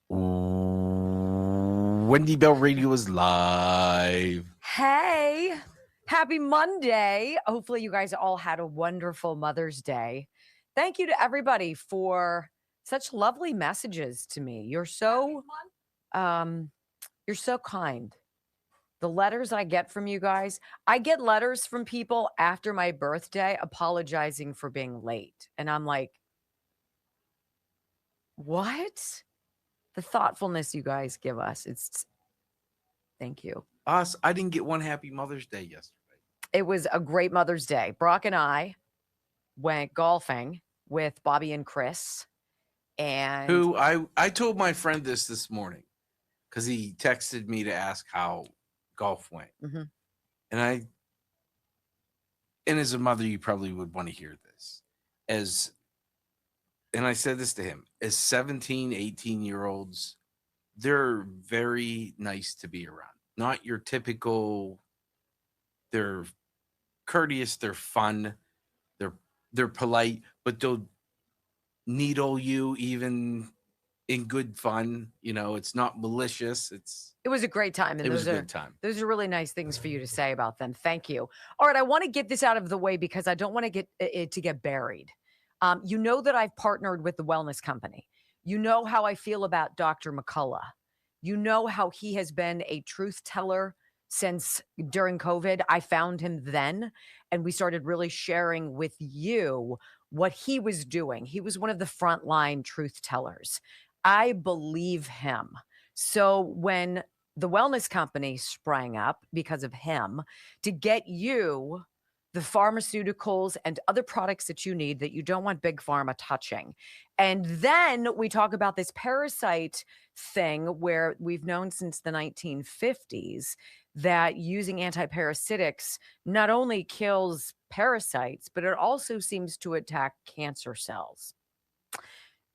Wendy Bell Radio is live. Hey, happy Monday. Hopefully, you guys all had a wonderful Mother's Day. Thank you to everybody for such lovely messages to me. You're so kind. The letters I get from you guys, I get letters from people after my birthday apologizing for being late. And I'm like, what? The thoughtfulness you guys give us. Thank you. I didn't get one happy Mother's Day yesterday. It was a great Mother's Day. Brock and I went golfing with Bobby and Chris. And who I told my friend this morning because he texted me to ask how golf went. Mm-hmm. And as a mother, you probably would want to hear this. And I said this to him, as 17, 18-year-olds, they're very nice to be around. Not your typical, they're courteous, they're fun, they're polite, but they'll needle you even in good fun. You know, it's not malicious. It was a great time. And it was a good time. Those are really nice things for you to say about them. Thank you. All right. I want to get this out of the way because I don't want to get it to get buried. You know that I've partnered with the wellness company. You know how I feel about Dr. McCullough. You know how he has been a truth teller since during COVID. I found him then, and we started really sharing with you what he was doing. He was one of the frontline truth tellers. I believe him. So when the wellness company sprang up because of him to get you the pharmaceuticals and other products that you need that you don't want big pharma touching. And then we talk about this parasite thing where we've known since the 1950s that using antiparasitics not only kills parasites, but it also seems to attack cancer cells.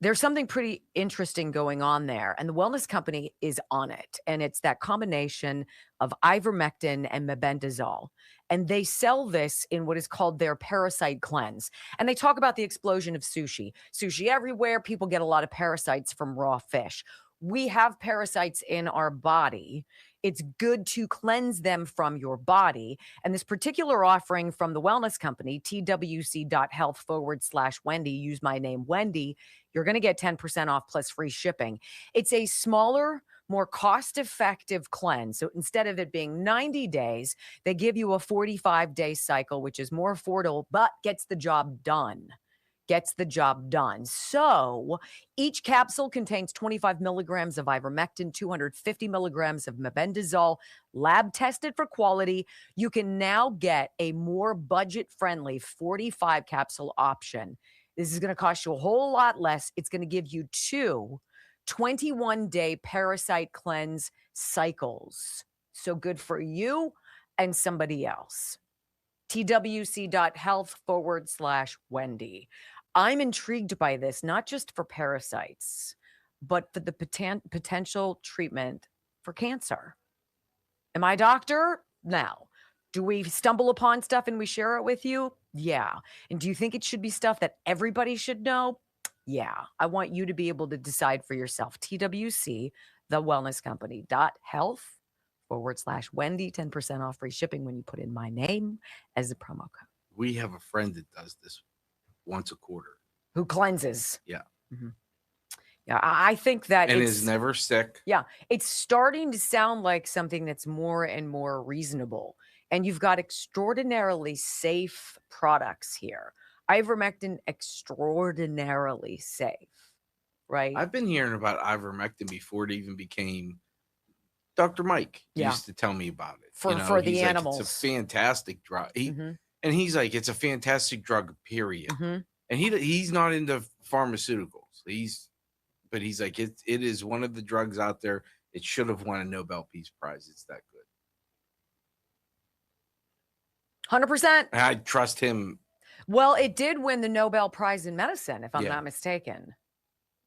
There's something pretty interesting going on there, and the wellness company is on it. And it's that combination of ivermectin and mebendazole. And they sell this in what is called their parasite cleanse. And they talk about the explosion of sushi. Sushi everywhere. People get a lot of parasites from raw fish. We have parasites in our body. It's good to cleanse them from your body. And this particular offering from the wellness company, twc.health/Wendy, use my name, Wendy, you're going to get 10% off plus free shipping. It's a smaller, more cost-effective cleanse. So instead of it being 90 days, they give you a 45-day cycle, which is more affordable, but gets the job done. So each capsule contains 25 milligrams of ivermectin, 250 milligrams of mebendazole, lab tested for quality. You can now get a more budget-friendly 45 capsule option. This is going to cost you a whole lot less. It's going to give you 2 21-day parasite cleanse cycles. So good for you and somebody else. twc.health/Wendy. I'm intrigued by this, not just for parasites, but for the potential treatment for cancer. Am I a doctor? No. Do we stumble upon stuff and we share it with you? Yeah. And do you think it should be stuff that everybody should know? Yeah. I want you to be able to decide for yourself. TWC, the wellness company, .health/Wendy, 10% off free shipping when you put in my name as a promo code. We have a friend that does this once a quarter. Who cleanses. Yeah. Mm-hmm. Yeah, I think that and is never sick. Yeah, it's starting to sound like something that's more and more reasonable. And you've got extraordinarily safe products here. Ivermectin, extraordinarily safe, right? I've been hearing about ivermectin before it even became. Dr. Mike used to tell me about it. For the animals. It's a fantastic drug. And he's like, it's a fantastic drug, period. Mm-hmm. And he's not into pharmaceuticals. But he's like, it is one of the drugs out there. It should have won a Nobel Peace Prize. It's that good. 100%. And I trust him. Well, it did win the Nobel Prize in Medicine, if I'm not mistaken.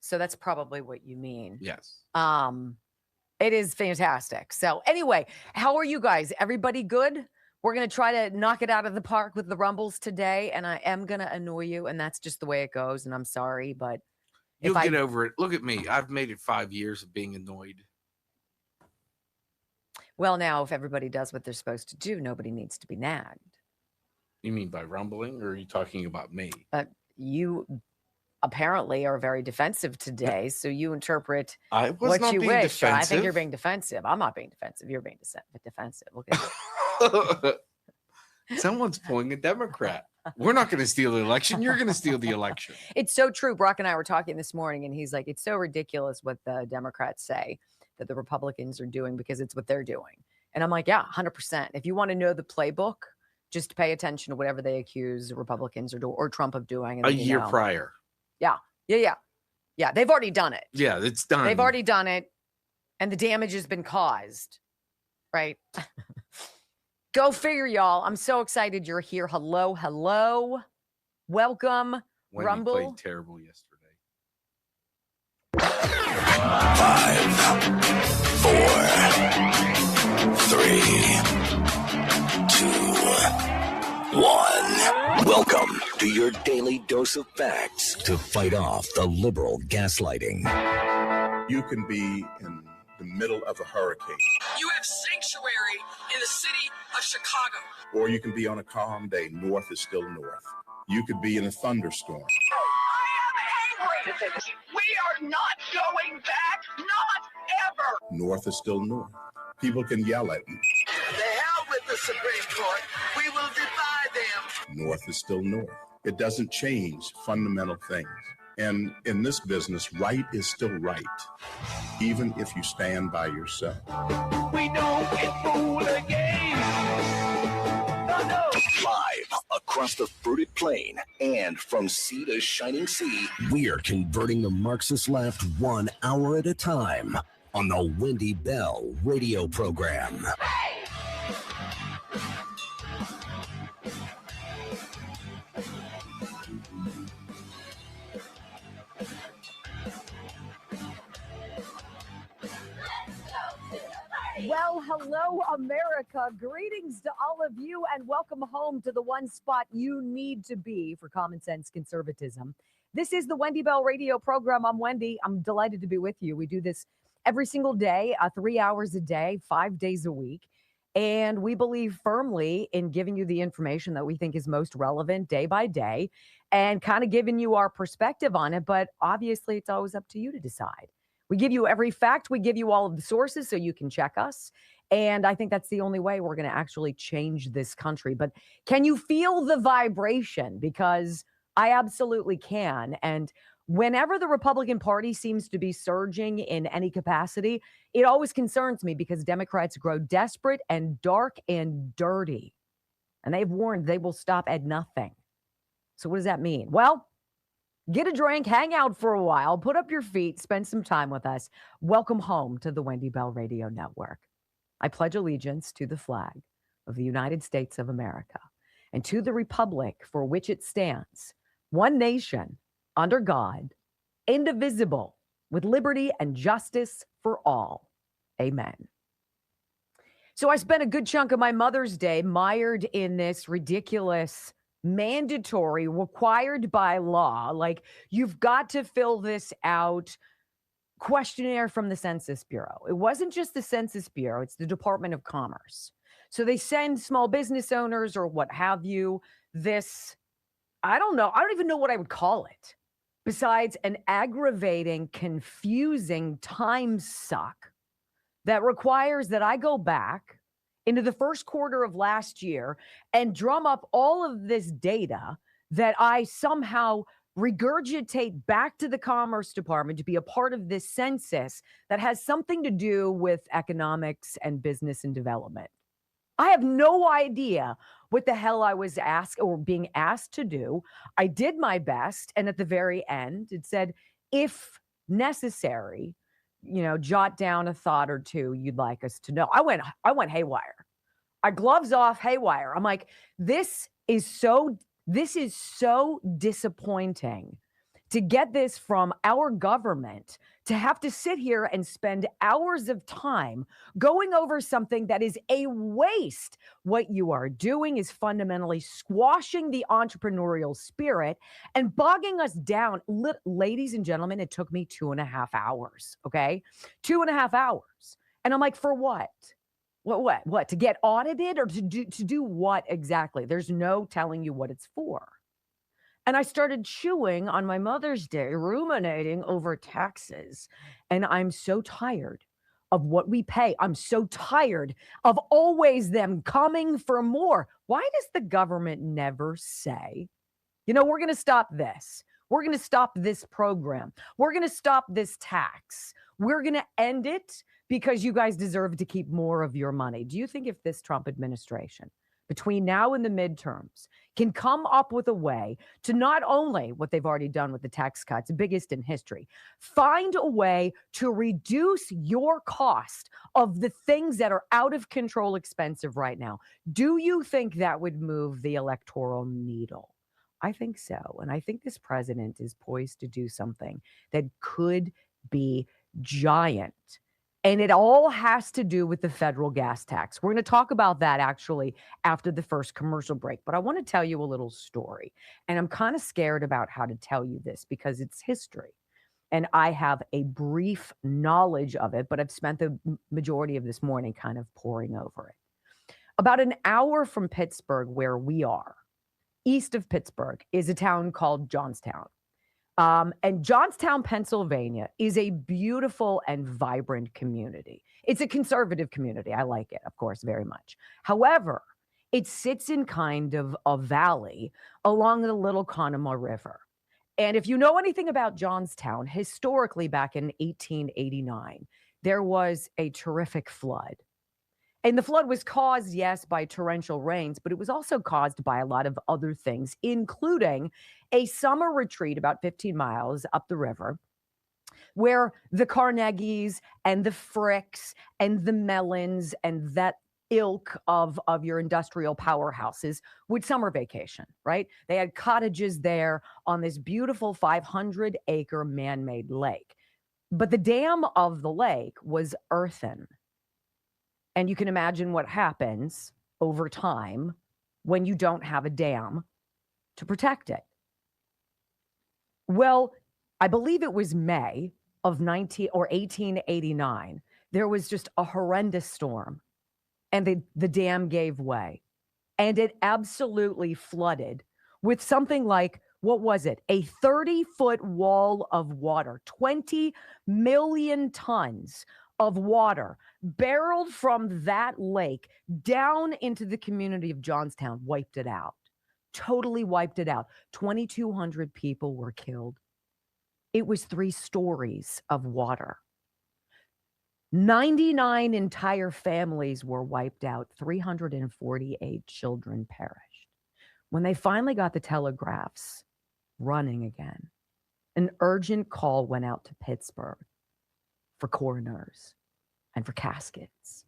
So that's probably what you mean. Yes. It is fantastic. So anyway, how are you guys? Everybody good? We're going to try to knock it out of the park with the Rumbles today, and I am going to annoy you, and that's just the way it goes, and I'm sorry, but You'll get over it. Look at me. I've made it 5 years of being annoyed. Well, now, if everybody does what they're supposed to do, nobody needs to be nagged. You mean by rumbling, or are you talking about me? You apparently are very defensive today, so you interpret I was what not you being wish. defensive. I think you're being defensive. I'm not being defensive. You're being defensive. Look at you. Someone's pulling a Democrat. We're not going to steal the election. You're going to steal the election. It's so true. Brock and I were talking this morning, and he's like, it's so ridiculous what the Democrats say that the Republicans are doing because it's what they're doing. And I'm like, yeah, 100%. If you want to know the playbook, just pay attention to whatever they accuse the Republicans or Trump of doing. A year prior. Yeah. They've already done it. Yeah, it's done. They've already done it. And the damage has been caused. Right? Go figure, y'all. I'm so excited you're here. Hello. Welcome. Wendy Rumble. played terrible yesterday. 5, 4, 3, 2, 1. Welcome to your daily dose of facts to fight off the liberal gaslighting. You can be in the middle of a hurricane. You have sanctuary in the city of Chicago. Or you can be on a calm day. North is still north. You could be in a thunderstorm. I am angry. We are not going back. Not ever. North is still north. People can yell at you. The hell with the Supreme Court. We will defy them. North is still north. It doesn't change fundamental things. And in this business, right is still right, even if you stand by yourself. We don't get fooled again. No. Live across the fruited plain and from sea to shining sea, we are converting the Marxist left 1 hour at a time on the Wendy Bell radio program. Well, hello, America. Greetings to all of you and welcome home to the one spot you need to be for common sense conservatism. This is the Wendy Bell radio program. I'm Wendy. I'm delighted to be with you. We do this every single day, 3 hours a day, 5 days a week. And we believe firmly in giving you the information that we think is most relevant day by day and kind of giving you our perspective on it. But obviously, it's always up to you to decide. We give you every fact. We give you all of the sources so you can check us. And I think that's the only way we're going to actually change this country. But can you feel the vibration? Because I absolutely can. And whenever the Republican Party seems to be surging in any capacity, it always concerns me because Democrats grow desperate and dark and dirty. And they've warned they will stop at nothing. So what does that mean? Well, get a drink, hang out for a while, put up your feet, spend some time with us. Welcome home to the Wendy Bell Radio Network. I pledge allegiance to the flag of the United States of America and to the republic for which it stands, one nation, under God, indivisible, with liberty and justice for all. Amen. So I spent a good chunk of my Mother's Day mired in this ridiculous mandatory, required by law, like you've got to fill this out questionnaire from the Census Bureau. It wasn't just the Census Bureau, it's the Department of Commerce. So they send small business owners or what have you this, I don't even know what I would call it, besides an aggravating, confusing time suck that requires that I go back into the first quarter of last year and drum up all of this data that I somehow regurgitate back to the Commerce Department to be a part of this census that has something to do with economics and business and development. I have no idea what the hell I was asked or being asked to do. I did my best. And at the very end, it said, if necessary, jot down a thought or two you'd like us to know. I went haywire. I gloves off haywire. I'm like, this is so disappointing to get this from our government, to have to sit here and spend hours of time going over something that is a waste. What you are doing is fundamentally squashing the entrepreneurial spirit and bogging us down. Ladies and gentlemen, it took me 2.5 hours, okay? 2.5 hours. And I'm like, for what? What? To get audited or to do what exactly? There's no telling you what it's for. And I started chewing on my Mother's Day, ruminating over taxes. And I'm so tired of what we pay. I'm so tired of always them coming for more. Why does the government never say, you know, we're going to stop this? We're going to stop this program. We're going to stop this tax. We're going to end it because you guys deserve to keep more of your money. Do you think if this Trump administration, between now and the midterms, can come up with a way to not only what they've already done with the tax cuts, biggest in history, find a way to reduce your cost of the things that are out of control expensive right now? Do you think that would move the electoral needle? I think so. And I think this president is poised to do something that could be giant. And it all has to do with the federal gas tax. We're going to talk about that actually after the first commercial break. But I want to tell you a little story. And I'm kind of scared about how to tell you this because it's history. And I have a brief knowledge of it, but I've spent the majority of this morning kind of poring over it. About an hour from Pittsburgh, where we are, east of Pittsburgh, is a town called Johnstown. And Johnstown, Pennsylvania is a beautiful and vibrant community. It's a conservative community. I like it, of course, very much. However, it sits in kind of a valley along the Little Conemaugh River. And if you know anything about Johnstown, historically back in 1889, there was a terrific flood. And the flood was caused, yes, by torrential rains, but it was also caused by a lot of other things, including a summer retreat about 15 miles up the river, where the Carnegies and the Fricks and the Mellons and that ilk of your industrial powerhouses would summer vacation, right? They had cottages there on this beautiful 500-acre man-made lake. But the dam of the lake was earthen. And you can imagine what happens over time when you don't have a dam to protect it. Well, I believe it was May of 1889. There was just a horrendous storm, and the dam gave way, and it absolutely flooded with something like, what was it? A 30-foot wall of water, 20 million tons of water barreled from that lake down into the community of Johnstown, wiped it out, totally wiped it out. 2,200 people were killed. It was 3 stories of water. 99 entire families were wiped out. 348 children perished. When they finally got the telegraphs running again, an urgent call went out to Pittsburgh for coroners and for caskets.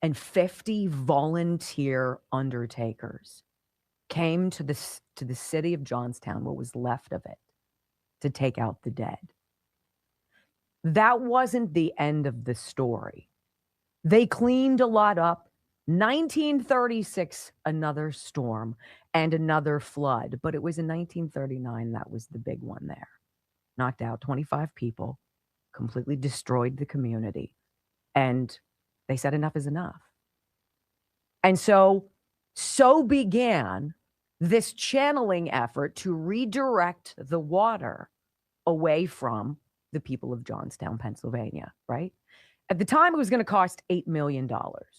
And 50 volunteer undertakers came to the city of Johnstown, what was left of it, to take out the dead. That wasn't the end of the story. They cleaned a lot up. 1936, another storm and another flood. But it was in 1939 that was the big one there. Knocked out 25 people, completely destroyed the community. And they said enough is enough. And so began this channeling effort to redirect the water away from the people of Johnstown, Pennsylvania, right? At the time, it was going to cost $8 million,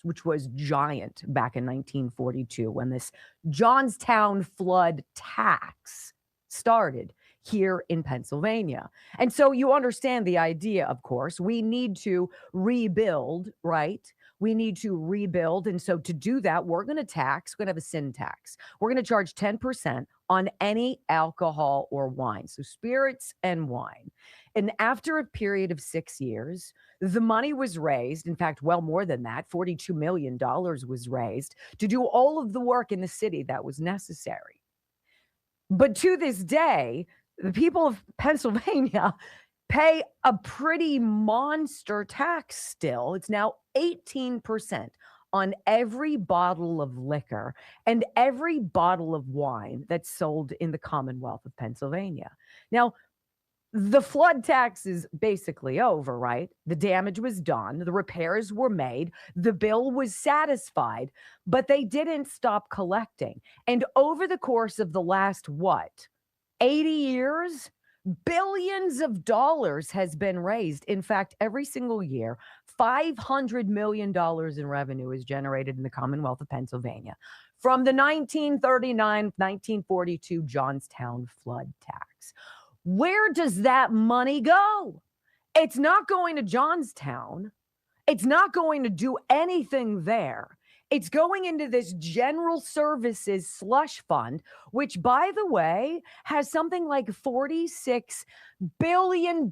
which was giant back in 1942 when this Johnstown flood tax started here in Pennsylvania. And so you understand the idea, of course. We need to rebuild, right? We need to rebuild. And so to do that, we're going to have a sin tax. We're going to charge 10% on any alcohol or wine. So spirits and wine. And after a period of 6 years, the money was raised. In fact, well more than that, $42 million was raised to do all of the work in the city that was necessary. But to this day, the people of Pennsylvania pay a pretty monster tax still. It's now 18% on every bottle of liquor and every bottle of wine that's sold in the Commonwealth of Pennsylvania. Now, the flood tax is basically over, right? The damage was done, the repairs were made, the bill was satisfied, but they didn't stop collecting. And over the course of the last, 80 years, billions of dollars has been raised. In fact, every single year, $500 million in revenue is generated in the Commonwealth of Pennsylvania from the 1939-1942 Johnstown flood tax. Where does that money go? It's not going to Johnstown. It's not going to do anything there. It's going into this general services slush fund, which, by the way, has something like $46 billion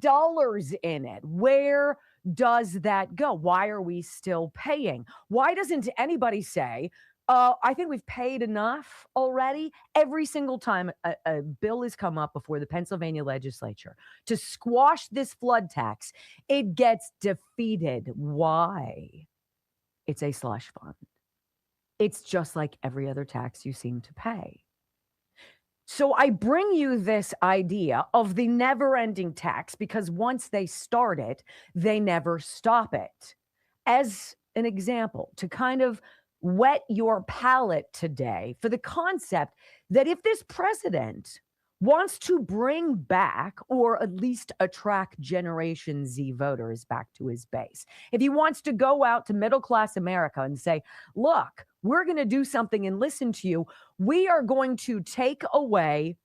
in it. Where does that go? Why are we still paying? Why doesn't anybody say, I think we've paid enough already? Every single time a bill has come up before the Pennsylvania legislature to squash this flood tax, it gets defeated. Why? It's a slush fund. It's just like every other tax you seem to pay. So I bring you this idea of the never-ending tax because once they start it, they never stop it. As an example, to kind of whet your palate today for the concept that if this president wants to bring back or at least attract Generation Z voters back to his base, if he wants to go out to middle-class America and say, look, we're going to do something and listen to you, we are going to take away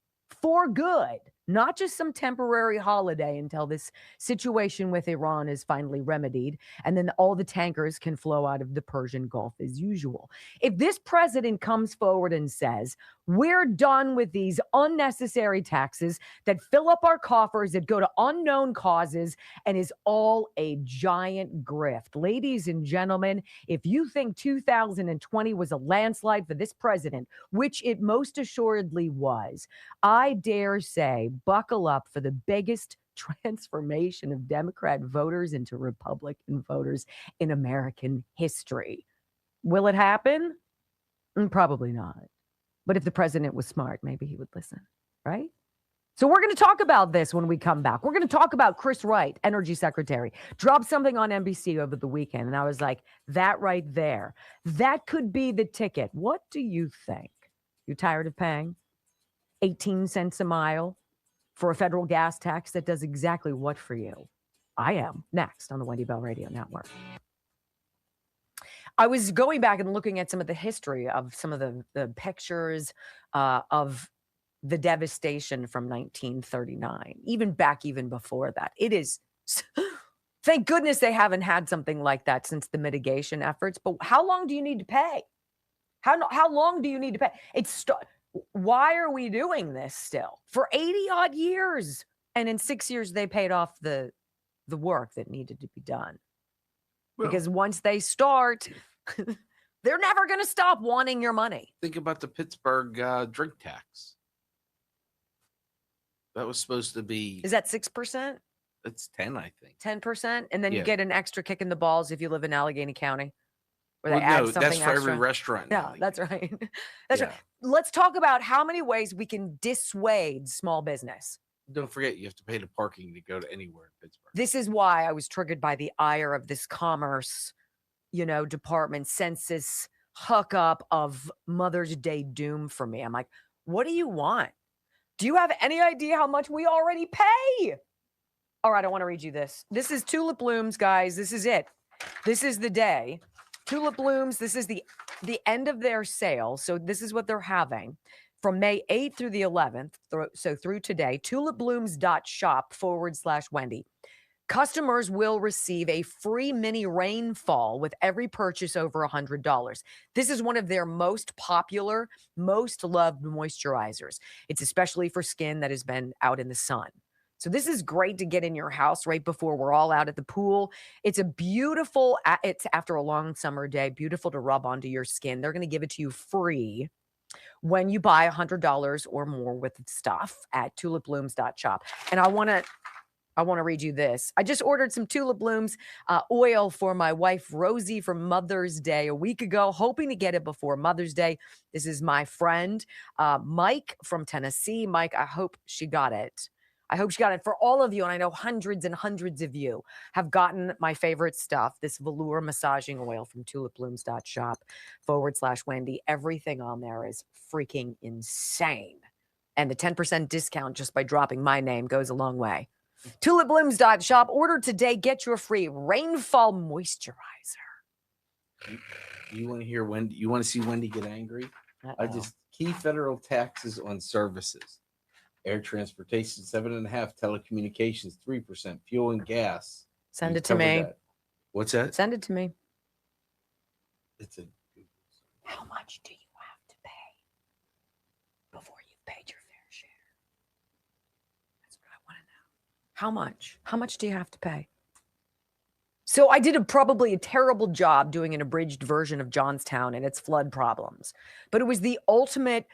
for good, not just some temporary holiday until this situation with Iran is finally remedied, and then all the tankers can flow out of the Persian Gulf as usual. If this president comes forward and says, we're done with these unnecessary taxes that fill up our coffers, that go to unknown causes, and is all a giant grift. Ladies and gentlemen, if you think 2020 was a landslide for this president, which it most assuredly was, I dare say, buckle up for the biggest transformation of Democrat voters into Republican voters in American history. Will it happen? Probably not. But if the president was smart, maybe he would listen, right? So we're going to talk about this when we come back. We're going to talk about Chris Wright, Energy Secretary, dropped something on NBC over the weekend. And I was like, that right there, that could be the ticket. What do you think? You tired of paying 18 cents a mile for a federal gas tax that does exactly what for you? I am. Next on the Wendy Bell Radio Network. I was going back and looking at some of the history of some of the pictures of the devastation from 1939, even before that. It is, thank goodness they haven't had something like that since the mitigation efforts. But how long do you need to pay? How long do you need to pay? Why are we doing this still for 80 odd years? And in 6 years, they paid off the work that needed to be done. Well, because once they start, they're never going to stop wanting your money. Think about the Pittsburgh drink tax. That was supposed to be... Is that 6%? It's 10, I think. 10%? And then you get an extra kick in the balls if you live in Allegheny County. Where they add something that's for extra. every restaurant. Yeah, that's right. That's right. Let's talk about how many ways we can dissuade small business. Don't forget, you have to pay the parking to go to anywhere in Pittsburgh. This is why I was triggered by the ire of this commerce, department census hookup of Mother's Day doom for me. I'm like, what do you want? Do you have any idea how much we already pay? All right, I want to read you this. This is Tulip Blooms, guys. This is it. This is the day. Tulip Blooms, this is the end of their sale. So this is what they're having from May 8th through the 11th. So through today, tulipblooms.shop/Wendy. Customers will receive a free mini rainfall with every purchase over $100. This is one of their most popular, most loved moisturizers. It's especially for skin that has been out in the sun. So this is great to get in your house right before we're all out at the pool. It's after a long summer day, beautiful to rub onto your skin. They're going to give it to you free when you buy $100 or more worth of stuff at tulipblooms.shop. And I want to read you this. I just ordered some tulip blooms oil for my wife, Rosie, for Mother's Day a week ago, hoping to get it before Mother's Day. This is my friend, Mike from Tennessee. Mike, I hope she got it. I hope she got it for all of you. And I know hundreds and hundreds of you have gotten my favorite stuff, this velour massaging oil from tulipblooms.shop/Wendy. Everything on there is freaking insane. And the 10% discount just by dropping my name goes a long way. Tulipblooms.shop. Order today. Get your free rainfall moisturizer. You want to hear Wendy? You want to see Wendy get angry? Key federal taxes on services. Air transportation, 7.5%. Telecommunications, 3%. Fuel and gas. Send it to me. That. What's that? Send it to me. How much do you have to pay before you've paid your fair share? That's what I want to know. How much? How much do you have to pay? So I did probably a terrible job doing an abridged version of Johnstown and its flood problems, but it was the ultimate.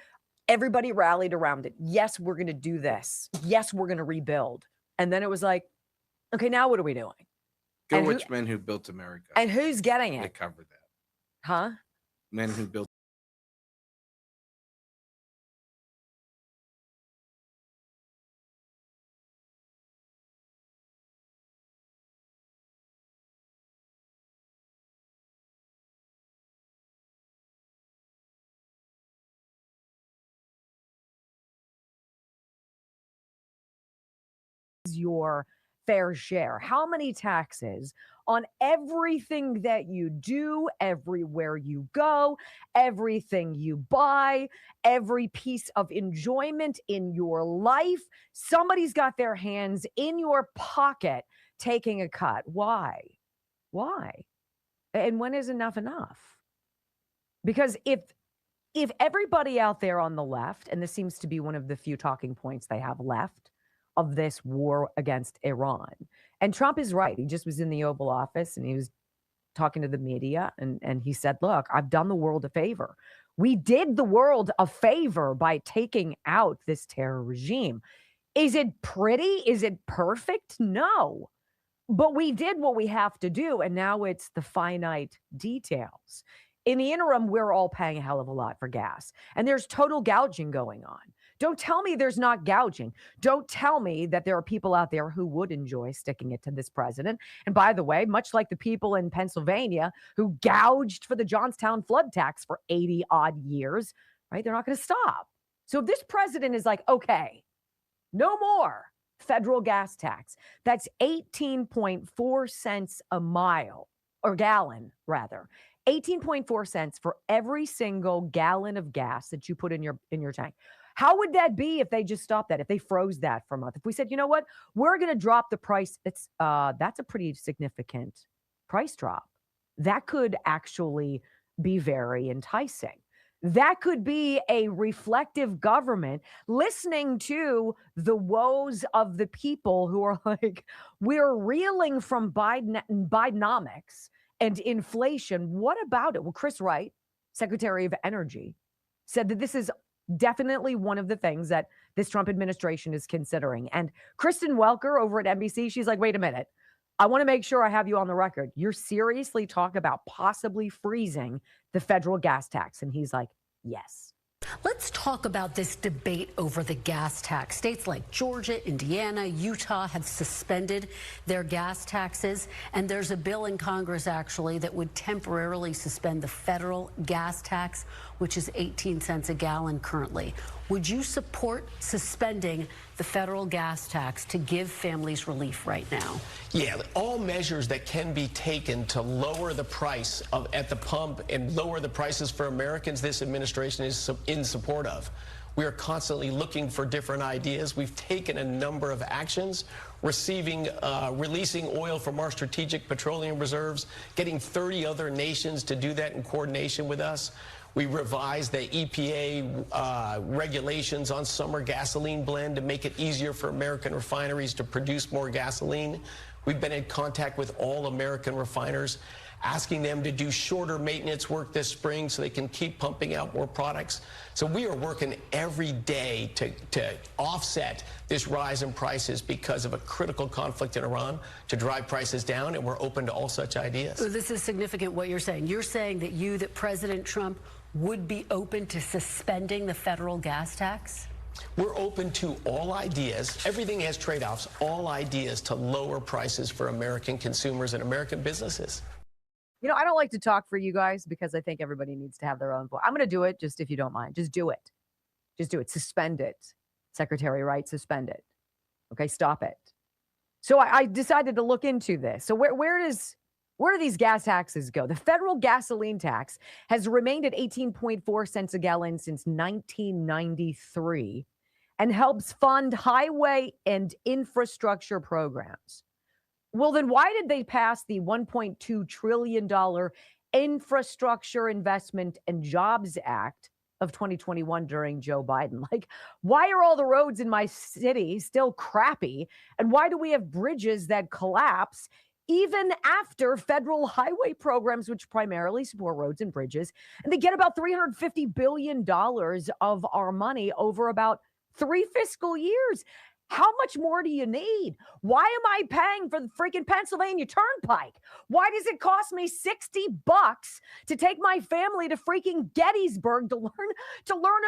Everybody rallied around it. Yes, we're going to do this. Yes, we're going to rebuild. And then it was like, okay, now what are we doing? Go watch Men Who Built America. And who's getting it? They covered that. Huh? Men Who Built. Your fair share. How many taxes on everything that you do, everywhere you go, everything you buy, every piece of enjoyment in your life? Somebody's got their hands in your pocket taking a cut. Why? And when is enough enough? Because if everybody out there on the left, and this seems to be one of the few talking points they have left of this war against Iran. And Trump is right. He just was in the Oval Office and he was talking to the media and he said, look, I've done the world a favor. We did the world a favor by taking out this terror regime. Is it pretty? Is it perfect? No. But we did what we have to do. And now it's the finite details. In the interim, we're all paying a hell of a lot for gas. And there's total gouging going on. Don't tell me there's not gouging. Don't tell me that there are people out there who would enjoy sticking it to this president. And by the way, much like the people in Pennsylvania who gouged for the Johnstown flood tax for 80 odd years, right? They're not going to stop. So if this president is like, okay, no more federal gas tax, that's 18.4 cents a mile or gallon rather. 18.4 cents for every single gallon of gas that you put in your tank. How would that be if they just stopped that, if they froze that for a month? If we said, you know what, we're going to drop the price, that's a pretty significant price drop. That could actually be very enticing. That could be a reflective government listening to the woes of the people who are like, we're reeling from Bidenomics and inflation. What about it? Well, Chris Wright, Secretary of Energy, said that this is definitely one of the things that this Trump administration is considering. And Kristen Welker over at NBC, she's like, wait a minute. I want to make sure I have you on the record. You're seriously talking about possibly freezing the federal gas tax. And he's like, yes. Let's talk about this debate over the gas tax. States like Georgia, Indiana, Utah have suspended their gas taxes. And there's a bill in Congress, actually, that would temporarily suspend the federal gas tax, which is 18 cents a gallon currently. Would you support suspending the federal gas tax to give families relief right now? Yeah, all measures that can be taken to lower the price at the pump and lower the prices for Americans, this administration is in support of. We are constantly looking for different ideas. We've taken a number of actions, releasing oil from our strategic petroleum reserves, getting 30 other nations to do that in coordination with us. We revised the EPA regulations on summer gasoline blend to make it easier for American refineries to produce more gasoline. We've been in contact with all American refiners. asking them to do shorter maintenance work this spring so they can keep pumping out more products. So we are working every day to offset this rise in prices because of a critical conflict in Iran, to drive prices down, and we're open to all such ideas. This is significant what you're saying. You're saying that President Trump would be open to suspending the federal gas tax? We're open to all ideas. Everything has trade-offs, all ideas to lower prices for American consumers and American businesses. You know, I don't like to talk for you guys because I think everybody needs to have their own voice. I'm going to do it, just if you don't mind. Just do it. Just do it. Suspend it. Secretary Wright, suspend it. Okay, stop it. So I decided to look into this. So where do these gas taxes go? The federal gasoline tax has remained at 18.4 cents a gallon since 1993 and helps fund highway and infrastructure programs. Well, then why did they pass the $1.2 trillion Infrastructure Investment and Jobs Act of 2021 during Joe Biden? Like, why are all the roads in my city still crappy? And why do we have bridges that collapse even after federal highway programs, which primarily support roads and bridges, and they get about $350 billion of our money over about 3 fiscal years? How much more do you need? Why am I paying for the freaking Pennsylvania Turnpike? Why does it cost me $60 to take my family to freaking Gettysburg to learn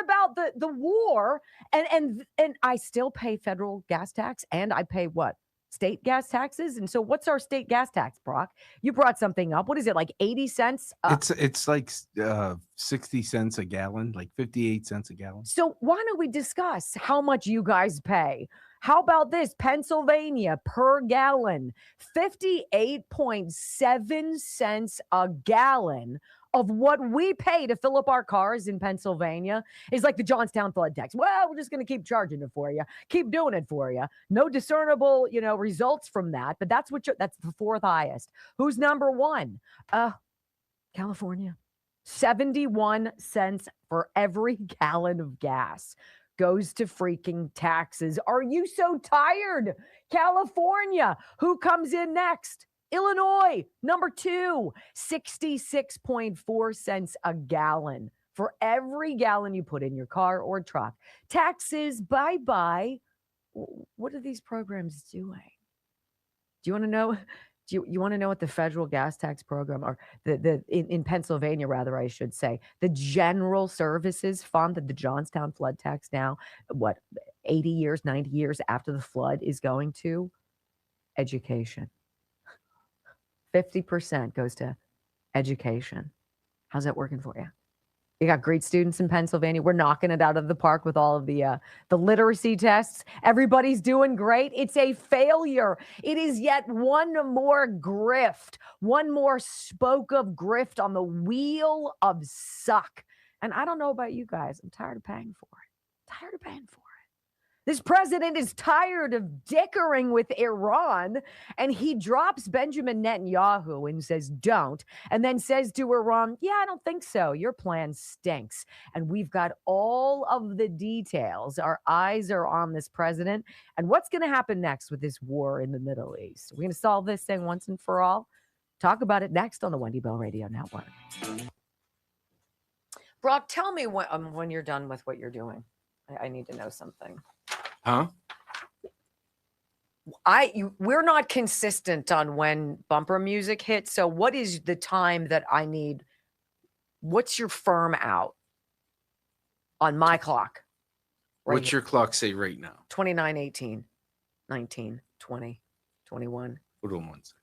about the war? And I still pay federal gas tax, and I pay what? State gas taxes. And so what's our state gas tax, Brock? You brought something up. What is it, like 80 cents? It's like 60 cents a gallon, like 58 cents a gallon. So why don't we discuss how much you guys pay? How about this? Pennsylvania per gallon, 58.7 cents a gallon of what we pay to fill up our cars in Pennsylvania is like the Johnstown flood tax. Well, we're just going to keep charging it for you, keep doing it for you. No discernible, results from that, but that's the 4th highest. Who's number 1? California. 71 cents for every gallon of gas goes to freaking taxes. Are you so tired? California. Who comes in next? Illinois, number 2, 66.4 cents a gallon for every gallon you put in your car or truck. Taxes, bye-bye. What are these programs doing? Do you want to know? You want to know what the federal gas tax program, or in Pennsylvania, rather, I should say, the General Services Fund, the Johnstown flood tax now, 80 years, 90 years after the flood, is going to education. 50% goes to education. How's that working for you? You got great students in Pennsylvania. We're knocking it out of the park with all of the literacy tests. Everybody's doing great. It's a failure. It is yet one more grift, one more spoke of grift on the wheel of suck. And I don't know about you guys. I'm tired of paying for it. Tired of paying for it. This president is tired of dickering with Iran, and he drops Benjamin Netanyahu and says, don't, and then says to Iran, yeah, I don't think so. Your plan stinks. And we've got all of the details. Our eyes are on this president and what's going to happen next with this war in the Middle East. We're going to solve this thing once and for all. Talk about it next on the Wendy Bell Radio Network. Brock, tell me when you're done with what you're doing. I need to know something. Huh? We're not consistent on when bumper music hits. So what is the time that I need? What's your firm out on my clock? What's your clock say right now? 29, 18, 19, 20, 21. Hold on 1 second.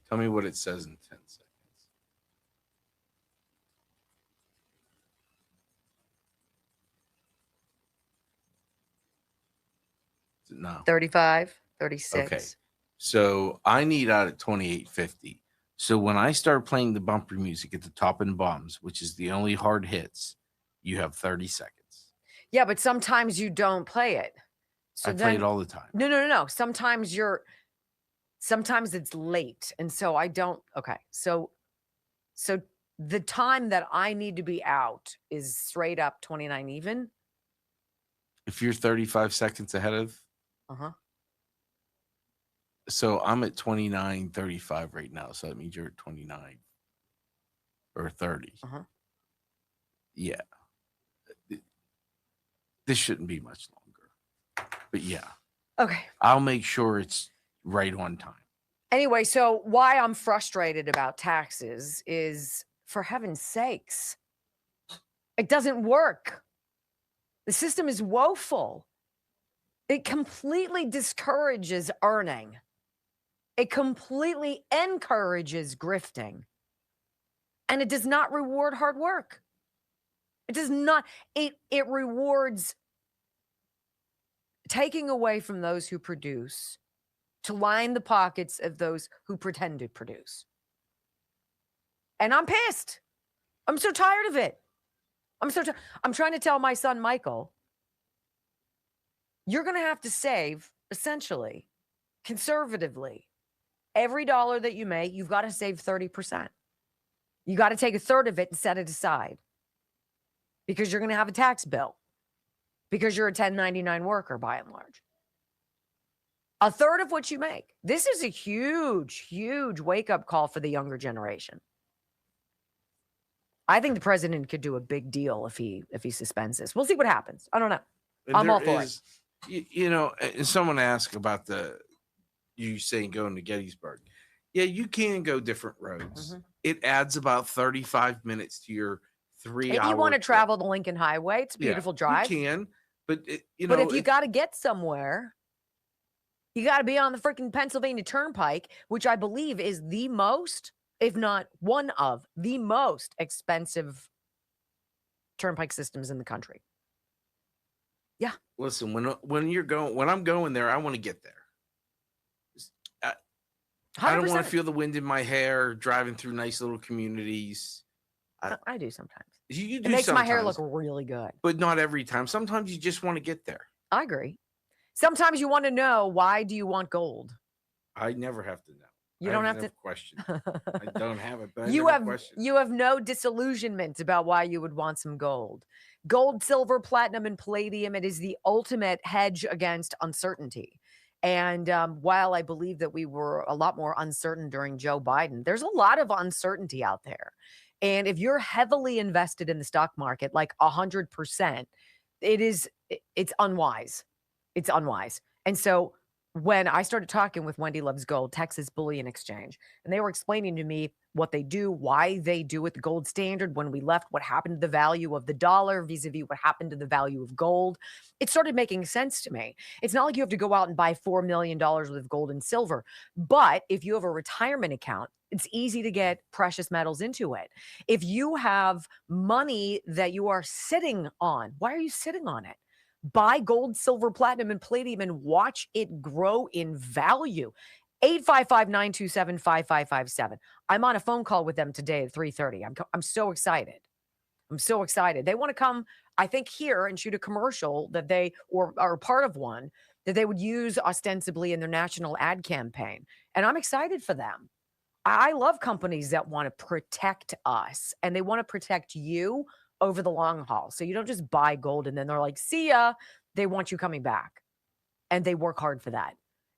Tell me what it says in 10 seconds. No. 35, 36. Okay. So I need out at 28.50. So when I start playing the bumper music at the top and bottoms, which is the only hard hits, you have 30 seconds. Yeah, but sometimes you don't play it. So I play it all the time. No. Sometimes it's late. And so I don't. Okay. So the time that I need to be out is straight up 29 even. If you're 35 seconds ahead of, So I'm at 29.35 right now. So that means you're at 29 or 30. Uh-huh. Yeah. This shouldn't be much longer. But yeah, Okay. I'll make sure it's right on time. Anyway, so why I'm frustrated about taxes is, for heaven's sakes, it doesn't work. The system is woeful. It completely discourages earning. It completely encourages grifting. And it does not reward hard work. It does not. It rewards taking away from those who produce to line the pockets of those who pretend to produce. And I'm pissed. I'm so tired of it. I'm trying to tell my son, Michael, you're going to have to save, essentially, conservatively, every dollar that you make, you've got to save 30%. You got to take a third of it and set it aside because you're going to have a tax bill because you're a 1099 worker by and large. A third of what you make. This is a huge, huge wake-up call for the younger generation. I think the president could do a big deal if he suspends this. We'll see what happens. I don't know. And I'm all there for is, you know, and someone asked about you saying going to Gettysburg. Yeah, you can go different roads. Mhm. It adds about 35 minutes to your 3 hour. If you want to travel the Lincoln Highway, it's a beautiful drive. You can, but but if you got to get somewhere, you got to be on the freaking Pennsylvania Turnpike, which I believe is the most, if not one of the most expensive turnpike systems in the country. Yeah. Listen, when I'm going there, I want to get there. I don't want to feel the wind in my hair driving through nice little communities. I do sometimes. You do it makes sometimes, my hair look really good. But not every time. Sometimes you just want to get there. I agree. Sometimes you want to know, why do you want gold? I never have to know. You don't have to question. I don't have it, but you have no disillusionment about why you would want some gold. Gold, silver, platinum, and palladium, it is the ultimate hedge against uncertainty. And while I believe that we were a lot more uncertain during Joe Biden, there's a lot of uncertainty out there. And if you're heavily invested in the stock market, like 100%, it's unwise. It's unwise. And so when I started talking with Wendy Loves Gold, Texas Bullion Exchange, and they were explaining to me what they do, why they do it, the gold standard, when we left, what happened to the value of the dollar vis-a-vis what happened to the value of gold, it started making sense to me. It's not like you have to go out and buy $4 million worth of gold and silver, but if you have a retirement account, it's easy to get precious metals into it. If you have money that you are sitting on, why are you sitting on it? Buy gold, silver, platinum, and palladium and watch it grow in value. 855-927-5557. I'm on a phone call with them today at 3:30. I'm so excited. I'm so excited. They want to come, I think, here and shoot a commercial that they, or are part of one, that they would use ostensibly in their national ad campaign. And I'm excited for them. I love companies that want to protect us, and they want to protect you over the long haul. So you don't just buy gold and then they're like, see ya. They want you coming back, and they work hard for that.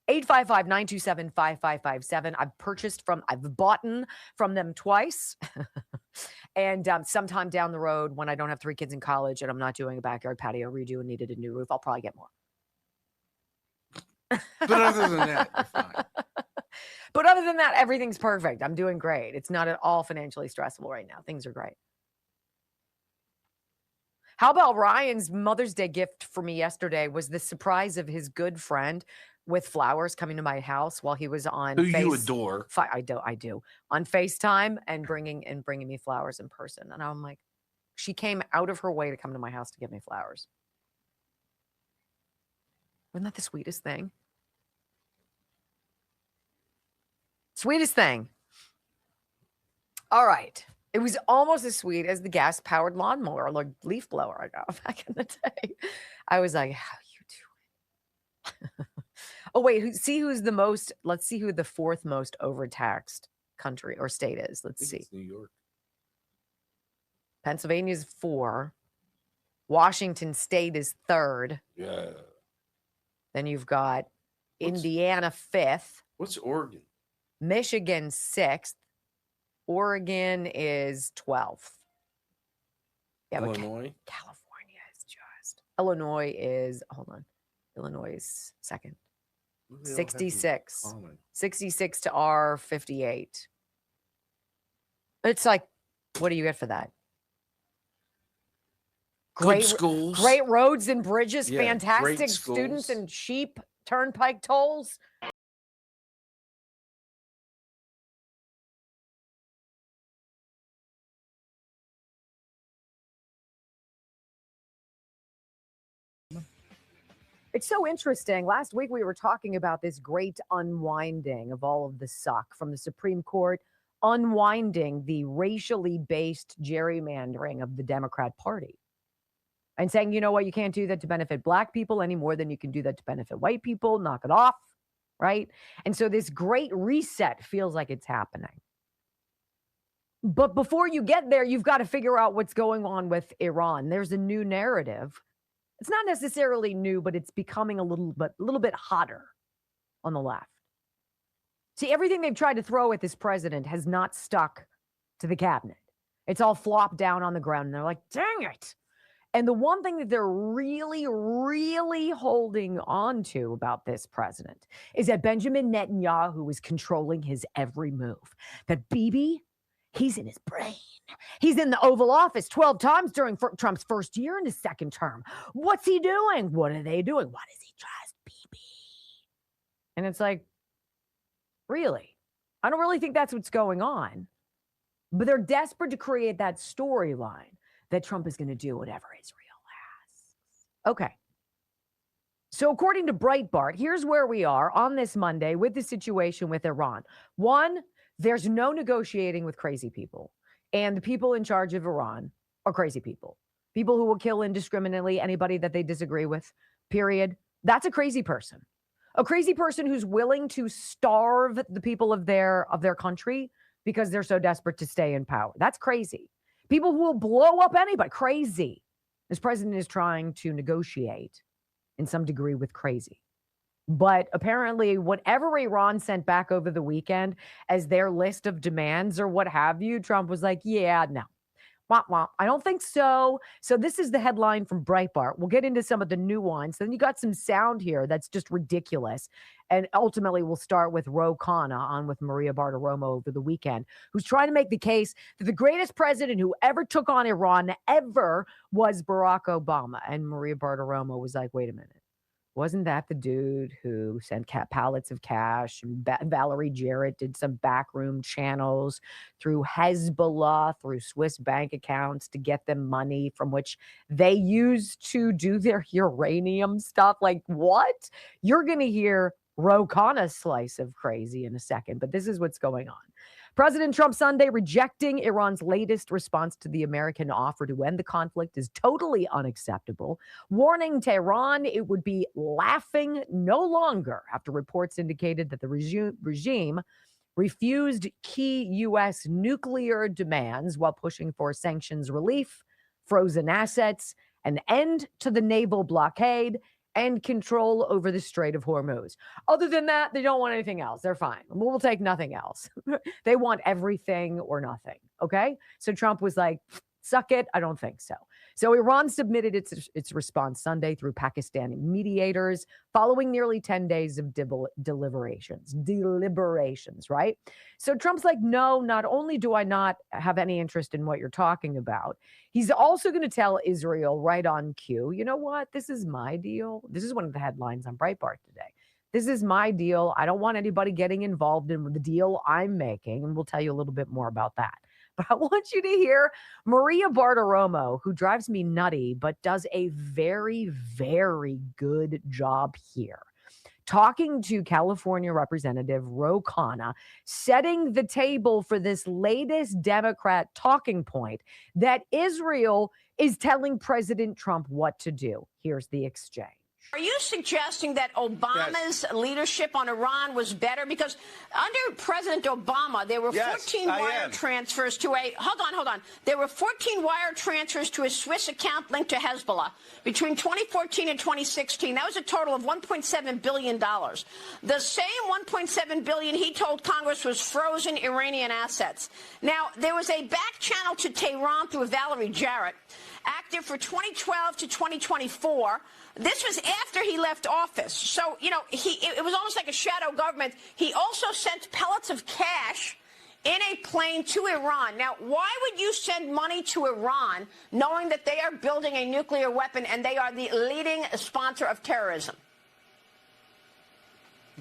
855-927-5557. I've bought from them twice. And sometime down the road, when I don't have 3 kids in college and I'm not doing a backyard patio redo and needed a new roof, I'll probably get more. But other than that, you're fine. But other than that, everything's perfect. I'm doing great. It's not at all financially stressful right now. Things are great. How about Ryan's Mother's Day gift for me yesterday was the surprise of his good friend with flowers coming to my house while he was on. Who you adore. I do. On FaceTime and bringing me flowers in person. And I'm like, she came out of her way to come to my house to give me flowers. Wasn't that the sweetest thing? Sweetest thing. All right. It was almost as sweet as the gas-powered lawnmower or leaf blower I got back in the day. I was like, how you doing? Oh, wait. Let's see who the 4th most overtaxed country or state is. Let's see. It's New York. Pennsylvania's 4. Washington State is 3rd. Yeah. Then you've got Indiana 5th. What's Oregon? Michigan 6th. Oregon is 12th. Yeah, Illinois? California is just. Illinois is, hold on. Illinois is second. What do they all have in 66. common? 66 to our 58. It's like, what do you get for that? Good schools. Great roads and bridges, Yeah, fantastic great students schools. and cheap turnpike tolls. It's so interesting. Last week we were talking about this great unwinding of all of the suck from the Supreme Court, unwinding the racially based gerrymandering of the Democrat Party. And saying, you know what, you can't do that to benefit black people any more than you can do that to benefit white people. Knock it off, right? And so this great reset feels like it's happening. But before you get there, you've got to figure out what's going on with Iran. There's a new narrative. It's not necessarily new, but it's becoming a little bit hotter on the left. See, everything they've tried to throw at this president has not stuck to the cabinet. It's all flopped down on the ground, and they're like, dang it. And the one thing that they're really, really holding on to about this president is that Benjamin Netanyahu is controlling his every move. That Bibi, he's in his brain. He's in the Oval Office 12 times during Trump's first year in his second term. What's he doing? What are they doing? Why does he trust Bibi? And it's like, really? I don't really think that's what's going on. But they're desperate to create that storyline that Trump is going to do whatever Israel asks. Okay. So according to Breitbart, here's where we are on this Monday with the situation with Iran. One, there's no negotiating with crazy people. And the people in charge of Iran are crazy people. People who will kill indiscriminately anybody that they disagree with, period. That's a crazy person. A crazy person who's willing to starve the people of their country because they're so desperate to stay in power. That's crazy. People who will blow up anybody. Crazy. This president is trying to negotiate in some degree with crazy. But apparently, whatever Iran sent back over the weekend as their list of demands or what have you, Trump was like, yeah, no. Wah, wah. I don't think so. So this is the headline from Breitbart. We'll get into some of the nuance. Then you got some sound here that's just ridiculous. And ultimately, we'll start with Ro Khanna on with Maria Bartiromo over the weekend, who's trying to make the case that the greatest president who ever took on Iran ever was Barack Obama. And Maria Bartiromo was like, wait a minute. Wasn't that the dude who sent pallets of cash? And Valerie Jarrett did some backroom channels through Hezbollah, through Swiss bank accounts to get them money from which they used to do their uranium stuff. Like, what? You're going to hear Ro Khanna's slice of crazy in a second, but this is what's going on. President Trump Sunday rejecting Iran's latest response to the American offer to end the conflict is totally unacceptable, warning Tehran it would be laughing no longer after reports indicated that the regime refused key U.S. nuclear demands while pushing for sanctions relief, frozen assets, an end to the naval blockade, and control over the Strait of Hormuz. Other than that, they don't want anything else. They're fine. We'll take nothing else. They want everything or nothing, okay? So Trump was like, suck it. I don't think so. So Iran submitted its response Sunday through Pakistani mediators following nearly 10 days of deliberations, right? So Trump's like, no, not only do I not have any interest in what you're talking about, he's also going to tell Israel right on cue, you know what? This is my deal. This is one of the headlines on Breitbart today. This is my deal. I don't want anybody getting involved in the deal I'm making. And we'll tell you a little bit more about that. But I want you to hear Maria Bartiromo, who drives me nutty, but does a very, very good job here, talking to California Representative Ro Khanna, setting the table for this latest Democrat talking point that Israel is telling President Trump what to do. Here's the exchange. Are you suggesting that Obama's leadership on Iran was better? Because under President Obama, there were 14 wire transfers to a... Hold on. There were 14 wire transfers to a Swiss account linked to Hezbollah between 2014 and 2016. That was a total of $1.7 billion. The same $1.7 billion he told Congress was frozen Iranian assets. Now, there was a back channel to Tehran through Valerie Jarrett, active for 2012 to 2024. This was after he left office. So, you know, it was almost like a shadow government. He also sent pellets of cash in a plane to Iran. Now, why would you send money to Iran knowing that they are building a nuclear weapon and they are the leading sponsor of terrorism?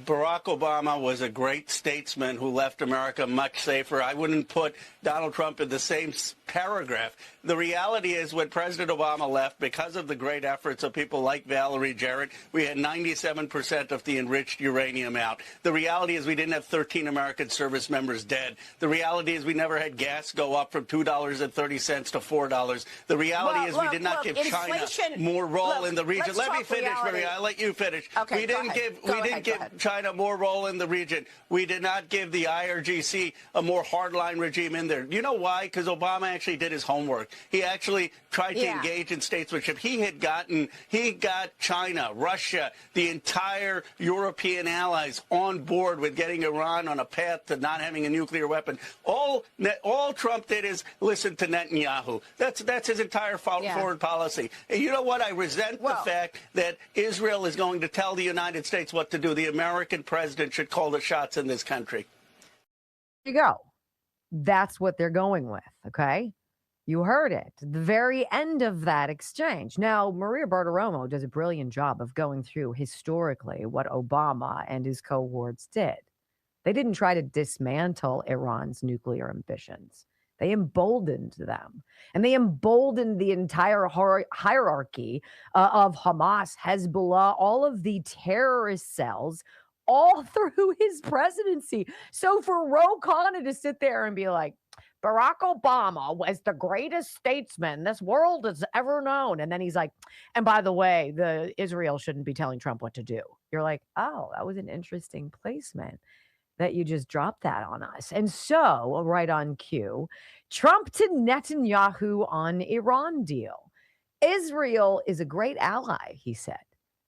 Barack Obama was a great statesman who left America much safer. I wouldn't put Donald Trump in the same paragraph. The reality is when President Obama left, because of the great efforts of people like Valerie Jarrett, we had 97% of the enriched uranium out. The reality is we didn't have 13 American service members dead. The reality is we never had gas go up from $2.30 to $4. The reality is we did not give China more role in the region. Let me finish, Maria. I'll let you finish. Okay, we didn't give China more role in the region. We did not give the IRGC a more hardline regime in there. You know why? Because Obama actually did his homework. He actually tried to engage in statesmanship. He got China, Russia, the entire European allies on board with getting Iran on a path to not having a nuclear weapon. All Trump did is listen to Netanyahu. That's his entire foreign policy. And you know what? I resent the fact that Israel is going to tell the United States what to do. The American president should call the shots in this country. There you go. That's what they're going with, okay? You heard it. The very end of that exchange. Now, Maria Bartiromo does a brilliant job of going through historically what Obama and his cohorts did. They didn't try to dismantle Iran's nuclear ambitions. They emboldened them. And they emboldened the entire hierarchy of Hamas, Hezbollah, all of the terrorist cells, all through his presidency. So for Ro Khanna to sit there and be like, Barack Obama was the greatest statesman this world has ever known. And then he's like, and by the way, Israel shouldn't be telling Trump what to do. You're like, oh, that was an interesting placement that you just dropped that on us. And so, right on cue, Trump to Netanyahu on Iran deal. Israel is a great ally, he said.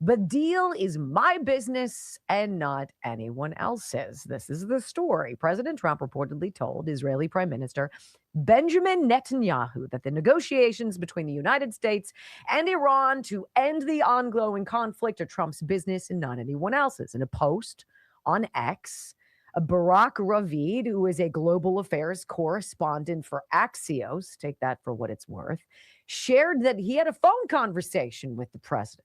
But deal is my business and not anyone else's. This is the story. President Trump reportedly told Israeli Prime Minister Benjamin Netanyahu that the negotiations between the United States and Iran to end the ongoing conflict are Trump's business and not anyone else's. In a post on X, Barak Ravid, who is a global affairs correspondent for Axios, take that for what it's worth, shared that he had a phone conversation with the president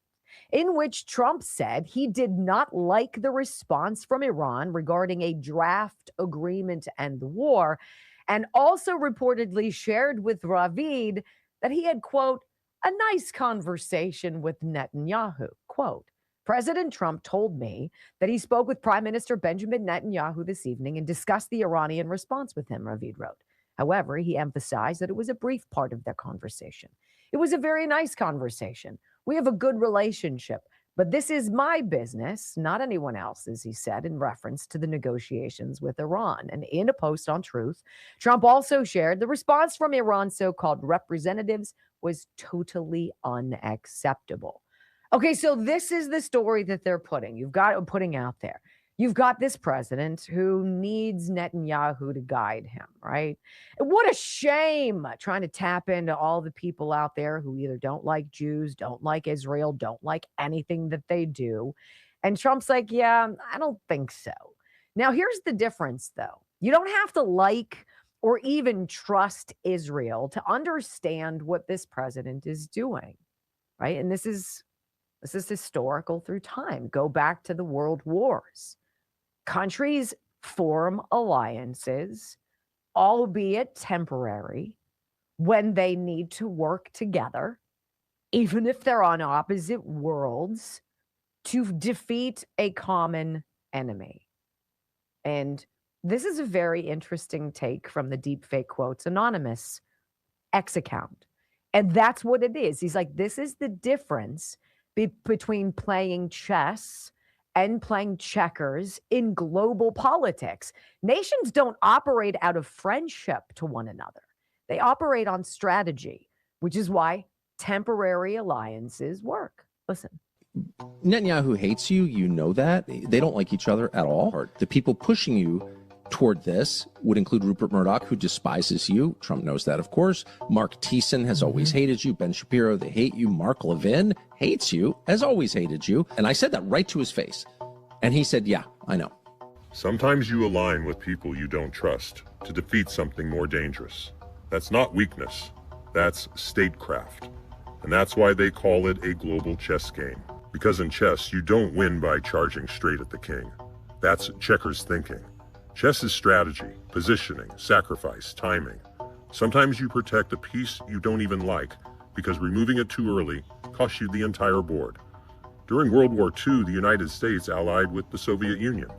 in which Trump said he did not like the response from Iran regarding a draft agreement to end the war, and also reportedly shared with Ravid that he had, quote, a nice conversation with Netanyahu, quote. President Trump told me that he spoke with Prime Minister Benjamin Netanyahu this evening and discussed the Iranian response with him, Ravid wrote. However, he emphasized that it was a brief part of their conversation. It was a very nice conversation. We have a good relationship, but this is my business, not anyone else's, he said in reference to the negotiations with Iran. And in a post on Truth, Trump also shared the response from Iran's so-called representatives was totally unacceptable. Okay, so this is the story that they're putting out there. You've got this president who needs Netanyahu to guide him, right? And what a shame trying to tap into all the people out there who either don't like Jews, don't like Israel, don't like anything that they do. And Trump's like, yeah, I don't think so. Now, here's the difference, though. You don't have to like or even trust Israel to understand what this president is doing, right? And this is historical through time. Go back to the world wars. Countries form alliances, albeit temporary, when they need to work together, even if they're on opposite worlds, to defeat a common enemy. And this is a very interesting take from the Deepfake Quotes Anonymous X account. And that's what it is. He's like, this is the difference between playing chess and playing checkers in global politics. Nations don't operate out of friendship to one another. They operate on strategy, which is why temporary alliances work. Listen. Netanyahu hates you. You know that. They don't like each other at all. The people pushing you toward this would include Rupert Murdoch, who despises you. Trump knows that, of course. Mark Thiessen has always hated you. Ben Shapiro, they hate you. Mark Levin hates you, has always hated you. And I said that right to his face. And he said, yeah, I know. Sometimes you align with people you don't trust to defeat something more dangerous. That's not weakness. That's statecraft. And that's why they call it a global chess game. Because in chess, you don't win by charging straight at the king. That's checkers thinking. Chess is strategy, positioning, sacrifice, timing. Sometimes you protect a piece you don't even like because removing it too early costs you the entire board. During World War II, the United States allied with the Soviet Union.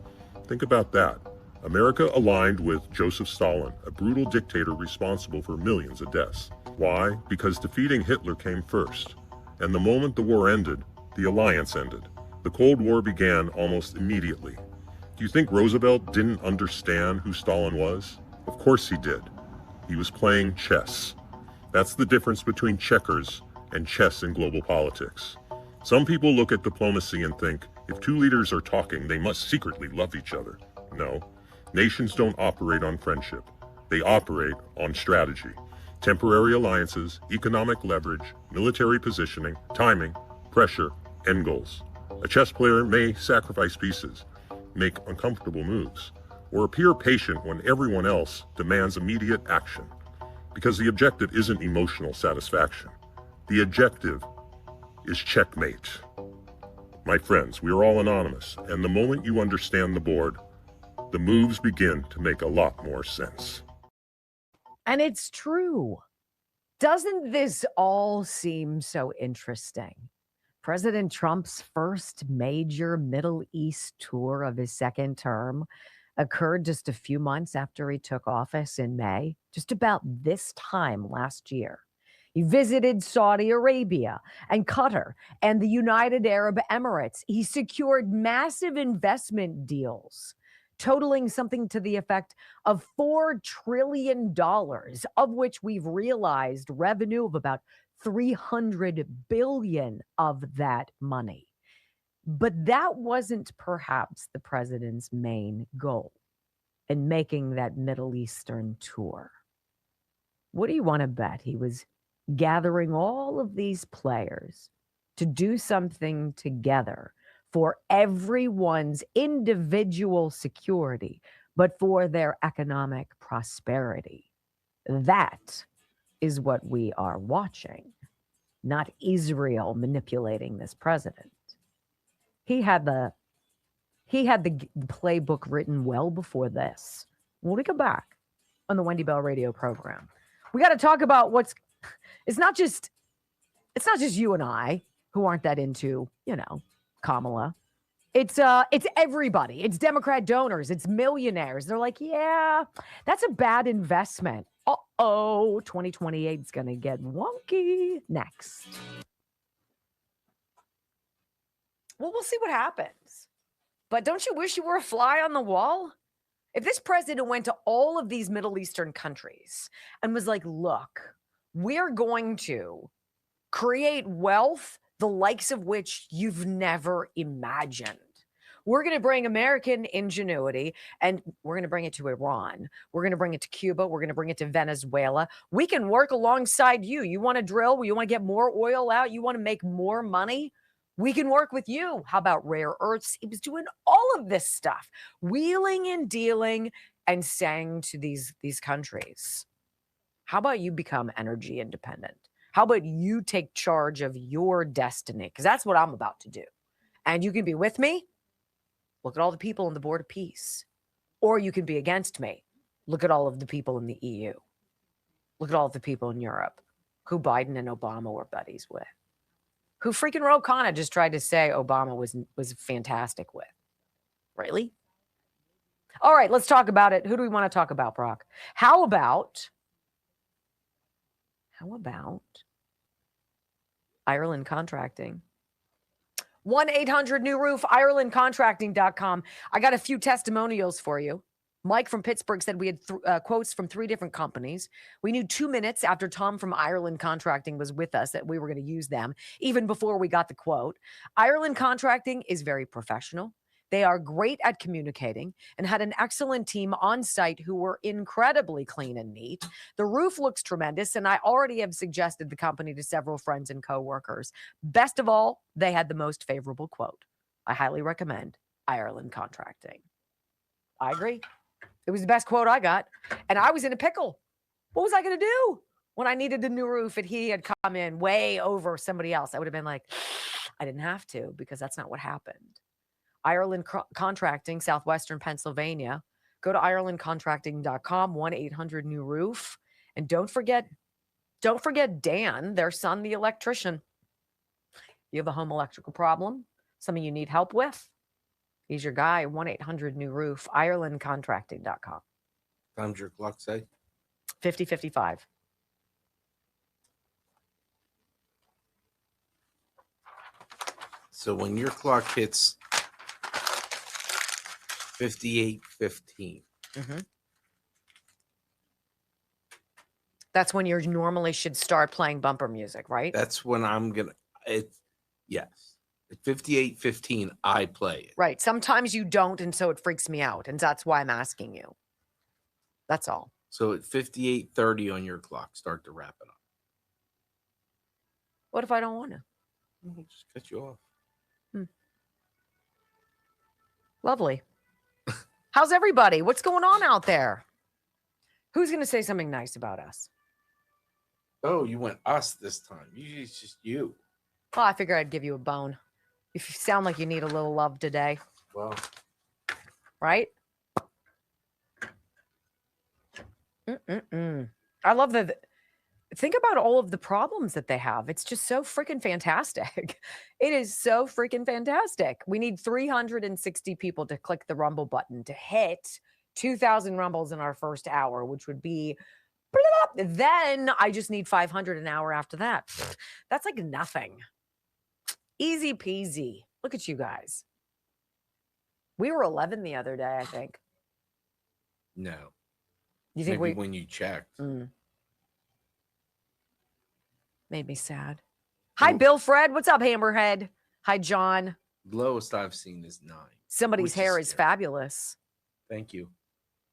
Think about that. America aligned with Joseph Stalin, a brutal dictator responsible for millions of deaths. Why? Because defeating Hitler came first. And the moment the war ended, the alliance ended. The Cold War began almost immediately. Do you think Roosevelt didn't understand who Stalin was? Of course he did. He was playing chess. That's the difference between checkers and chess in global politics. Some people look at diplomacy and think, if two leaders are talking, they must secretly love each other. No. Nations don't operate on friendship. They operate on strategy. Temporary alliances, economic leverage, military positioning, timing, pressure, end goals. A chess player may sacrifice pieces, make uncomfortable moves, or appear patient when everyone else demands immediate action. Because the objective isn't emotional satisfaction. The objective is checkmate. My friends, we are all anonymous, and the moment you understand the board, the moves begin to make a lot more sense. And it's true. Doesn't this all seem so interesting? President Trump's first major Middle East tour of his second term occurred just a few months after he took office in May, just about this time last year. He visited Saudi Arabia and Qatar and the United Arab Emirates. He secured massive investment deals totaling something to the effect of $4 trillion, of which we've realized revenue of about 300 billion of that money. But that wasn't perhaps the president's main goal in making that Middle Eastern tour. What do you want to bet? He was gathering all of these players to do something together for everyone's individual security, but for their economic prosperity. That is what we are watching, not Israel manipulating this president. He had the playbook written well before this. When we come back on the Wendy Bell radio program, we got to talk about it's not just you and I who aren't that into, Kamala. It's everybody. It's Democrat donors. It's millionaires. They're like, yeah, that's a bad investment. 2028 is going to get wonky next. Well, we'll see what happens. But don't you wish you were a fly on the wall? If this president went to all of these Middle Eastern countries and was like, look, we're going to create wealth, the likes of which you've never imagined. We're going to bring American ingenuity and we're going to bring it to Iran. We're going to bring it to Cuba. We're going to bring it to Venezuela. We can work alongside you. You want to drill? You want to get more oil out? You want to make more money? We can work with you. How about rare earths? He was doing all of this stuff, wheeling and dealing and saying to these countries, how about you become energy independent? How about you take charge of your destiny? Because that's what I'm about to do. And you can be with me. Look at all the people on the board of peace. Or you can be against me. Look at all of the people in the EU. Look at all of the people in Europe who Biden and Obama were buddies with. Who freaking Ro Khanna just tried to say Obama was fantastic with. Really? All right, let's talk about it. Who do we want to talk about, Brock? How about Ireland contracting 1-800-NEW-ROOF, IrelandContracting.com. I got a few testimonials for you. Mike from Pittsburgh said we had quotes from 3 different companies. We knew 2 minutes after Tom from Ireland Contracting was with us that we were going to use them, even before we got the quote. Ireland Contracting is very professional. They are great at communicating and had an excellent team on site who were incredibly clean and neat. The roof looks tremendous, and I already have suggested the company to several friends and coworkers. Best of all, they had the most favorable quote. I highly recommend Ireland Contracting. I agree. It was the best quote I got, and I was in a pickle. What was I going to do when I needed a new roof and he had come in way over somebody else? I would have been like, I didn't have to, because that's not what happened. Ireland Contracting, Southwestern Pennsylvania. Go to IrelandContracting.com, 1-800-NEW-ROOF. And don't forget Dan, their son, the electrician. You have a home electrical problem, something you need help with, he's your guy, 1-800-NEW-ROOF, IrelandContracting.com. Time's your clock say? 50:55. So when your clock hits 58:15. That's when you normally should start playing bumper music, right? That's when I'm going to, yes. At 58:15, I play it. Right. Sometimes you don't, and so it freaks me out, and that's why I'm asking you. That's all. So at 58:30 on your clock, start to wrap it up. What if I don't want to? I'll just cut you off. Lovely. How's everybody? What's going on out there? Who's going to say something nice about us? Oh, you went us this time. Usually it's just you. Well, I figured I'd give you a bone. If you sound like you need a little love today. Well. Right? I love that. Think about all of the problems that they have. It's just so freaking fantastic. It is so freaking fantastic. We need 360 people to click the Rumble button to hit 2,000 Rumbles in our first hour, which would be, then I just need 500 an hour after that. That's like nothing. Easy peasy. Look at you guys. We were 11 the other day, I think. No. You think maybe when you checked. Made me sad. Hi, Bill Fred. What's up, Hammerhead? Hi, John. Lowest I've seen is 9. Somebody's hair is fabulous. Thank you.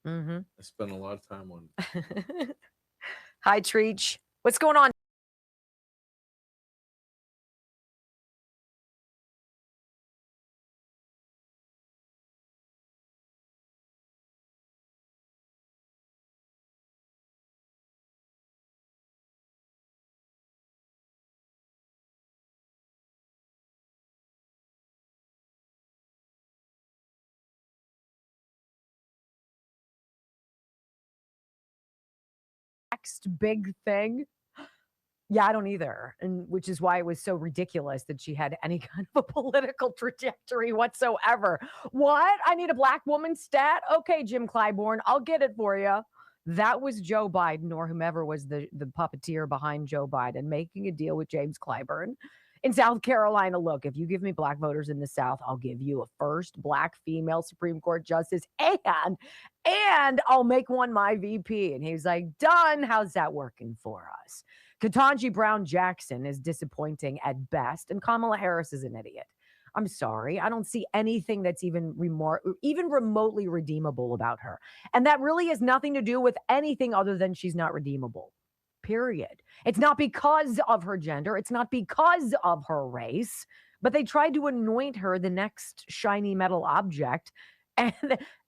I spent a lot of time on it. Hi, Treach. What's going on? Next big thing. Yeah, I don't either. And which is why it was so ridiculous that she had any kind of a political trajectory whatsoever. What? I need a black woman stat? Okay, Jim Clyburn, I'll get it for you. That was Joe Biden, or whomever was the puppeteer behind Joe Biden, making a deal with James Clyburn. In South Carolina, look, if you give me black voters in the South, I'll give you a first black female Supreme Court justice and I'll make one my VP. And he was like, done. How's that working for us? Ketanji Brown Jackson is disappointing at best, and Kamala Harris is an idiot. I'm sorry. I don't see anything that's even remotely redeemable about her. And that really has nothing to do with anything other than she's not redeemable. Period. It's not because of her gender. It's not because of her race, but they tried to anoint her the next shiny metal object, and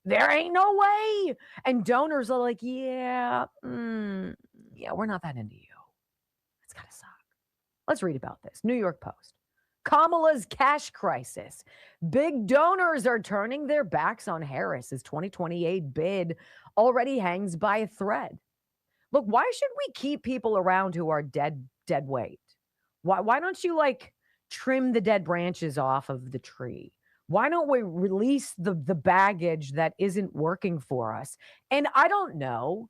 there ain't no way. And donors are like, yeah, we're not that into you. It's gotta suck. Let's read about this. New York Post. Kamala's cash crisis. Big donors are turning their backs on Harris's 2028 bid already hangs by a thread. Look, why should we keep people around who are dead weight? Why don't you trim the dead branches off of the tree? Why don't we release the baggage that isn't working for us? And I don't know,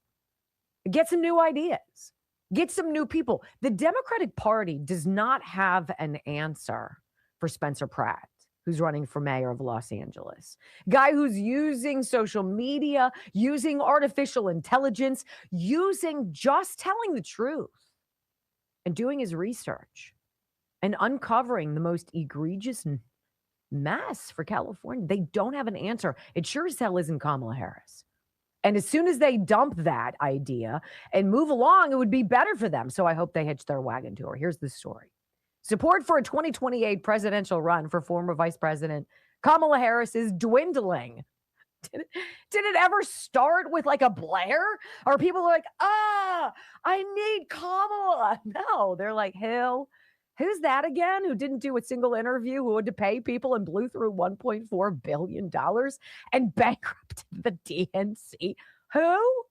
get some new ideas, get some new people. The Democratic Party does not have an answer for Spencer Pratt, who's running for mayor of Los Angeles. Guy who's using social media, using artificial intelligence, using just telling the truth and doing his research and uncovering the most egregious mess for California. They don't have an answer. It sure as hell isn't Kamala Harris. And as soon as they dump that idea and move along, it would be better for them. So I hope they hitch their wagon to her. Here's the story. Support for a 2028 presidential run for former Vice President Kamala Harris is dwindling. Did it ever start with like a Blair? Or people are like, I need Kamala. No, they're like, hell, who's that again? Who didn't do a single interview, who had to pay people and blew through $1.4 billion and bankrupted the DNC? Who?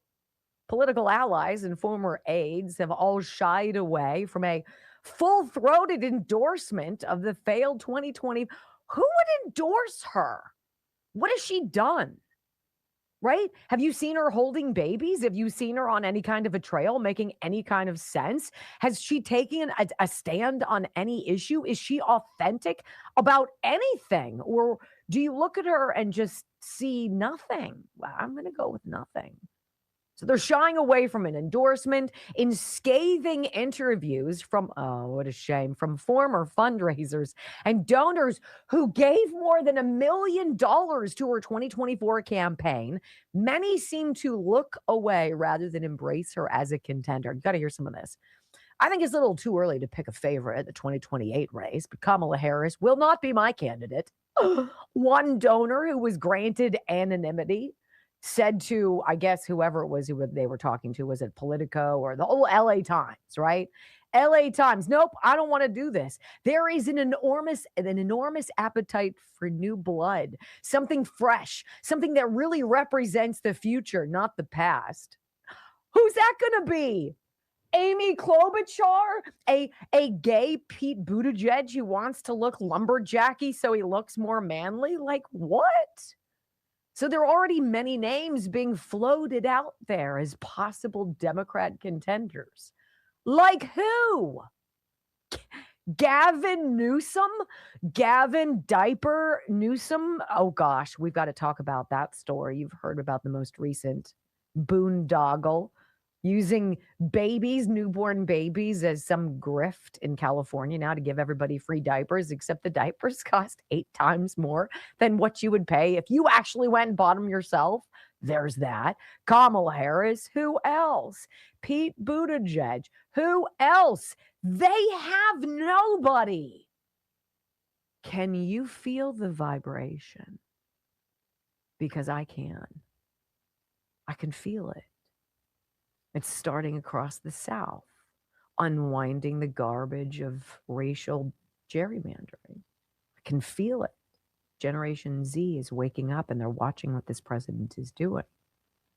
Political allies and former aides have all shied away from a full-throated endorsement of the failed 2020. Who would endorse her? What has she done? Right? Have you seen her holding babies? Have you seen her on any kind of a trail making any kind of sense? Has she taken a stand on any issue? Is she authentic about anything? Or do you look at her and just see nothing? Well, I'm going to go with nothing. So they're shying away from an endorsement in scathing interviews from, oh, what a shame, from former fundraisers and donors who gave more than $1 million to her 2024 campaign. Many seem to look away rather than embrace her as a contender. You got to hear some of this. I think it's a little too early to pick a favorite at the 2028 race, but Kamala Harris will not be my candidate. One donor who was granted anonymity said to, I guess, whoever it was who they were talking to, was it Politico or the whole LA Times, right? LA Times. Nope, I don't want to do this. There is an enormous appetite for new blood, something fresh, something that really represents the future, not the past. Who's that going to be? Amy Klobuchar, a gay Pete Buttigieg who wants to look lumberjacky so he looks more manly? Like what? So there are already many names being floated out there as possible Democrat contenders. Like who? Gavin Newsom? Gavin Diaper Newsom? Oh gosh, we've got to talk about that story. You've heard about the most recent boondoggle using babies, newborn babies, as some grift in California now to give everybody free diapers, except the diapers cost 8 times more than what you would pay if you actually went and bought them yourself. There's that. Kamala Harris. Who else? Pete Buttigieg. Who else? They have nobody. Can you feel the vibration? Because I can. I can feel it. It's starting across the South, unwinding the garbage of racial gerrymandering. I can feel it. Generation Z is waking up and they're watching what this president is doing,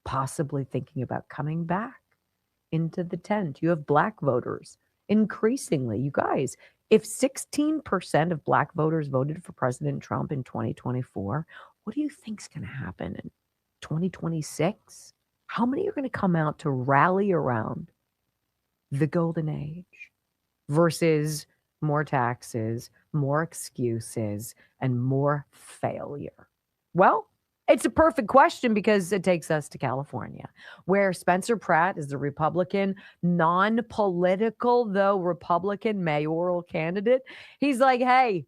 possibly thinking about coming back into the tent. You have black voters increasingly. You guys, if 16% of black voters voted for President Trump in 2024, what do you think is going to happen in 2026? How many are going to come out to rally around the golden age versus more taxes, more excuses, and more failure? Well, it's a perfect question because it takes us to California, where Spencer Pratt is the Republican, non-political, though Republican mayoral candidate. He's like, hey,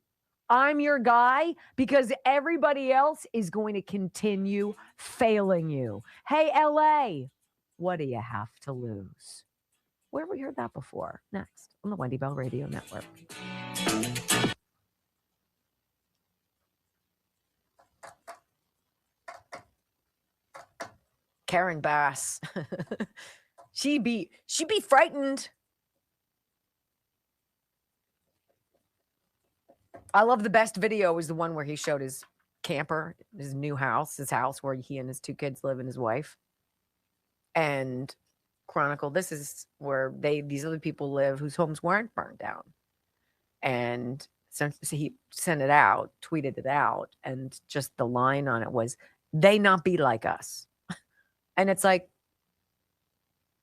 I'm your guy because everybody else is going to continue failing you. Hey, LA, what do you have to lose? Where have we heard that before? Next on the Wendy Bell Radio Network. Karen Bass. she'd be frightened. I love the best video is the one where he showed his camper, his new house, his house where he and his 2 kids live and his wife. And chronicle, this is where these other people live whose homes weren't burned down. And so he sent it out, tweeted it out, and just the line on it was, they not be like us. And it's like,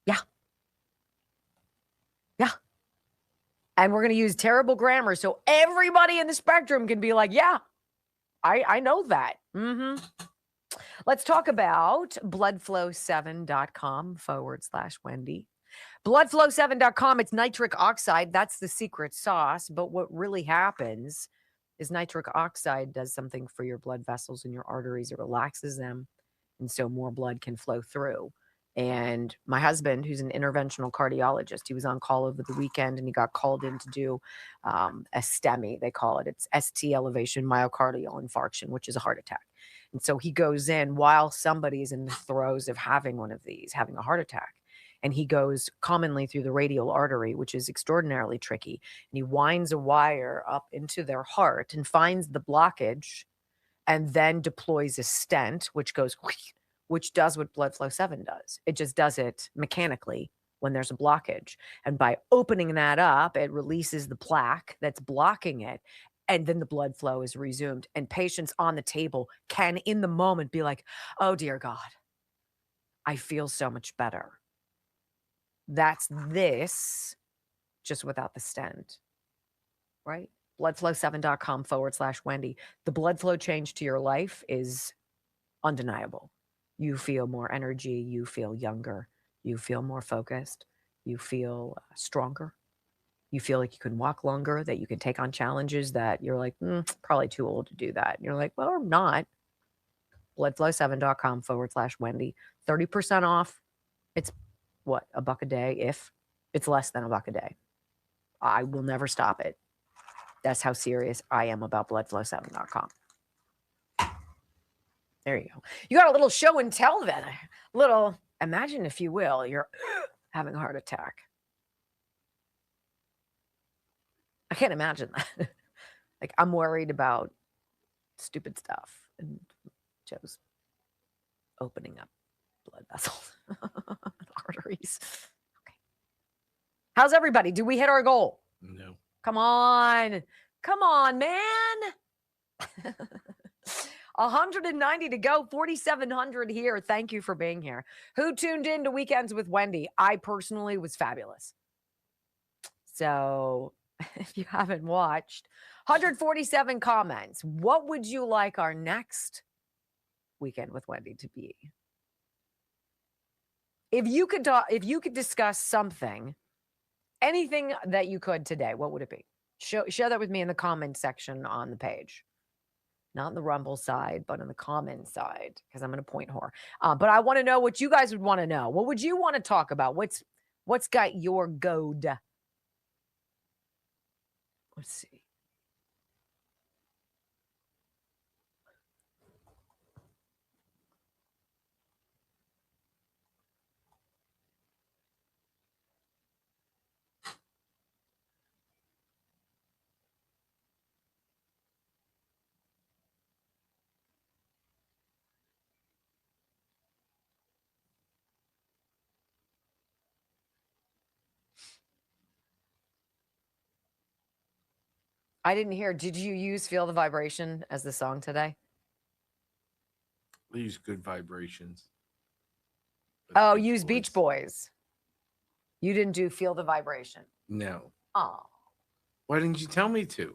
yeah. And we're going to use terrible grammar so everybody in the spectrum can be like, yeah, I know that. Let's talk about bloodflow7.com/Wendy. Bloodflow7.com, it's nitric oxide. That's the secret sauce. But what really happens is nitric oxide does something for your blood vessels and your arteries. It relaxes them. And so more blood can flow through. And my husband, who's an interventional cardiologist, he was on call over the weekend and he got called in to do a STEMI, they call it. It's ST elevation myocardial infarction, which is a heart attack. And so he goes in while somebody's in the throes of having one of these, having a heart attack. And he goes commonly through the radial artery, which is extraordinarily tricky. And he winds a wire up into their heart and finds the blockage and then deploys a stent, which goes, which does what Blood Flow 7 does. It just does it mechanically when there's a blockage. And by opening that up, it releases the plaque that's blocking it. And then the blood flow is resumed. And patients on the table can, in the moment, be like, oh, dear God, I feel so much better. That's this, just without the stent, right? Bloodflow7.com/Wendy. The blood flow change to your life is undeniable. You feel more energy. You feel younger. You feel more focused. You feel stronger. You feel like you can walk longer, that you can take on challenges that you're like, probably too old to do that. And you're like, well, I'm not. Bloodflow7.com/Wendy. 30% off. It's what, $1 a day? If it's less than $1 a day. I will never stop it. That's how serious I am about bloodflow7.com. There you go. You got a little show and tell then. Little, imagine if you will, you're having a heart attack. I can't imagine that. Like, I'm worried about stupid stuff. And Joe's opening up blood vessels, arteries. Okay. How's everybody? Do we hit our goal? No. Come on. Come on, man. 190 to go, 4,700 here. Thank you for being here. Who tuned in to Weekends with Wendy? I personally was fabulous. So if you haven't watched, 147 comments. What would you like our next Weekend with Wendy to be? If you could discuss something, anything that you could today, what would it be? Share that with me in the comment section on the page. Not on the Rumble side, but on the comment side, because I'm going to point whore. But I want to know what you guys would want to know. What would you want to talk about? What's got your goad? Let's see. I didn't hear. Did you use Feel the Vibration as the song today? We use Good Vibrations. Oh, use Beach Boys. You didn't do Feel the Vibration. No. Oh. Why didn't you tell me to?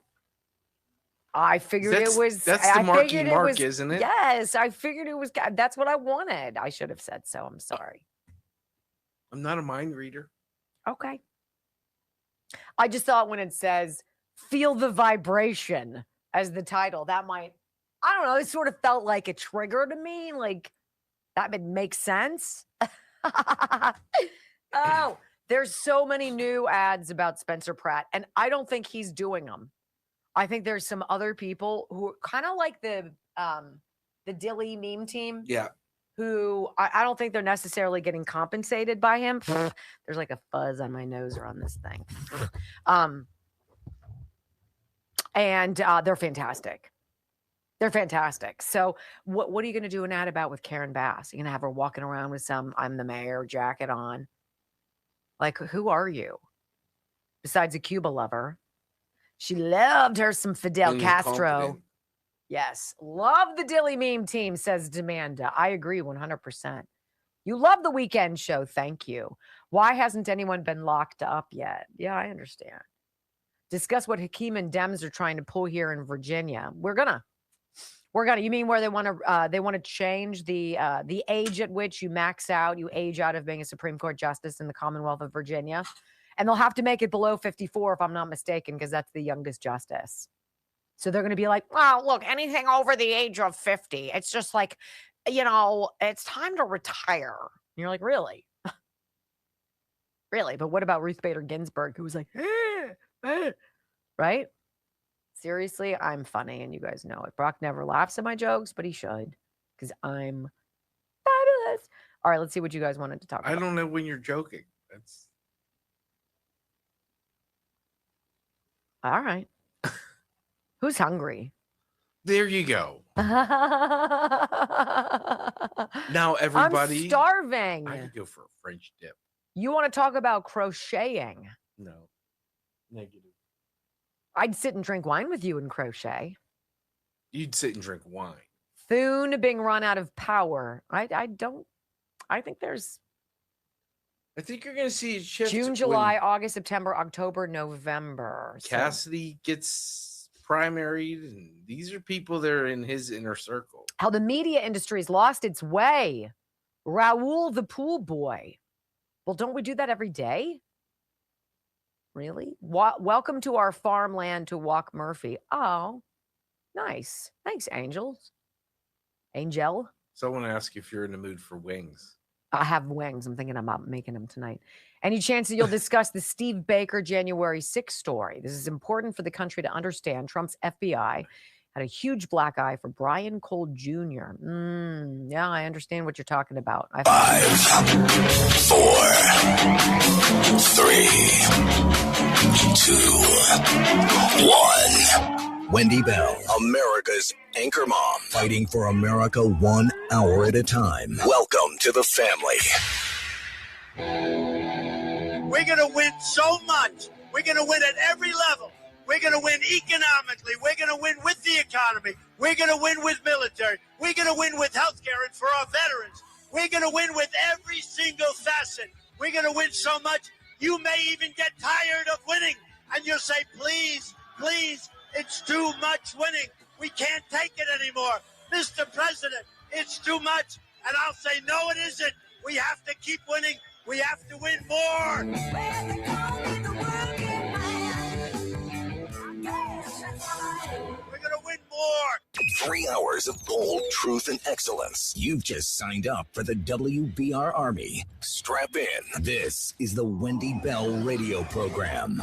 I figured it was. That's the Marky Mark, isn't it? Yes, I figured it was. That's what I wanted. I should have said so. I'm sorry. I'm not a mind reader. Okay. I just thought when it says Feel the Vibration as the title, that might, I don't know, it sort of felt like a trigger to me. Like, that would make sense. Oh, there's so many new ads about Spencer Pratt, and I don't think he's doing them. I think there's some other people who are kind of like the Dilly meme team. Yeah. Who I don't think they're necessarily getting compensated by him. There's like a fuzz on my nose or on this thing. And they're fantastic. They're fantastic. So what are you going to do an ad about with Karen Bass? You're going to have her walking around with some I'm the mayor jacket on. Like, who are you? Besides a Cuba lover. She loved her some Fidel Castro. Confident. Yes. Love the Dilly meme team, says Demanda. I agree 100%. You love the weekend show. Thank you. Why hasn't anyone been locked up yet? Yeah, I understand. discuss what Hakeem and Dems are trying to pull here in Virginia. We're gonna. You mean where they want to change the age at which you max out, you age out of being a Supreme Court justice in the Commonwealth of Virginia, and they'll have to make it below 54 if I'm not mistaken, because that's the youngest justice. So they're going to be like, well, look, anything over the age of 50, it's just like, it's time to retire. And you're like, really? Really? But what about Ruth Bader Ginsburg, who was like, right? Seriously, I'm funny, and you guys know it. Brock never laughs at my jokes, but he should, because I'm fabulous. All right, let's see what you guys wanted to talk about. I don't know when you're joking. That's all right. Who's hungry? There you go. Now everybody. I'm starving. I could go for a French dip. You want to talk about crocheting? No. Negative. I'd sit and drink wine with you and crochet. You'd sit and drink wine. Thune being run out of power. I think you're going to see a shift. June, July, August, September, October, November. Cassidy gets primaried, and these are people that are in his inner circle. How the media industry's lost its way. Raoul the pool boy. Well, don't we do that every day? Really? Welcome to our farmland to Walk Murphy. Oh, nice. Thanks, Angels. Angel. Someone asked if you're in the mood for wings. I have wings. I'm thinking about making them tonight. Any chance that you'll discuss the Steve Baker January 6th story? This is important for the country to understand. Trump's FBI had a huge black eye for Brian Cole Jr. Yeah, I understand what you're talking about. 5, 4, 3, 2, 1. Wendy Bell, America's anchor mom, fighting for America 1 hour at a time. Welcome to the family. We're going to win so much. We're going to win at every level. We're going to win economically. We're going to win with the economy. We're going to win with military. We're going to win with healthcare and for our veterans. We're going to win with every single facet. We're going to win so much, you may even get tired of winning. And you'll say, please, please, it's too much winning. We can't take it anymore. Mr. President, it's too much. And I'll say, no, it isn't. We have to keep winning. We have to win more. We're going to win more. 3 hours of bold truth and excellence. You've just signed up for the WBR Army. Strap in. This is the Wendy Bell radio program.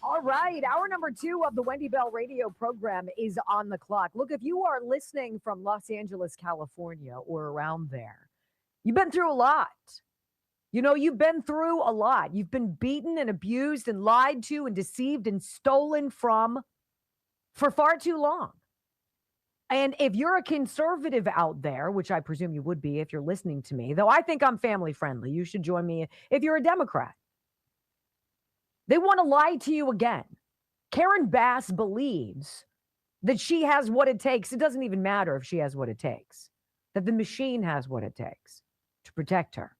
All right, hour number 2 of the Wendy Bell radio program is on the clock. Look, if you are listening from Los Angeles, California, or around there, you've been through a lot. You've been through a lot. You've been beaten and abused and lied to and deceived and stolen from for far too long. And if you're a conservative out there, which I presume you would be if you're listening to me, though I think I'm family friendly, you should join me if you're a Democrat. They want to lie to you again. Karen Bass believes that she has what it takes. It doesn't even matter if she has what it takes, that the machine has what it takes to protect her.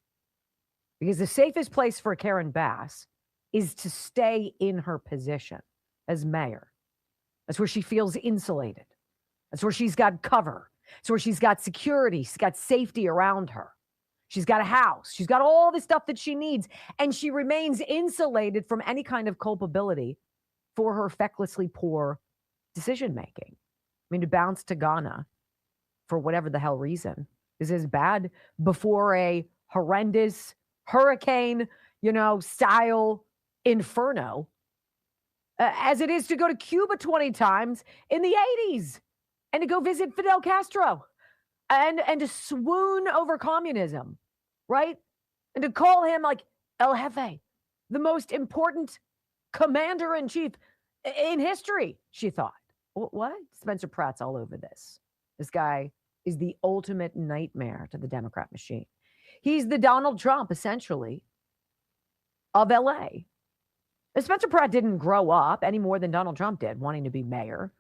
Because the safest place for Karen Bass is to stay in her position as mayor. That's where she feels insulated. That's where she's got cover. That's where she's got security. She's got safety around her. She's got a house. She's got all the stuff that she needs. And she remains insulated from any kind of culpability for her fecklessly poor decision-making. I mean, to bounce to Ghana for whatever the hell reason is as bad before a horrendous hurricane, style inferno as it is to go to Cuba 20 times in the 80s and to go visit Fidel Castro and to swoon over communism, right? And to call him like El Jefe, the most important commander-in-chief in history, she thought. What? Spencer Pratt's all over this. This guy is the ultimate nightmare to the Democrat machine. He's the Donald Trump, essentially, of LA. Spencer Pratt didn't grow up any more than Donald Trump did, wanting to be mayor.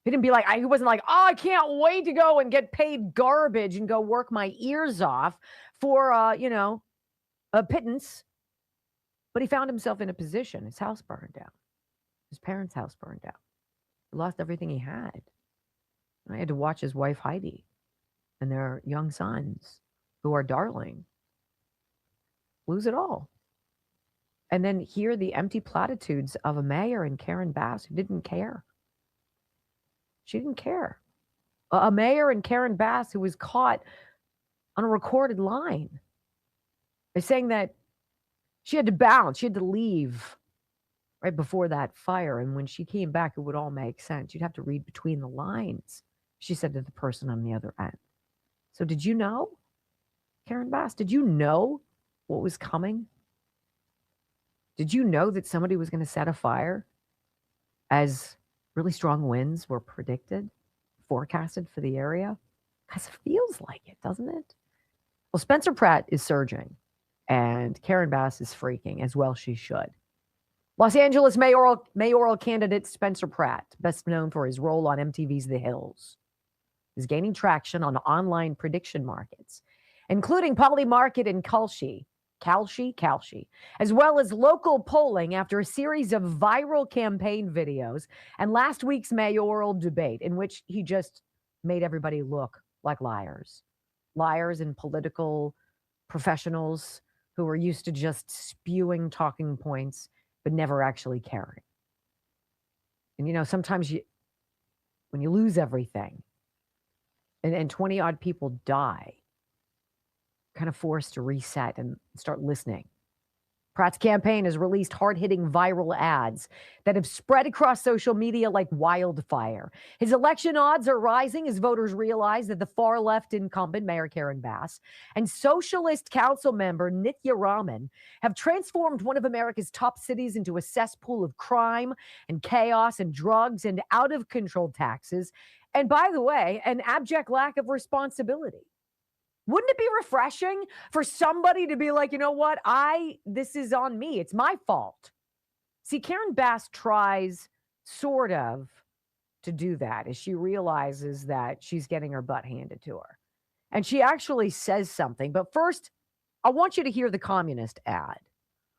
He didn't be like, he wasn't like, oh, I can't wait to go and get paid garbage and go work my ears off for, a pittance. But he found himself in a position. His house burned down. His parents' house burned down. He lost everything he had. I had to watch his wife, Heidi, and their young sons, who are darling, lose it all. And then hear the empty platitudes of a mayor and Karen Bass who didn't care. She didn't care. A mayor and Karen Bass who was caught on a recorded line is saying that she had to bounce, she had to leave right before that fire. And when she came back, it would all make sense. You'd have to read between the lines, she said to the person on the other end. So did you know, Karen Bass, did you know what was coming? Did you know that somebody was going to set a fire as really strong winds were predicted, forecasted for the area? Because it feels like it, doesn't it? Well, Spencer Pratt is surging, and Karen Bass is freaking, as well she should. Los Angeles mayoral candidate Spencer Pratt, best known for his role on MTV's The Hills, is gaining traction on online prediction markets, including Polymarket and Kalshi, as well as local polling after a series of viral campaign videos and last week's mayoral debate in which he just made everybody look like liars. Liars and political professionals who are used to just spewing talking points but never actually caring. And sometimes when you lose everything and 20 odd people die, kind of forced to reset and start listening. Pratt's campaign has released hard-hitting viral ads that have spread across social media like wildfire. His election odds are rising as voters realize that the far-left incumbent, Mayor Karen Bass, and socialist council member Nithya Raman have transformed one of America's top cities into a cesspool of crime and chaos and drugs and out-of-control taxes. And by the way, an abject lack of responsibility. Wouldn't it be refreshing for somebody to be like, you know what? This is on me. It's my fault. See, Karen Bass tries sort of to do that as she realizes that she's getting her butt handed to her. And she actually says something. But first, I want you to hear the communist ad.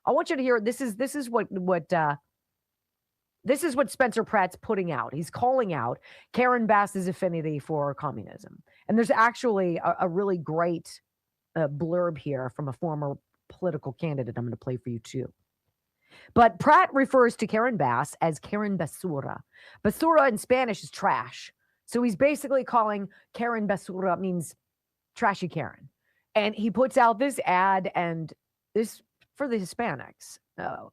I want you to hear this is what Spencer Pratt's putting out. He's calling out Karen Bass's affinity for communism. And there's actually a really great blurb here from a former political candidate I'm going to play for you too. But Pratt refers to Karen Bass as Karen Basura. Basura in Spanish is trash. So he's basically calling Karen Basura means trashy Karen. And he puts out this ad, and this for the Hispanics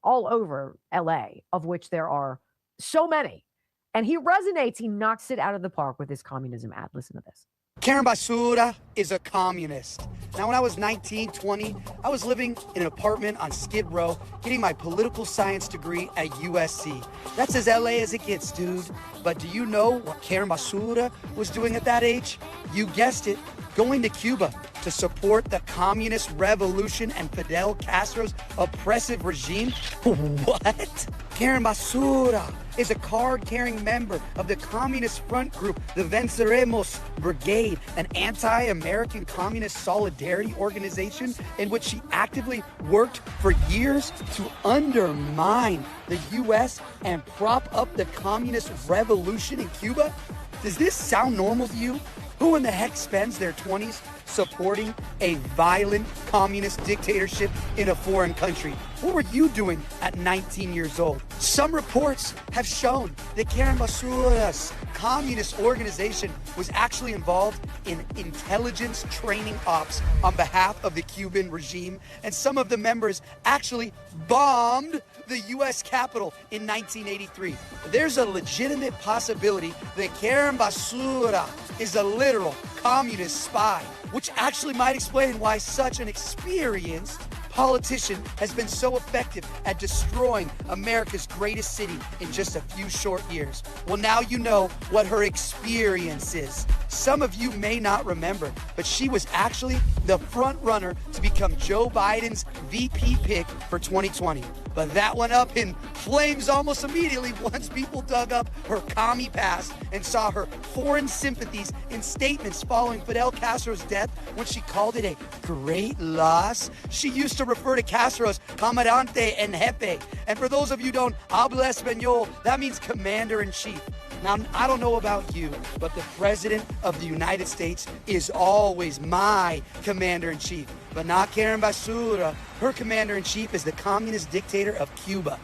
all over LA, of which there are so many. And he resonates. He knocks it out of the park with his communism ad. Listen to this. Karen Basura is a communist. Now, when I was 19, 20, I was living in an apartment on Skid Row, getting my political science degree at USC. That's as LA as it gets, dude. But do you know what Karen Basura was doing at that age? You guessed it, going to Cuba to support the communist revolution and Fidel Castro's oppressive regime? What? Karen Basura is a card-carrying member of the Communist Front Group, the Venceremos Brigade, an anti-American communist solidarity organization in which she actively worked for years to undermine the U.S. and prop up the communist revolution in Cuba? Does this sound normal to you? Who in the heck spends their 20s supporting a violent communist dictatorship in a foreign country? What were you doing at 19 years old? Some reports have shown that Karen Basura's communist organization was actually involved in intelligence training ops on behalf of the Cuban regime, and some of the members actually bombed the U.S. Capitol in 1983. There's a legitimate possibility that Karen Basura is a literal communist spy, which actually might explain why such an experienced politician has been so effective at destroying America's greatest city in just a few short years? Well, now you know what her experience is. Some of you may not remember, but she was actually the front runner to become Joe Biden's VP pick for 2020. But that went up in flames almost immediately once people dug up her commie past and saw her foreign sympathies in statements following Fidel Castro's death when she called it a great loss. She used to refer to Castro as Comandante en Jefe. And for those of you who don't habla español, that means commander-in-chief. Now, I don't know about you, but the President of the United States is always my commander-in-chief, but not Karen Basura. Her commander-in-chief is the communist dictator of Cuba.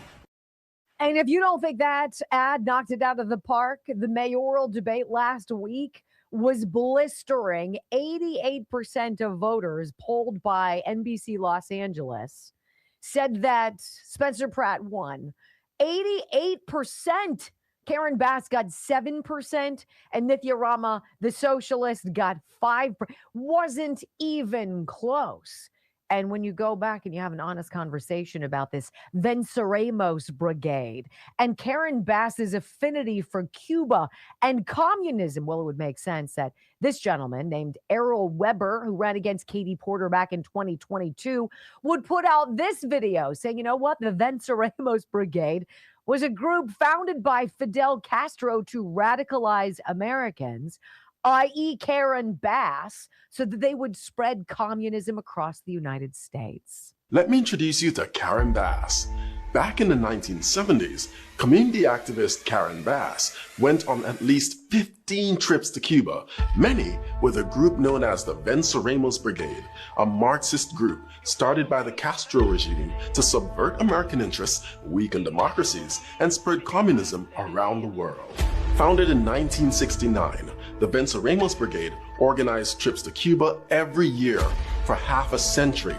And if you don't think that ad knocked it out of the park, the mayoral debate last week was blistering. 88% of voters polled by NBC Los Angeles said that Spencer Pratt won. 88%. Karen Bass got 7%, and Nithya Rama, the socialist, got 5%. Wasn't even close. And when you go back and you have an honest conversation about this Venceremos Brigade and Karen Bass's affinity for Cuba and communism, well, it would make sense that this gentleman named Errol Weber, who ran against Katie Porter back in 2022, would put out this video saying, you know what, the Venceremos Brigade was a group founded by Fidel Castro to radicalize Americans, i.e. Karen Bass, so that they would spread communism across the United States. Let me introduce you to Karen Bass. Back in the 1970s, community activist Karen Bass went on at least 15 trips to Cuba, many with a group known as the Venceremos Brigade, a Marxist group started by the Castro regime to subvert American interests, weaken democracies, and spread communism around the world. Founded in 1969, the Venceremos Brigade organized trips to Cuba every year for half a century.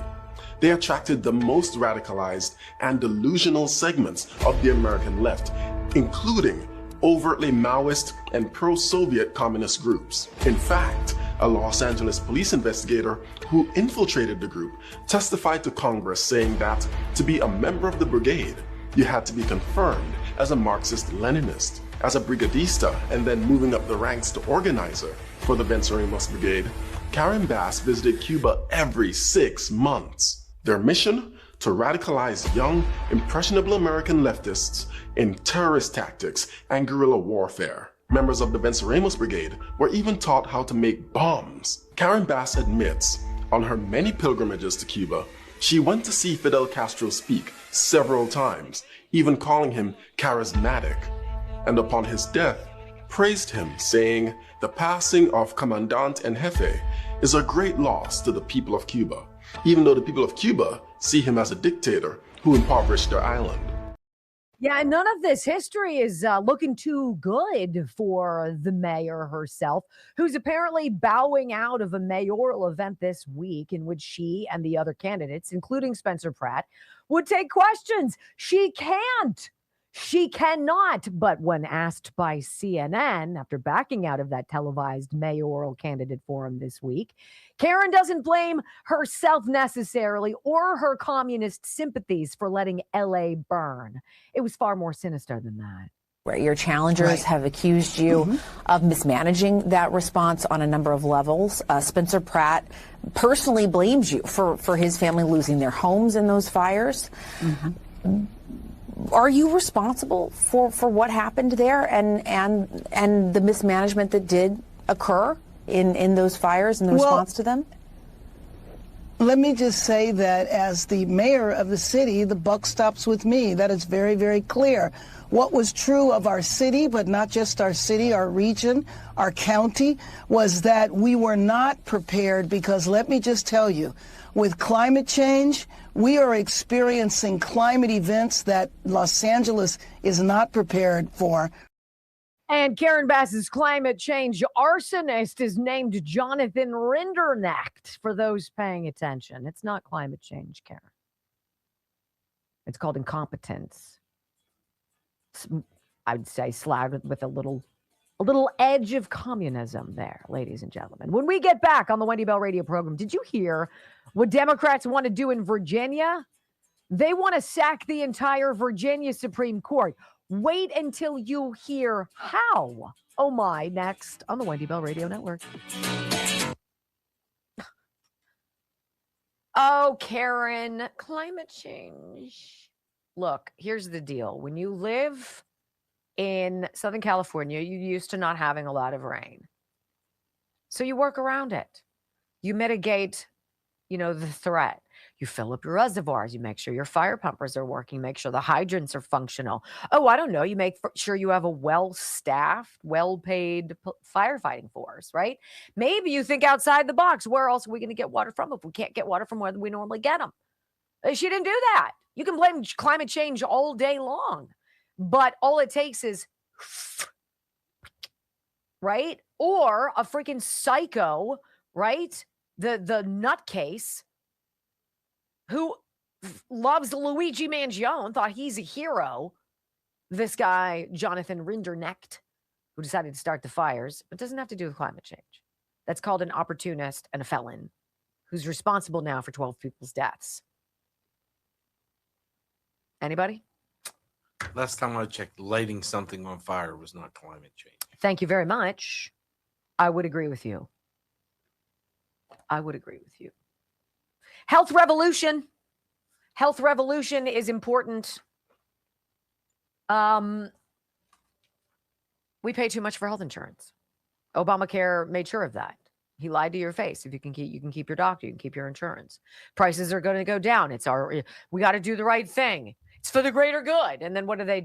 They attracted the most radicalized and delusional segments of the American left, including overtly Maoist and pro-Soviet communist groups. In fact, a Los Angeles police investigator who infiltrated the group testified to Congress saying that to be a member of the brigade, you had to be confirmed as a Marxist-Leninist, as a brigadista, and then moving up the ranks to organizer for the Venceremos Brigade. Karen Bass visited Cuba every 6 months. Their mission? To radicalize young, impressionable American leftists in terrorist tactics and guerrilla warfare. Members of the Venceremos Brigade were even taught how to make bombs. Karen Bass admits, on her many pilgrimages to Cuba, she went to see Fidel Castro speak several times, even calling him charismatic. And upon his death, praised him, saying, "The passing of Commandant en Jefe is a great loss to the people of Cuba," even though the people of Cuba see him as a dictator who impoverished their island. Yeah, and none of this history is looking too good for the mayor herself, who's apparently bowing out of a mayoral event this week in which she and the other candidates, including Spencer Pratt, would take questions. She can't. She cannot. But when asked by CNN after backing out of that televised mayoral candidate forum this week, Karen doesn't blame herself necessarily or her communist sympathies for letting LA burn. It was far more sinister than that. Where your challengers have accused you of mismanaging that response on a number of levels. Spencer Pratt personally blames you for his family losing their homes in those fires. Are you responsible for what happened there and the mismanagement that did occur in those fires and the response to them? Let me just say that as the mayor of the city, the buck stops with me. That is very, very clear. What was true of our city, but not just our city, our region, our county, was that we were not prepared because let me just tell you, with climate change, we are experiencing climate events that Los Angeles is not prepared for. And Karen Bass's climate change arsonist is named Jonathan Rinderknecht, for those paying attention. It's not climate change, Karen. It's called incompetence. I'd say slagged with a little A little edge of communism there, ladies and gentlemen. When we get back on the Wendy Bell radio program, did you hear what Democrats want to do in Virginia? They want to sack the entire Virginia Supreme Court. Wait until you hear how. Oh my, next on the Wendy Bell Radio Network. Oh, Karen, climate change. Look, here's the deal. When you live in Southern California, you're used to not having a lot of rain. So you work around it. You mitigate, the threat. You fill up your reservoirs. You make sure your fire pumpers are working. Make sure the hydrants are functional. Oh, I don't know. You make sure you have a well-staffed, well-paid firefighting force, right? Maybe you think outside the box. Where else are we going to get water from if we can't get water from where we normally get them? She didn't do that. You can blame climate change all day long, but all it takes is, right? Or a freaking psycho, right? The nutcase who loves Luigi Mangione, thought he's a hero. This guy, Jonathan Rinderknecht, who decided to start the fires, but doesn't have to do with climate change. That's called an opportunist and a felon who's responsible now for 12 people's deaths. Anybody? Last time I checked, lighting something on fire was not climate change. Thank you very much. I would agree with you. I would agree with you. Health revolution. Health revolution is important. We pay too much for health insurance. Obamacare made sure of that. He lied to your face. If you can keep your doctor, you can keep your insurance. Prices are going to go down. We got to do the right thing. It's for the greater good. And then what do? They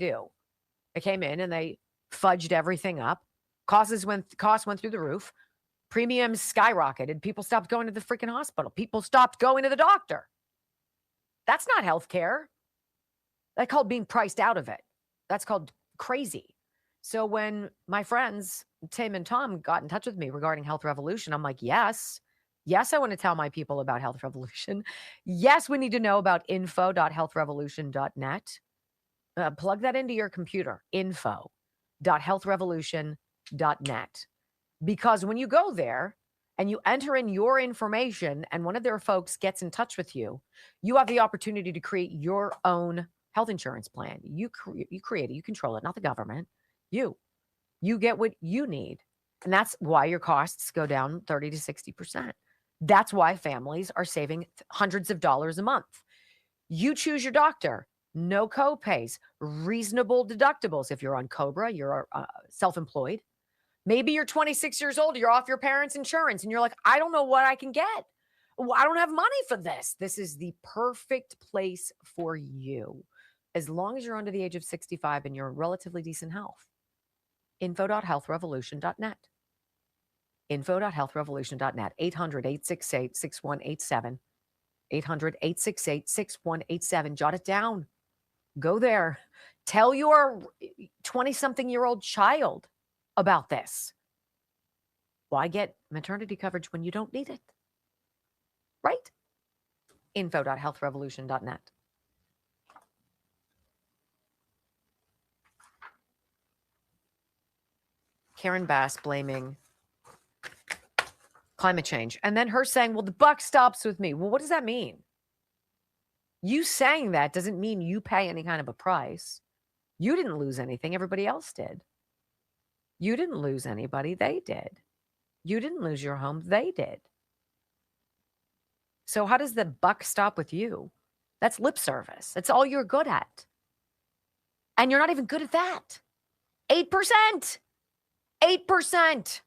came in and they fudged everything up. Costs went through the roof. Premiums skyrocketed. People stopped going to the freaking hospital. People stopped going to the doctor. That's not health care. That's called being priced out of it. That's called crazy. So when my friends, Tim and Tom, got in touch with me regarding Health Revolution, I'm like, yes, I want to tell my people about Health Revolution. Yes, we need to know about info.healthrevolution.net. Plug that into your computer, info.healthrevolution.net. Because when you go there and you enter in your information and one of their folks gets in touch with you, you have the opportunity to create your own health insurance plan. You create it, you control it, not the government. You get what you need. And that's why your costs go down 30 to 60%. That's why families are saving hundreds of dollars a month. You choose your doctor, no co-pays, reasonable deductibles. If you're on COBRA, you're self-employed. Maybe you're 26 years old, you're off your parents' insurance, and you're like, I don't know what I can get. I don't have money for this. This is the perfect place for you, as long as you're under the age of 65 and you're in relatively decent health. Info.healthrevolution.net. Info.healthrevolution.net. 800-868-6187. 800-868-6187. Jot it down. Go there. Tell your 20-something-year-old child about this. Why get maternity coverage when you don't need it? Right? Info.healthrevolution.net. Karen Bass blaming climate change. And then her saying, well, the buck stops with me. Well, what does that mean? You saying that doesn't mean you pay any kind of a price. You didn't lose anything. Everybody else did. You didn't lose anybody. They did. You didn't lose your home. They did. So how does the buck stop with you? That's lip service. That's all you're good at. And you're not even good at that. 8%. 8%.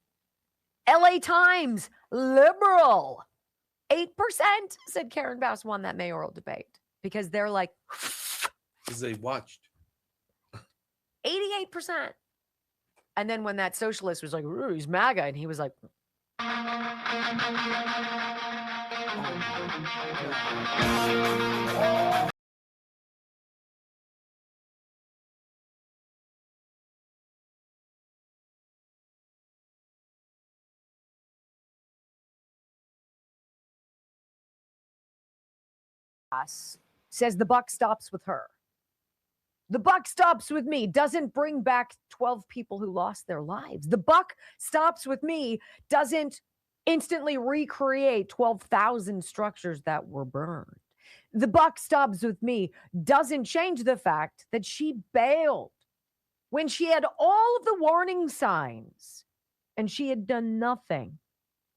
LA Times, liberal. 8%, said Karen Bass won that mayoral debate. Because they're like. Because they watched. 88%. And then when that socialist was like, ooh, he's MAGA, and he was like. Says the buck stops with her. The buck stops with me doesn't bring back 12 people who lost their lives. The buck stops with me doesn't instantly recreate 12,000 structures that were burned. The buck stops with me doesn't change the fact that she bailed when she had all of the warning signs and she had done nothing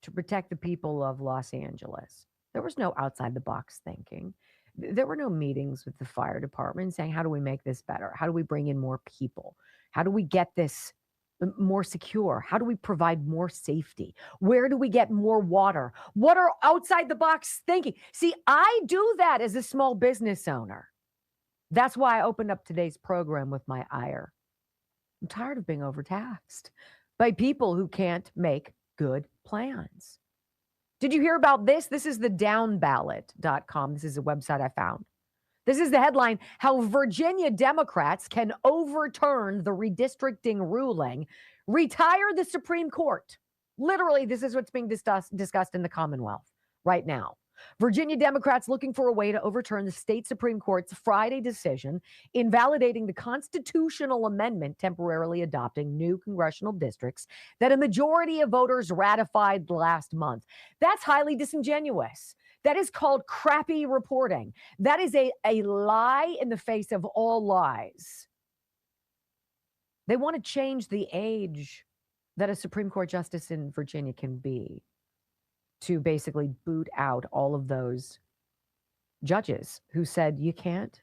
to protect the people of Los Angeles. There was no outside the box thinking. There were no meetings with the fire department saying, how do we make this better? How do we bring in more people? How do we get this more secure? How do we provide more safety? Where do we get more water? What are outside the box thinking? See, I do that as a small business owner. That's why I opened up today's program with my ire. I'm tired of being overtaxed by people who can't make good plans. Did you hear about this? This is the downballot.com. This is a website I found. This is the headline: how Virginia Democrats can overturn the redistricting ruling, retire the Supreme Court. Literally, this is what's being discussed in the Commonwealth right now. Virginia Democrats looking for a way to overturn the state Supreme Court's Friday decision invalidating the constitutional amendment temporarily adopting new congressional districts that a majority of voters ratified last month. That's highly disingenuous. That is called crappy reporting. That is a lie in the face of all lies. They want to change the age that a Supreme Court justice in Virginia can be, to basically boot out all of those judges who said, you can't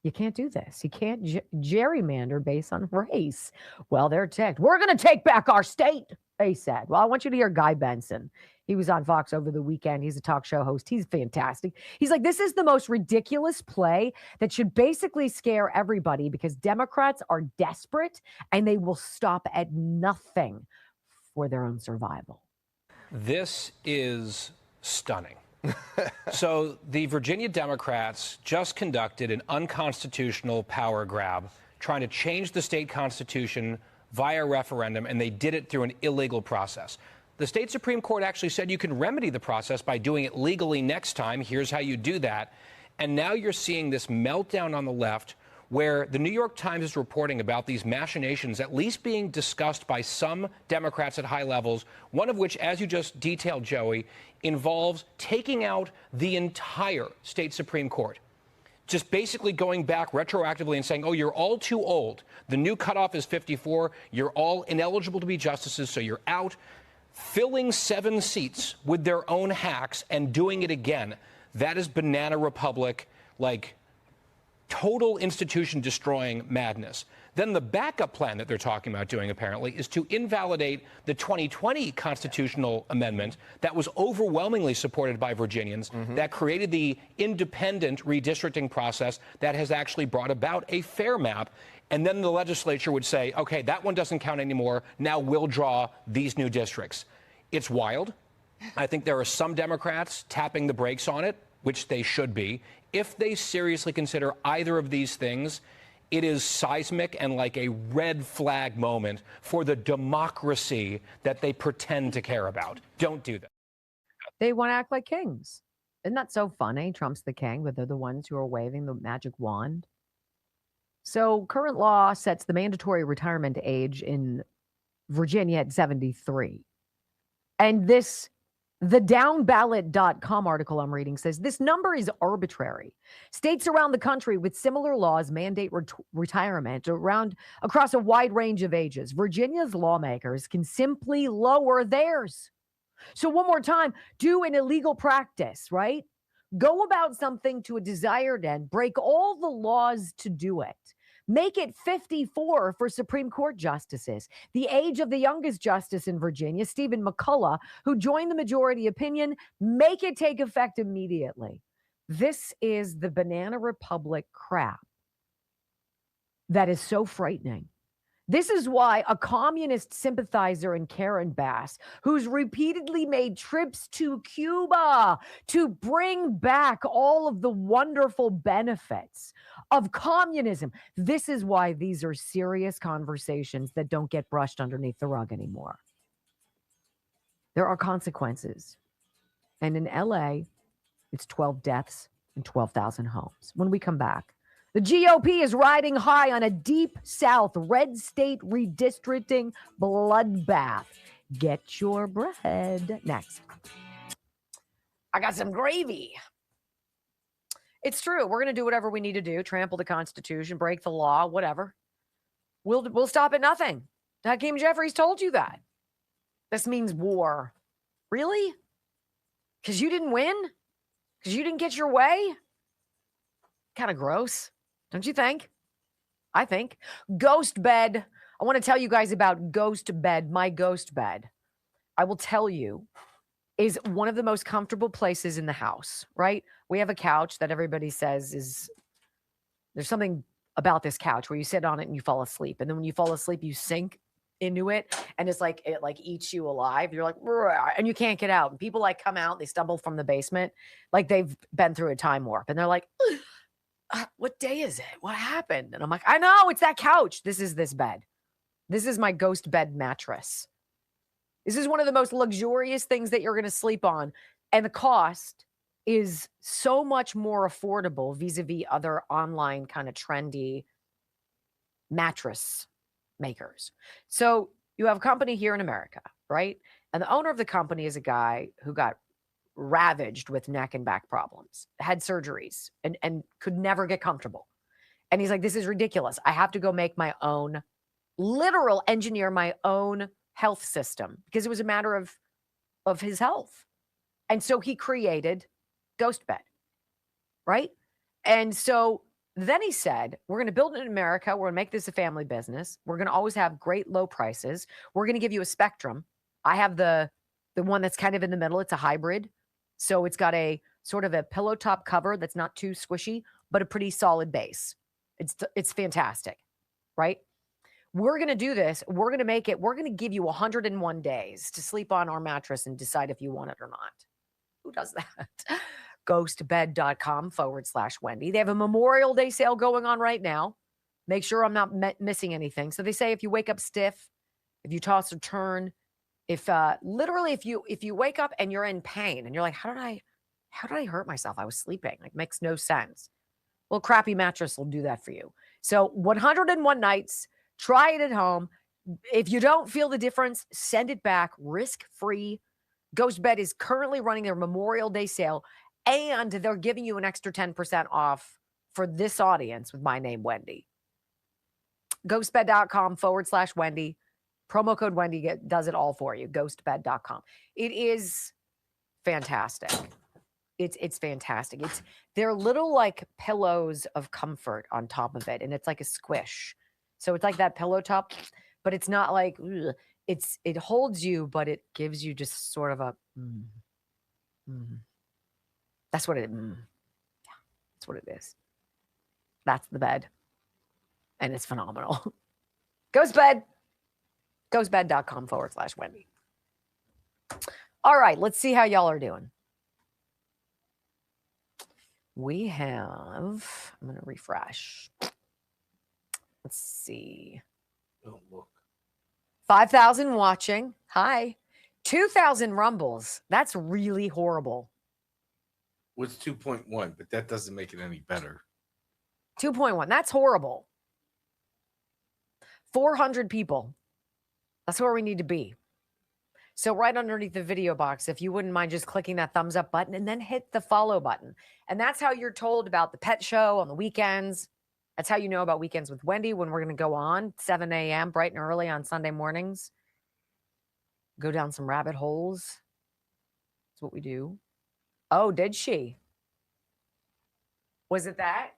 do this. You can't gerrymander based on race. Well, they're ticked. We're going to take back our state, they said. Well, I want you to hear Guy Benson. He was on Fox over the weekend. He's a talk show host. He's fantastic. He's like, this is the most ridiculous play that should basically scare everybody because Democrats are desperate and they will stop at nothing for their own survival. This is stunning. So the Virginia Democrats just conducted an unconstitutional power grab, trying to change the state constitution via referendum, and they did it through an illegal process. The state Supreme Court actually said you can remedy the process by doing it legally next time. Here's how you do that. And now you're seeing this meltdown on the left, where the New York Times is reporting about these machinations at least being discussed by some Democrats at high levels, one of which, as you just detailed, Joey, involves taking out the entire state Supreme Court. Just basically going back retroactively and saying, oh, you're all too old. The new cutoff is 54. You're all ineligible to be justices, so you're out. Filling 7 seats with their own hacks and doing it again. That is banana republic, like total institution destroying madness. Then the backup plan that they're talking about doing, apparently, is to invalidate the 2020 constitutional amendment that was overwhelmingly supported by Virginians, that created the independent redistricting process that has actually brought about a fair map. And then the legislature would say, okay, that one doesn't count anymore. Now we'll draw these new districts. It's wild. I think there are some Democrats tapping the brakes on it, which they should be. If they seriously consider either of these things, it is seismic and like a red flag moment for the democracy that they pretend to care about. Don't do that. They want to act like kings. Isn't that so funny? Trump's the king, but they're the ones who are waving the magic wand. So current law sets the mandatory retirement age in Virginia at 73. And the downballot.com article I'm reading says this number is arbitrary. States around the country with similar laws mandate retirement across a wide range of ages. Virginia's lawmakers can simply lower theirs. So one more time, do an illegal practice, right? Go about something to a desired end, break all the laws to do it. Make it 54 for Supreme Court justices. The age of the youngest justice in Virginia, Stephen McCullough, who joined the majority opinion, make it take effect immediately. This is the banana republic crap that is so frightening. This is why a communist sympathizer in Karen Bass, who's repeatedly made trips to Cuba to bring back all of the wonderful benefits of communism, this is why these are serious conversations that don't get brushed underneath the rug anymore. There are consequences. And in LA, it's 12 deaths and 12,000 homes. When we come back, The GOP is riding high on a deep South red state redistricting bloodbath. Get your bread. Next. I got some gravy. It's true. We're going to do whatever we need to do, trample the Constitution, break the law, whatever. We'll stop at nothing. Hakeem Jeffries told you that. This means war. Really? Because you didn't win? Because you didn't get your way? Kind of gross, don't you think? I think. Ghost bed. I want to tell you guys about Ghost Bed, my ghost bed. I will tell you, is one of the most comfortable places in the house, right? We have a couch that everybody says is, there's something about this couch where you sit on it and you fall asleep. And then when you fall asleep, you sink into it and it's like, it like eats you alive. You're like, and you can't get out. And people like come out, they stumble from the basement, like they've been through a time warp. And they're like, what day is it? What happened? And I'm like, I know, it's that couch. This is this bed. This is my ghost bed mattress. This is one of the most luxurious things that you're going to sleep on. And the cost is so much more affordable vis-a-vis other online kind of trendy mattress makers. So you have a company here in America, right? And the owner of the company is a guy who got ravaged with neck and back problems, had surgeries, and could never get comfortable. And he's like, this is ridiculous. I have to go make my own, literal engineer my own health system because it was a matter of his health. And so he created Ghost Bed, right? And so then he said, we're going to build it in America. We're going to make this a family business. We're going to always have great low prices. We're going to give you a spectrum. I have the one that's kind of in the middle. It's a hybrid. So it's got a sort of a pillow top cover that's not too squishy, but a pretty solid base. It's fantastic, right? We're going to do this. We're going to make it. We're going to give you 101 days to sleep on our mattress and decide if you want it or not. Who does that? Ghostbed.com/Wendy. They have a Memorial Day sale going on right now. Make sure I'm not missing anything. So they say if you wake up stiff, if you toss or turn, if literally if you wake up and you're in pain and you're like, how did I hurt myself? I was sleeping. Like, makes no sense. Well, crappy mattress will do that for you. So 101 nights. Try it at home. If you don't feel the difference, send it back risk-free. Ghost Bed is currently running their Memorial Day sale, and they're giving you an extra 10% off for this audience with my name, Wendy. Ghostbed.com/Wendy. Promo code Wendy does it all for you. Ghostbed.com. It is fantastic. It's fantastic. They're little like pillows of comfort on top of it, and it's like a squish. So it's like that pillow top, but it's not like, ugh. It holds you, but it gives you just sort of a, that's what it, yeah, that's what it is. That's the bed. And it's phenomenal. Ghost Bed. Ghostbed.com/Wendy. All right, let's see how y'all are doing. We have, I'm going to refresh. Let's see. Don't look. 5,000 watching. Hi. 2,000 rumbles. That's really horrible. With 2.1, but that doesn't make it any better. 2.1. That's horrible. 400 people. That's where we need to be. So right underneath the video box, if you wouldn't mind just clicking that thumbs up button and then hit the follow button. And that's how you're told about the pet show on the weekends. That's how you know about Weekends with Wendy when we're going to go on 7 a.m. bright and early on Sunday mornings. Go down some rabbit holes. That's what we do. Oh, did she? Was it that?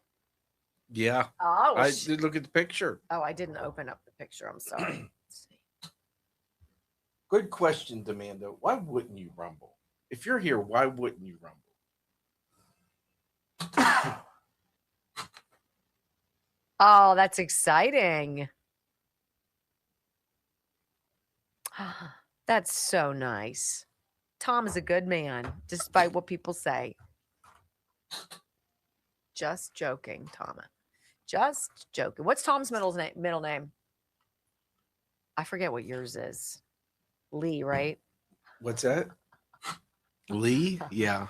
Yeah. Oh, I did look at the picture. Oh, I didn't open up the picture. I'm sorry. Let's see. Good question, Demanda. Why wouldn't you rumble? If you're here, why wouldn't you rumble? Oh, that's exciting. That's so nice. Tom is a good man, despite what people say. Just joking, Tom. Just joking. What's Tom's middle name? I forget what yours is. Lee, right? What's that? Lee? Yeah.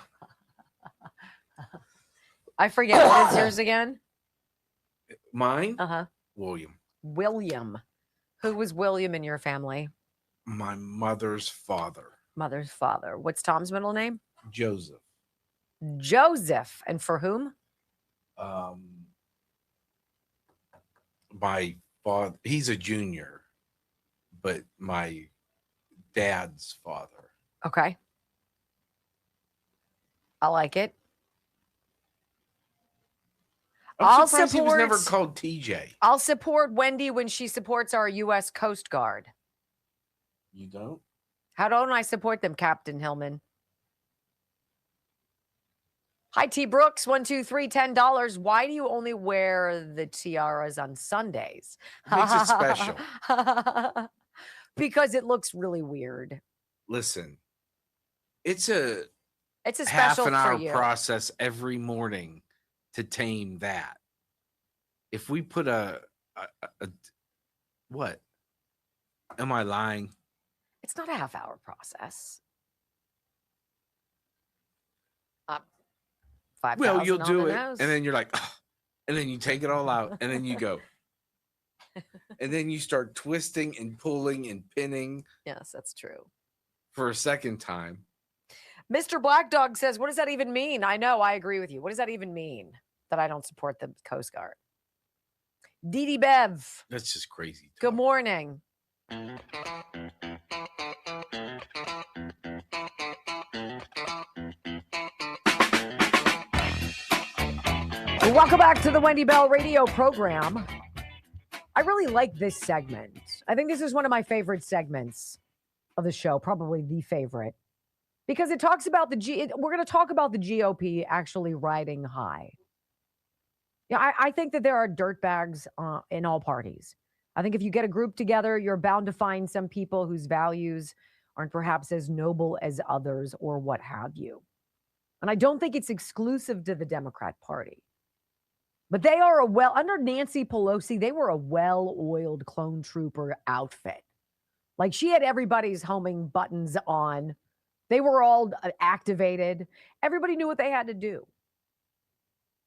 I forget. What is yours again? Mine? Uh-huh. William. William. Who was William in your family? My mother's father. Mother's father. What's Tom's middle name? Joseph. Joseph. And for whom? My father, he's a junior, but my dad's father. Okay. I like it. I'm surprised he was never called TJ. I'll support Wendy when she supports our U.S. Coast Guard. You don't? How don't I support them, Captain Hillman? Hi, T. Brooks, $123, $10. Why do you only wear the tiaras on Sundays? Makes it special. Because it looks really weird. Listen, it's a special half an hour for you. process every morning to tame that. If we put a what? Am I lying? It's not a half-hour process. 5,000 Well, you'll on do the it, nose. and then you're like, "Ugh," and then you take it all out, and then you go, and then you start twisting and pulling and pinning. Yes, that's true. For a second time. Mr. Black Dog says, what does that even mean? I know, I agree with you. What does that even mean that I don't support the Coast Guard? Dee Dee Bev. That's just crazy. Good morning. Welcome back to the Wendy Bell radio program. I really like this segment. I think this is one of my favorite segments of the show, probably the favorite, because it talks about we're going to talk about the GOP actually riding high. Yeah, I think that there are dirtbags in all parties. I think if you get a group together, you're bound to find some people whose values aren't perhaps as noble as others or what have you. And I don't think it's exclusive to the Democrat Party. But they are under Nancy Pelosi, they were a well-oiled clone trooper outfit. Like she had everybody's homing buttons on. They were all activated. Everybody knew what they had to do.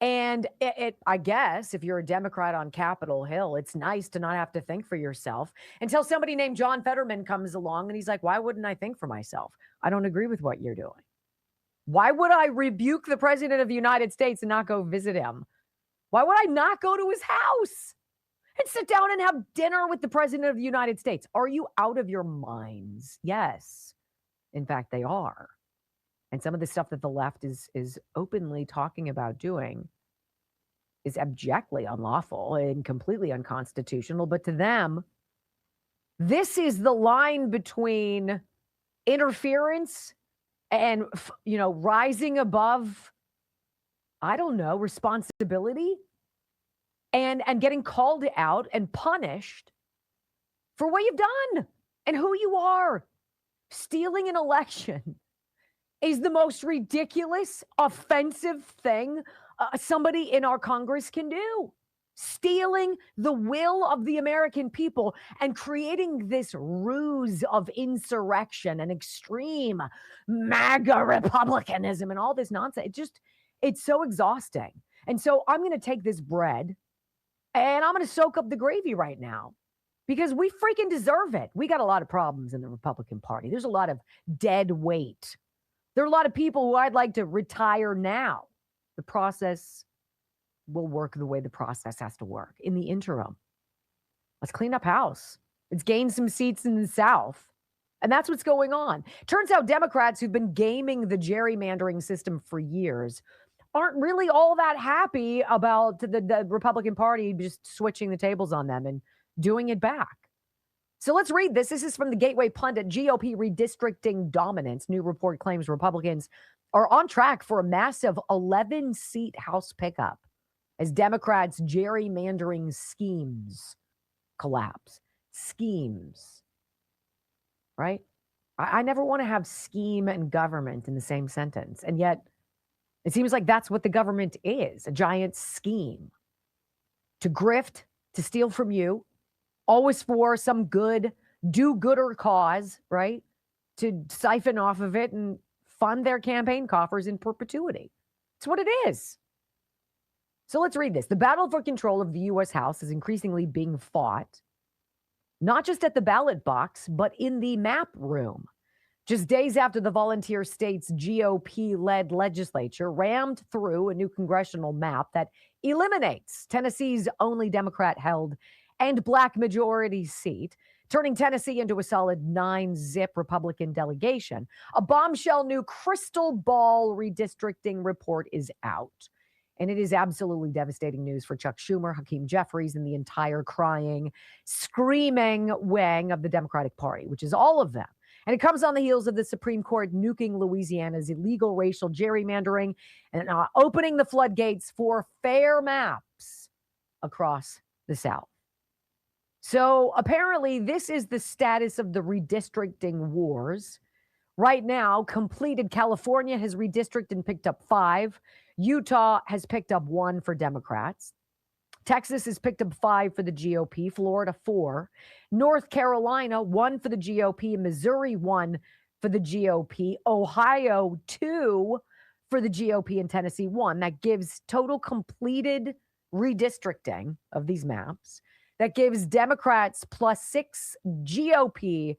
And I guess if you're a Democrat on Capitol Hill, it's nice to not have to think for yourself until somebody named John Fetterman comes along and he's like, why wouldn't I think for myself? I don't agree with what you're doing. Why would I rebuke the president of the United States and not go visit him? Why would I not go to his house and sit down and have dinner with the president of the United States? Are you out of your minds? Yes. In fact, they are. And some of the stuff that the left is openly talking about doing is abjectly unlawful and completely unconstitutional. But to them, this is the line between interference and, rising above, I don't know, responsibility and getting called out and punished for what you've done and who you are. Stealing an election is the most ridiculous, offensive thing somebody in our Congress can do. Stealing the will of the American people and creating this ruse of insurrection and extreme MAGA Republicanism and all this nonsense. It's so exhausting. And so I'm going to take this bread and I'm going to soak up the gravy right now because we freaking deserve it. We got a lot of problems in the Republican Party. There's a lot of dead weight. There are a lot of people who I'd like to retire now. The process will work the way the process has to work. In the interim, let's clean up house. Let's gain some seats in the South. And that's what's going on. Turns out Democrats who've been gaming the gerrymandering system for years aren't really all that happy about the Republican Party just switching the tables on them and doing it back. So let's read this. This is from the Gateway Pundit. GOP redistricting dominance. New report claims Republicans are on track for a massive 11-seat House pickup as Democrats' gerrymandering schemes collapse. Schemes, right? I never want to have scheme and government in the same sentence. And yet it seems like that's what the government is, a giant scheme to grift, to steal from you, always for some good, do-gooder cause, right? To siphon off of it and fund their campaign coffers in perpetuity. It's what it is. So let's read this. The battle for control of the U.S. House is increasingly being fought, not just at the ballot box, but in the map room. Just days after the volunteer state's GOP-led legislature rammed through a new congressional map that eliminates Tennessee's only Democrat-held and black majority seat, turning Tennessee into a solid 9-zip Republican delegation, a bombshell new crystal ball redistricting report is out. And it is absolutely devastating news for Chuck Schumer, Hakeem Jeffries, and the entire crying, screaming wing of the Democratic Party, which is all of them. And it comes on the heels of the Supreme Court nuking Louisiana's illegal racial gerrymandering and opening the floodgates for fair maps across the South. So apparently this is the status of the redistricting wars. Right now, completed California has redistricted and picked up 5. Utah has picked up 1 for Democrats. Texas has picked up 5 for the GOP. Florida, 4. North Carolina, 1 for the GOP. Missouri, 1 for the GOP. Ohio, 2 for the GOP. And Tennessee, 1. That gives total completed redistricting of these maps. That gives Democrats +6, GOP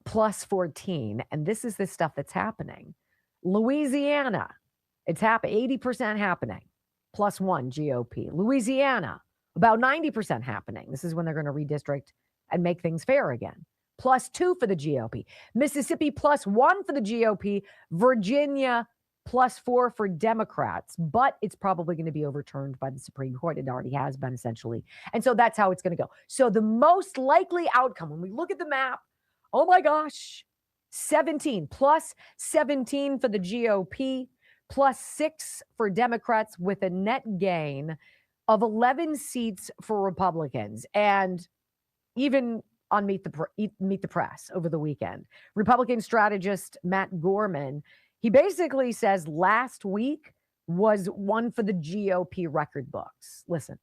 +14. And this is the stuff that's happening. Louisiana, it's 80% happening. +1 GOP. Louisiana, about 90% happening. This is when they're going to redistrict and make things fair again. +2 for the GOP. Mississippi +1 for the GOP. Virginia +4 for Democrats. But it's probably going to be overturned by the Supreme Court. It already has been, essentially. And so that's how it's going to go. So the most likely outcome, when we look at the map, oh my gosh, 17 +17 for the GOP. +6 for Democrats, with a net gain of 11 seats for Republicans. And even on Meet the Press over the weekend, Republican strategist Matt Gorman, he basically says last week was one for the GOP record books. Listen.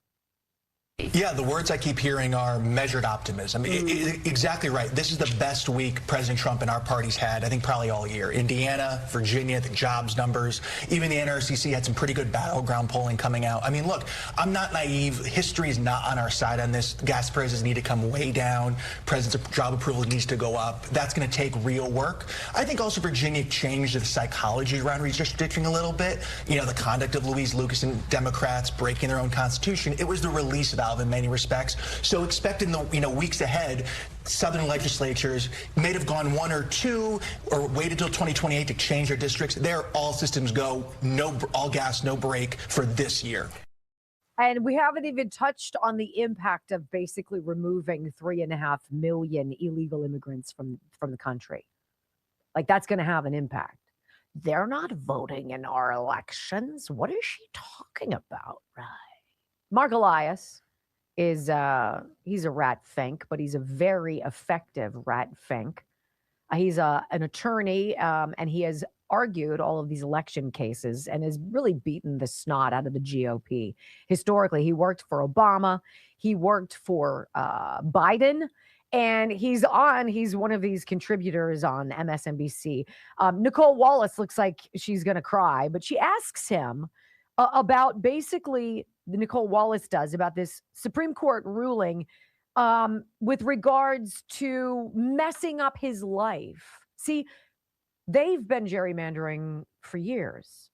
Yeah, the words I keep hearing are measured optimism. Exactly right. This is the best week President Trump and our party's had, I think, probably all year. Indiana, Virginia, the jobs numbers, even the NRCC had some pretty good battleground polling coming out. I mean, look, I'm not naive. History is not on our side on this. Gas prices need to come way down. President's job approval needs to go up. That's going to take real work. I think also Virginia changed the psychology around redistricting a little bit. You know, the conduct of Louise Lucas and Democrats breaking their own constitution. It was the release of in many respects. So expect in the weeks ahead, Southern legislatures may have gone 1 or 2 or waited till 2028 to change their districts. There, all systems go, all gas, no brake for this year. And we haven't even touched on the impact of basically removing 3.5 million illegal immigrants from the country. Like, that's going to have an impact. They're not voting in our elections. What is she talking about? Right. Mark Elias is he's a rat fink, but he's a very effective rat fink. He's an attorney, and he has argued all of these election cases and has really beaten the snot out of the GOP. Historically, he worked for Obama. He worked for Biden. And he's one of these contributors on MSNBC. Nicole Wallace looks like she's going to cry, but she asks him about basically, Nicole Wallace does, about this Supreme Court ruling with regards to messing up his life. See, they've been gerrymandering for years.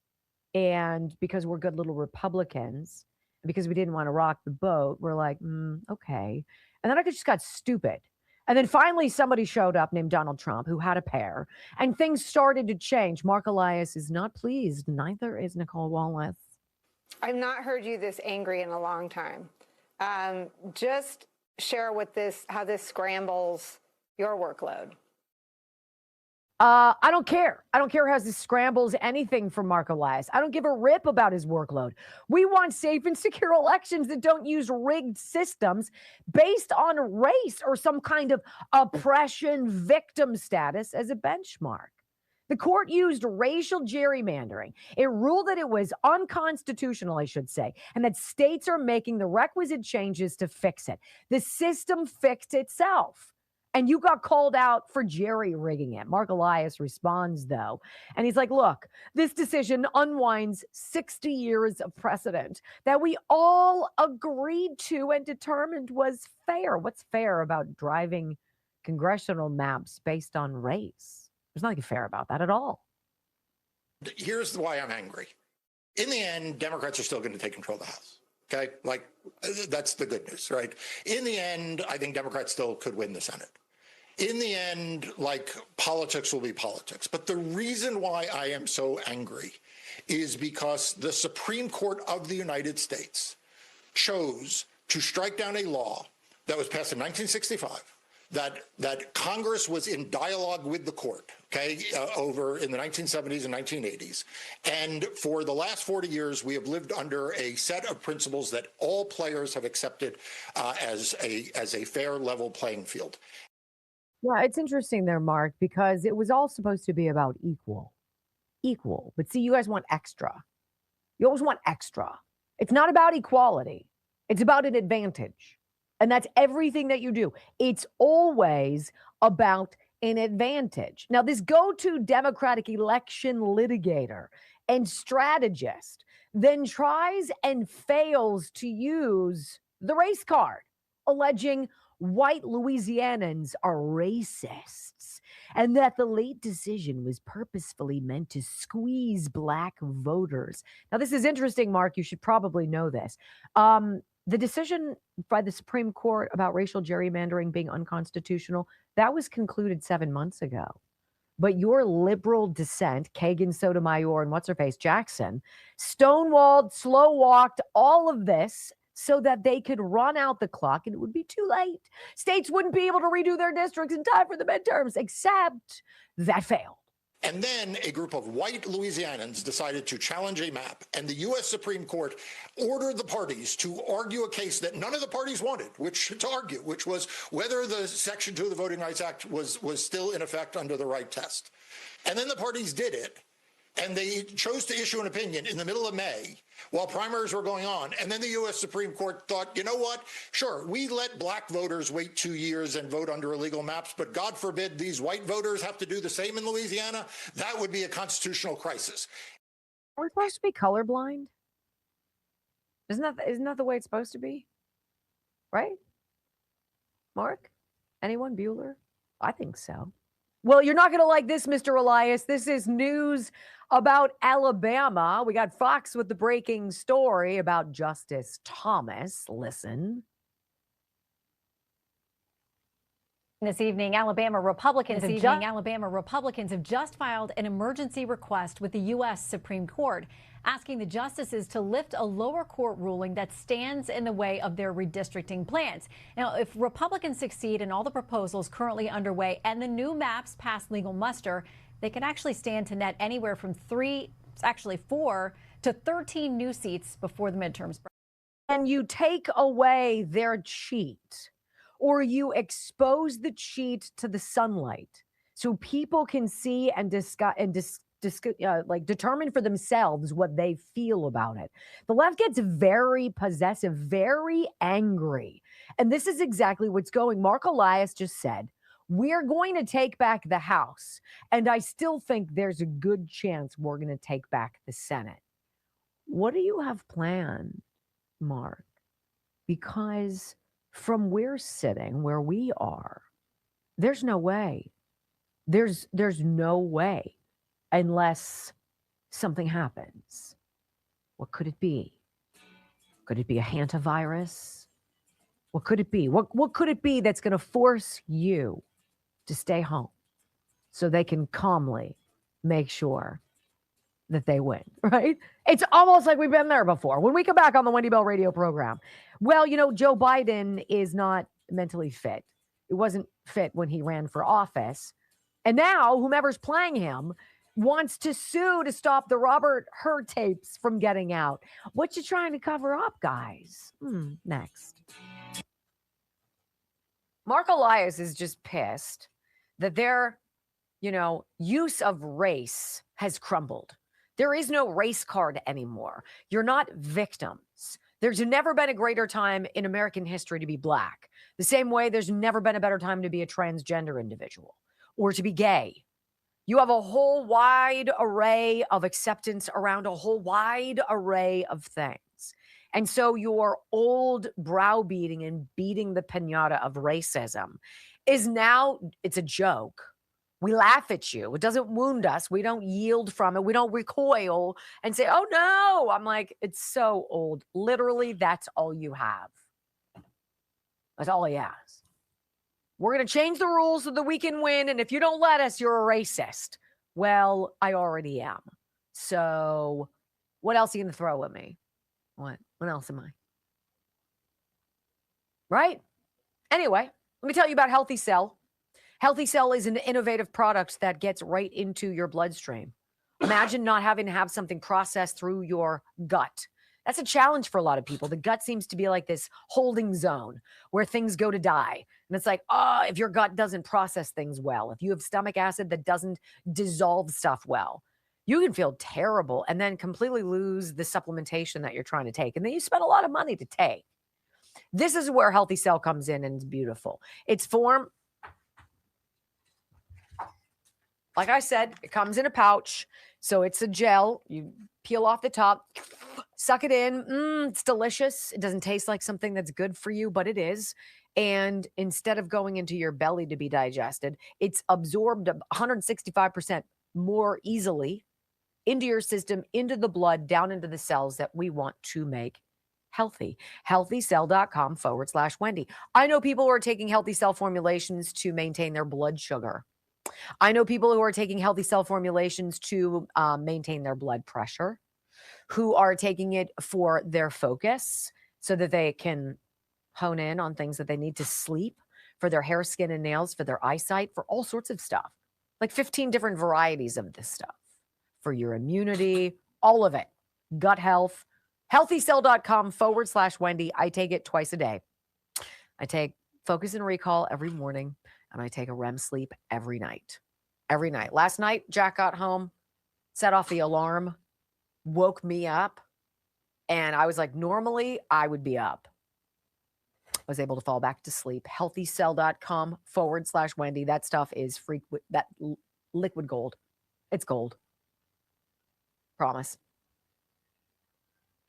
And because we're good little Republicans, because we didn't want to rock the boat, we're like, okay. And then I just got stupid. And then finally somebody showed up named Donald Trump who had a pair, and things started to change. Mark Elias is not pleased. Neither is Nicole Wallace. I've not heard you this angry in a long time. Just share with this how this scrambles your workload. I don't care. I don't care how this scrambles anything from Mark Elias. I don't give a rip about his workload. We want safe and secure elections that don't use rigged systems based on race or some kind of oppression victim status as a benchmark. The court used racial gerrymandering. It ruled that it was unconstitutional, I should say, and that states are making the requisite changes to fix it. The system fixed itself. And you got called out for jerry-rigging it. Mark Elias responds, though, and he's like, look, this decision unwinds 60 years of precedent that we all agreed to and determined was fair. What's fair about driving congressional maps based on race? There's nothing fair about that at all. Here's why I'm angry. In the end, Democrats are still going to take control of the House. Okay? Like, that's the good news, right? In the end, I think Democrats still could win the Senate. In the end, like, politics will be politics. But the reason why I am so angry is because the Supreme Court of the United States chose to strike down a law that was passed in 1965 that Congress was in dialogue with the court, okay, over in the 1970s and 1980s. And for the last 40 years, we have lived under a set of principles that all players have accepted as a fair, level playing field. Yeah, it's interesting there, Mark, because it was all supposed to be about equal. But see, you guys want extra. You always want extra. It's not about equality. It's about an advantage. And that's everything that you do. It's always about an advantage. Now, this go-to Democratic election litigator and strategist then tries and fails to use the race card, alleging white Louisianans are racists and that the late decision was purposefully meant to squeeze black voters. Now, this is interesting, Mark. You should probably know this. The decision by the Supreme Court about racial gerrymandering being unconstitutional, that was concluded 7 months ago. But your liberal dissent, Kagan, Sotomayor, and what's-her-face, Jackson, stonewalled, slow-walked all of this so that they could run out the clock and it would be too late. States wouldn't be able to redo their districts in time for the midterms, except that failed. And then a group of white Louisianans decided to challenge a map, and the U.S. Supreme Court ordered the parties to argue a case that none of the parties wanted, which was whether the Section 2 of the Voting Rights Act was still in effect under the right test. And then the parties did it, and they chose to issue an opinion in the middle of May while primaries were going on. And then the U.S. Supreme Court thought, you know what? Sure, we let black voters wait 2 years and vote under illegal maps, but God forbid these white voters have to do the same in Louisiana. That would be a constitutional crisis. We're supposed to be colorblind? Isn't that the way it's supposed to be? Right? Mark? Anyone? Bueller? I think so. Well, you're not going to like this, Mr. Elias. This is news about Alabama. We got Fox with the breaking story about Justice Thomas. Listen. This evening, Alabama Republicans have just filed an emergency request with the U.S. Supreme Court, asking the justices to lift a lower court ruling that stands in the way of their redistricting plans. Now, if Republicans succeed in all the proposals currently underway and the new maps pass legal muster, they could actually stand to net anywhere from 4 to 13 new seats before the midterms. And you take away their cheat, or you expose the cheat to the sunlight so people can see and determine for themselves what they feel about it. The left gets very possessive, very angry. And this is exactly what's going. Mark Elias just said, we're going to take back the House. And I still think there's a good chance we're going to take back the Senate. What do you have planned, Mark? Because from where we are, there's no way. There's no way unless something happens. What could it be? Could it be a hantavirus? What could it be? What could it be that's going to force you to stay home so they can calmly make sure that they win, right? It's almost like we've been there before. When we come back on the Wendy Bell radio program, well, Joe Biden is not mentally fit. It wasn't fit when he ran for office. And now whomever's playing him wants to sue to stop the Robert Hur tapes from getting out. What you trying to cover up, guys? Next. Mark Elias is just pissed that their, use of race has crumbled. There is no race card anymore. You're not victims. There's never been a greater time in American history to be Black. The same way there's never been a better time to be a transgender individual or to be gay. You have a whole wide array of acceptance around a whole wide array of things. And so your old browbeating and beating the pinata of racism is now, it's a joke. We laugh at you. It doesn't wound us. We don't yield from it. We don't recoil and say, oh no. I'm like, it's so old. Literally, that's all you have. That's all he has. We're going to change the rules so that we can win. And if you don't let us, you're a racist. Well, I already am. So what else are you going to throw at me? What else am I? Right? Anyway, let me tell you about Healthy Cell. Healthy Cell is an innovative product that gets right into your bloodstream. Imagine not having to have something processed through your gut. That's a challenge for a lot of people. The gut seems to be like this holding zone where things go to die. And it's like, if your gut doesn't process things well, if you have stomach acid that doesn't dissolve stuff well, you can feel terrible and then completely lose the supplementation that you're trying to take. And then you spend a lot of money to take. This is where Healthy Cell comes in and it's beautiful. Its form, like I said, it comes in a pouch. So it's a gel. You peel off the top, suck it in. It's delicious. It doesn't taste like something that's good for you, but it is. And instead of going into your belly to be digested, it's absorbed 165% more easily into your system, into the blood, down into the cells that we want to make healthy. Healthycell.com/Wendy. I know people who are taking Healthy Cell formulations to maintain their blood sugar. I know people who are taking Healthy Cell formulations to maintain their blood pressure, who are taking it for their focus so that they can hone in on things that they need to sleep, for their hair, skin, and nails, for their eyesight, for all sorts of stuff. Like 15 different varieties of this stuff. For your immunity, all of it. Gut health. Healthycell.com/Wendy. I take it twice a day. I take Focus and Recall every morning, and I take a REM sleep every night. Every night. Last night, Jack got home, set off the alarm, woke me up, and I was like, normally I would be up. I was able to fall back to sleep. Healthycell.com/Wendy. That stuff is that liquid gold. It's gold. Promise.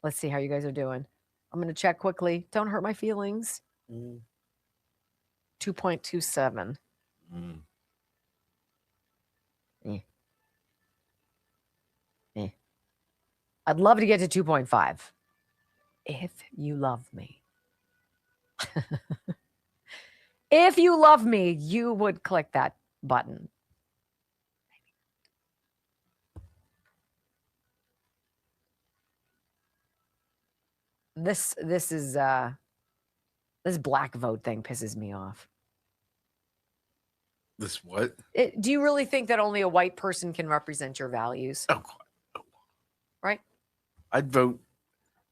Let's see how you guys are doing. I'm going to check quickly. Don't hurt my feelings. 2.27. I'd love to get to 2.5. If you love me. If you love me, you would click that button. This black vote thing pisses me off. This what? Do you really think that only a white person can represent your values? Oh, right? I'd vote.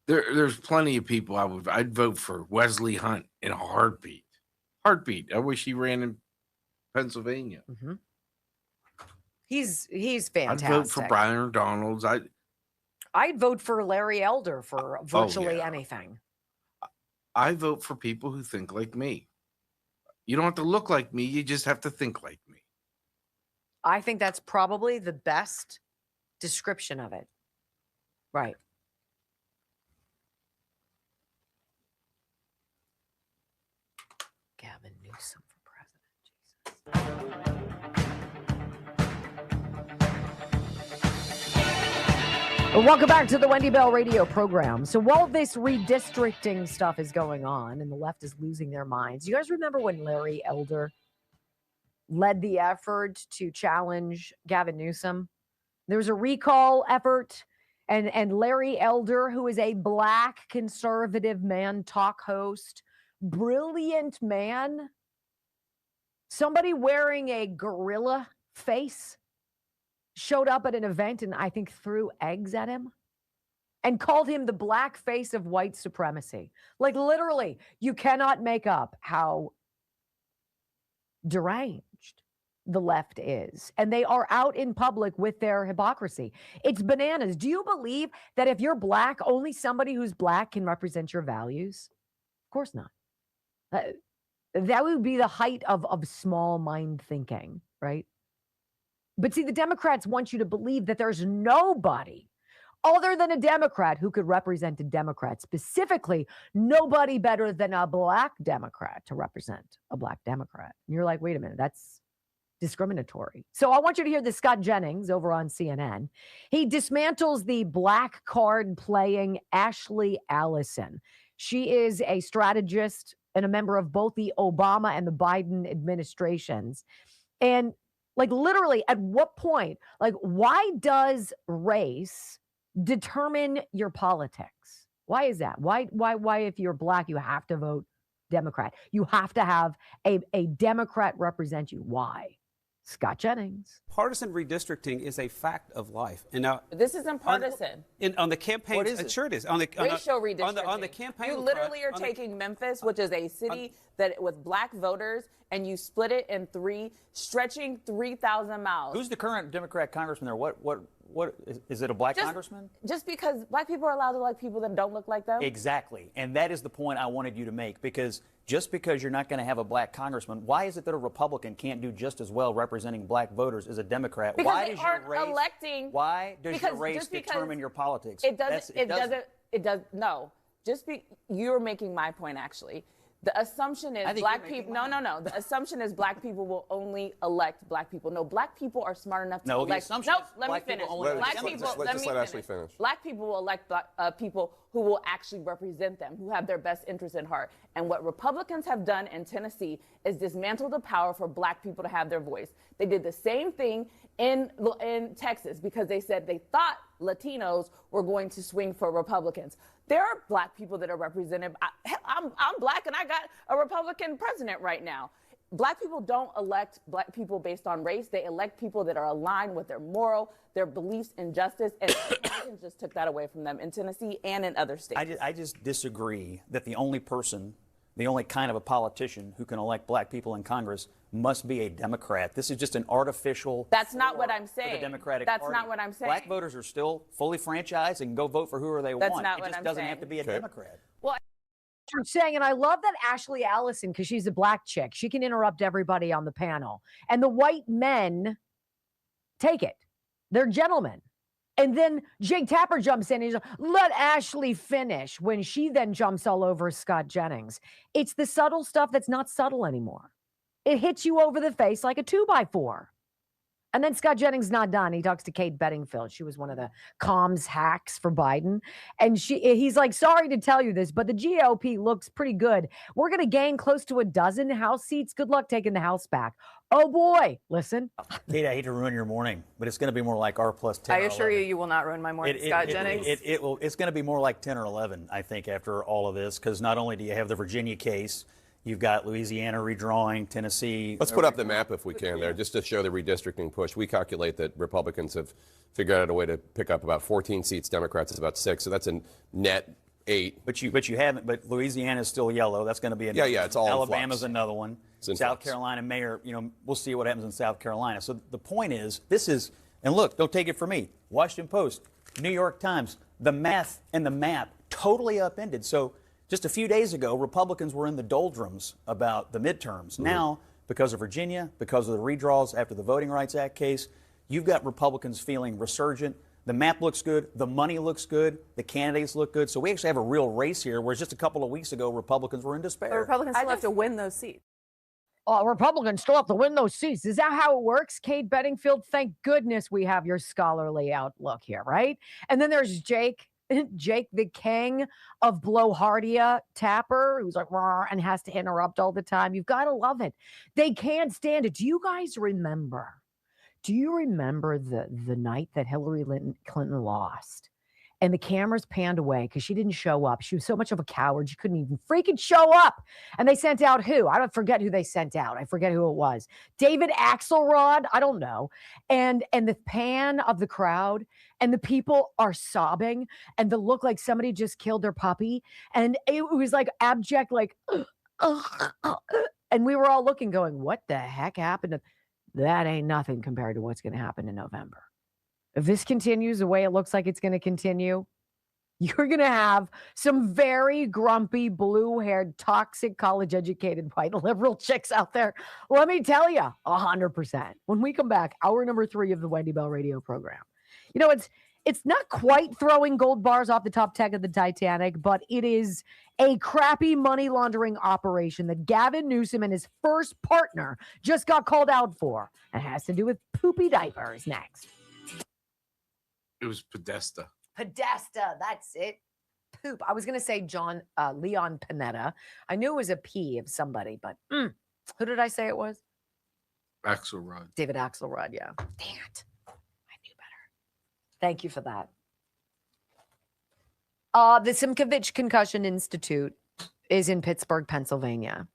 There's plenty of people I'd vote for Wesley Hunt in a heartbeat. Heartbeat. I wish he ran in Pennsylvania. Mm-hmm. He's fantastic. I'd vote for Brian Donalds. I'd vote for Larry Elder for virtually anything. I vote for people who think like me. You don't have to look like me. You just have to think like me. I think that's probably the best description of it. Right. Gavin Newsom for president. Jesus. Welcome back to the Wendy Bell radio program. So while this redistricting stuff is going on and the left is losing their minds, you guys remember when Larry Elder led the effort to challenge Gavin Newsom? There was a recall effort, and Larry Elder, who is a black conservative man, talk host, brilliant man, somebody wearing a gorilla face, showed up at an event and I think threw eggs at him and called him the black face of white supremacy. Like literally, you cannot make up how deranged the left is. And they are out in public with their hypocrisy. It's bananas. Do you believe that if you're black, only somebody who's black can represent your values? Of course not. That would be the height of small mind thinking, right? But see, the Democrats want you to believe that there's nobody other than a Democrat who could represent a Democrat, specifically nobody better than a black Democrat to represent a black Democrat. And you're like, wait a minute, that's discriminatory. So I want you to hear this Scott Jennings over on CNN. He dismantles the black card playing Ashley Allison. She is a strategist and a member of both the Obama and the Biden administrations. And like literally at what point, like why does race determine your politics? Why is that? Why if you're black, you have to vote Democrat? You have to have a Democrat represent you. Why? Scott Jennings. Partisan redistricting is a fact of life. And now this isn't partisan. On the campaign, What is it? Sure it is. Racial redistricting. On the campaign, you literally are taking Memphis, which is a city that with black voters, and you split it in three, stretching 3,000 miles. Who's the current Democrat congressman there? What is it? A black congressman? Just because black people are allowed to like people that don't look like them. Exactly, and that is the point I wanted you to make, because just because you're not going to have a black congressman, why is it that a Republican can't do just as well representing black voters as a Democrat? Because why they does aren't your race, electing. Why does because your race just because determine your politics? It doesn't. It does. No. You're making my point actually. The assumption is black people. No. The assumption is black people will only elect black people. No, black people are smart enough to elect. The assumption is let me finish. Black people. Let Ashley finish. Black people will elect people who will actually represent them, who have their best interests in heart. And what Republicans have done in Tennessee is dismantle the power for black people to have their voice. They did the same thing in Texas because they said they thought Latinos were going to swing for Republicans. There are black people that are represented. I'm black and I got a Republican president right now. Black people don't elect black people based on race. They elect people that are aligned with their their beliefs in justice. And Republicans just took that away from them in Tennessee and in other states. I just disagree that the only kind of a politician who can elect black people in Congress must be a Democrat. This is just an artificial. That's not what I'm saying. For the Democratic That's Party. not what I'm saying. Black voters are still fully franchised and can go vote for whoever they That's want. not it what just I'm doesn't saying. have to be a Democrat. Well, I'm saying, and I love that Ashley Allison, because she's a black chick, she can interrupt everybody on the panel. And the white men take it. They're gentlemen. And then Jake Tapper jumps in and he's like, let Ashley finish, when she then jumps all over Scott Jennings. It's the subtle stuff that's not subtle anymore. It hits you over the face like a 2x4. And then Scott Jennings not done. He talks to Kate Bedingfield. She was one of the comms hacks for Biden. And he's like, sorry to tell you this, but the GOP looks pretty good. We're going to gain close to a dozen House seats. Good luck taking the House back. Oh, boy. Listen. Kate, I hate to ruin your morning, but it's going to be more like R plus 10. I assure you will not ruin my morning, Scott Jennings. It's going to be more like 10 or 11, I think, after all of this, because not only do you have the Virginia case, you've got Louisiana redrawing, Tennessee. Let's put up the map if we can there, just to show the redistricting push. We calculate that Republicans have figured out a way to pick up about 14 seats. Democrats is about 6, so that's a net 8. But you haven't. But Louisiana is still yellow. That's going to be another. Yeah, it's all Alabama's in flux. another one. South flux. Carolina mayor. We'll see what happens in South Carolina. So the point is, and look, don't take it from me. Washington Post, New York Times, the math and the map totally upended. So just a few days ago, Republicans were in the doldrums about the midterms. Mm-hmm. Now, because of Virginia, because of the redraws after the Voting Rights Act case, you've got Republicans feeling resurgent. The map looks good. The money looks good. The candidates look good. So we actually have a real race here, whereas just a couple of weeks ago, Republicans were in despair. But Republicans still have to win those seats. Republicans still have to win those seats. Is that how it works? Kate Bedingfield, thank goodness we have your scholarly outlook here, right? And then there's Jake the king of Blowhardia Tapper, who's like, rah, and has to interrupt all the time. You've got to love it. They can't stand it. Do you remember the night that Hillary Clinton lost? And the cameras panned away because she didn't show up. She was so much of a coward, she couldn't even freaking show up. And they sent out who? I don't forget who they sent out. I forget who it was. David Axelrod? I don't know. And the pan of the crowd, and the people are sobbing, and the look like somebody just killed their puppy. And it was like abject, like, and we were all looking, going, what the heck happened? that ain't nothing compared to what's going to happen in November. If this continues the way it looks like it's going to continue, you're going to have some very grumpy, blue-haired, toxic, college-educated, white liberal chicks out there. Let me tell you, 100%. When we come back, hour number 3 of the Wendy Bell radio program. You know, it's not quite throwing gold bars off the top deck of the Titanic, but it is a crappy money laundering operation that Gavin Newsom and his first partner just got called out for. It has to do with poopy diapers. Next. It was Podesta. Podesta, that's it. Poop. I was going to say Leon Panetta. I knew it was a P of somebody, but who did I say it was? Axelrod. David Axelrod, yeah. Dang it. I knew better. Thank you for that. The Simkovich Concussion Institute is in Pittsburgh, Pennsylvania.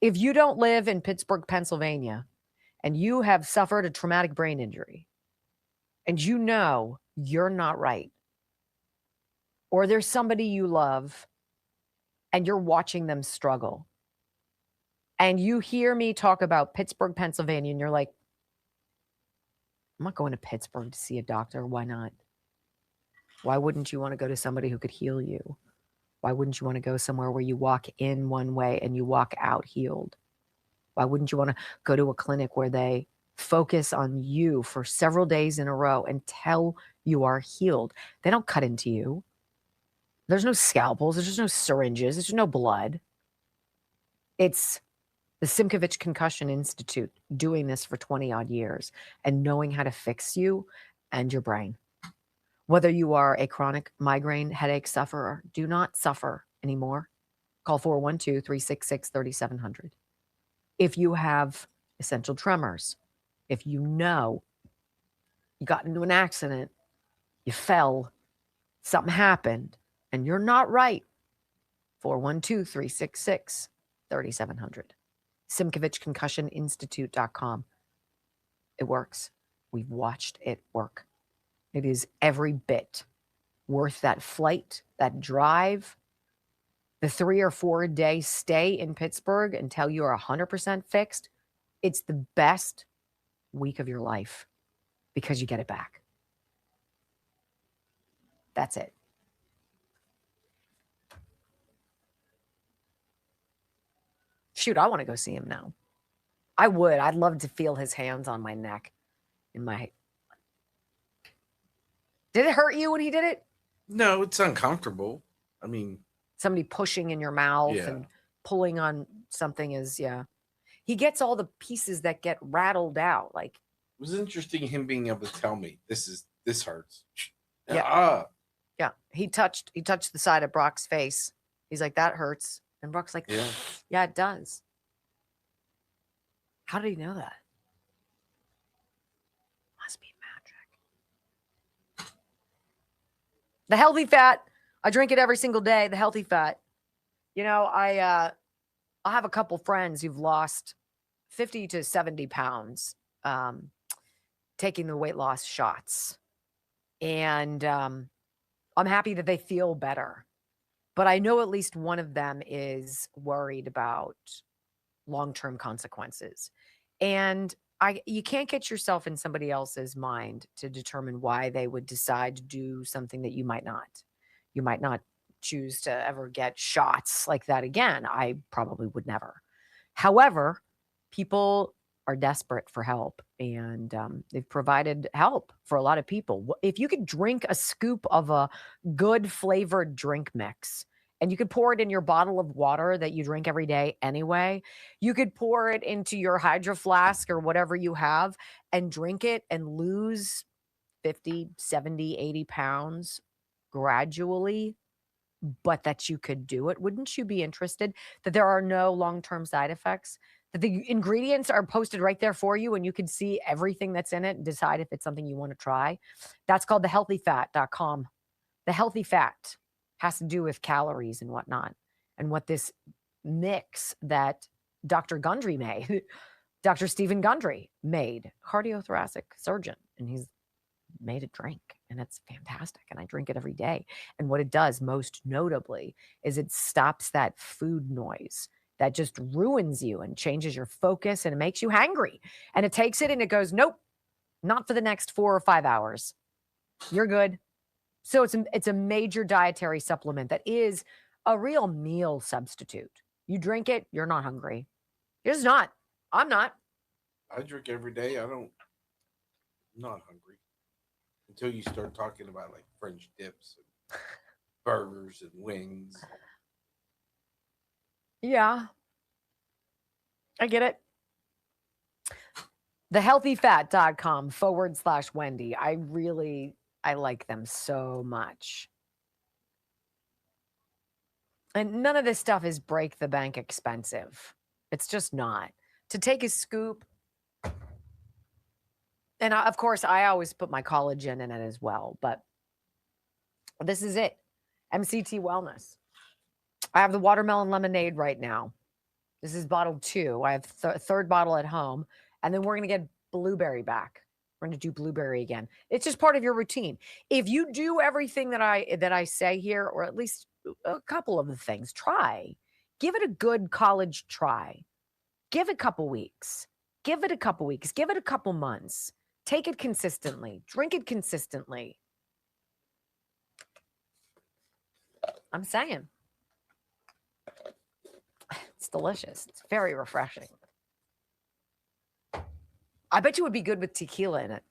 If you don't live in Pittsburgh, Pennsylvania, and you have suffered a traumatic brain injury, and you know you're not right, or there's somebody you love and you're watching them struggle, and you hear me talk about Pittsburgh, Pennsylvania, and you're like, I'm not going to Pittsburgh to see a doctor. Why not? Why wouldn't you want to go to somebody who could heal you? Why wouldn't you want to go somewhere where you walk in one way and you walk out healed? Why wouldn't you want to go to a clinic where they focus on you for several days in a row until you are healed? They don't cut into you. There's no scalpels. There's just no syringes. There's no blood. It's the Simkovich Concussion Institute doing this for 20 odd years and knowing how to fix you and your brain. Whether you are a chronic migraine headache sufferer, do not suffer anymore. Call 412-366-3700. If you have essential tremors, if you know you got into an accident, you fell, something happened, and you're not right, 412-366-3700. SimkovichConcussionInstitute.com. It works. We've watched it work. It is every bit worth that flight, that drive, the 3 or 4 day stay in Pittsburgh until you are 100% fixed. It's the best week of your life because you get it back. That's it. Shoot, I want to go see him now. I would. I'd love to feel his hands on my neck. In my. Did it hurt you when he did it? No, it's uncomfortable. I mean, somebody pushing in your mouth and pulling on something is, he gets all the pieces that get rattled out. Like, it was interesting him being able to tell me this hurts. Yeah. Yeah. He touched the side of Brock's face. He's like, that hurts. And Brock's like, yeah, it does. How did he know that? Must be magic. The healthy fat. I drink it every single day. The healthy fat. You know, I have a couple friends who've lost 50 to 70 pounds taking the weight loss shots. And I'm happy that they feel better. But I know at least one of them is worried about long-term consequences. And you can't get yourself in somebody else's mind to determine why they would decide to do something that you might not. You might not choose to ever get shots like that again. I probably would never. However, people are desperate for help, and they've provided help for a lot of people. If you could drink a scoop of a good flavored drink mix, and you could pour it in your bottle of water that you drink every day anyway, you could pour it into your Hydro Flask or whatever you have and drink it and lose 50, 70, 80 pounds gradually, but that you could do it. Wouldn't you be interested that there are no long-term side effects? That the ingredients are posted right there for you and you can see everything that's in it and decide if it's something you want to try? That's called thehealthyfat.com. The Healthy Fat has to do with calories and whatnot. And what this mix that Dr. Gundry made, Dr. Stephen Gundry made, cardiothoracic surgeon, and he's made a drink and it's fantastic. And I drink it every day. And what it does most notably is it stops that food noise. that just ruins you and changes your focus and it makes you hangry. And it takes it and it goes, nope, not for the next 4 or 5 hours. You're good. So it's a major dietary supplement that is a real meal substitute. You drink it, you're not hungry. You're just not. I'm not. I drink every day. I'm not hungry until you start talking about like French dips and burgers and wings. Yeah. I get it. thehealthyfat.com/Wendy. I like them so much. And none of this stuff is break the bank expensive. It's just not. To take a scoop, and of course, I always put my collagen in it as well, but this is it. MCT Wellness. I have the watermelon lemonade right now. This is bottle 2. I have third bottle at home, and then we're going to get blueberry back. We're going to do blueberry again. It's just part of your routine. If you do everything that I say here, or at least a couple of the things, try. Give it a good college try. Give it a couple weeks. Give it a couple weeks. Give it a couple months. Take it consistently. Drink it consistently. I'm saying. It's delicious. It's very refreshing. I bet you would be good with tequila in it.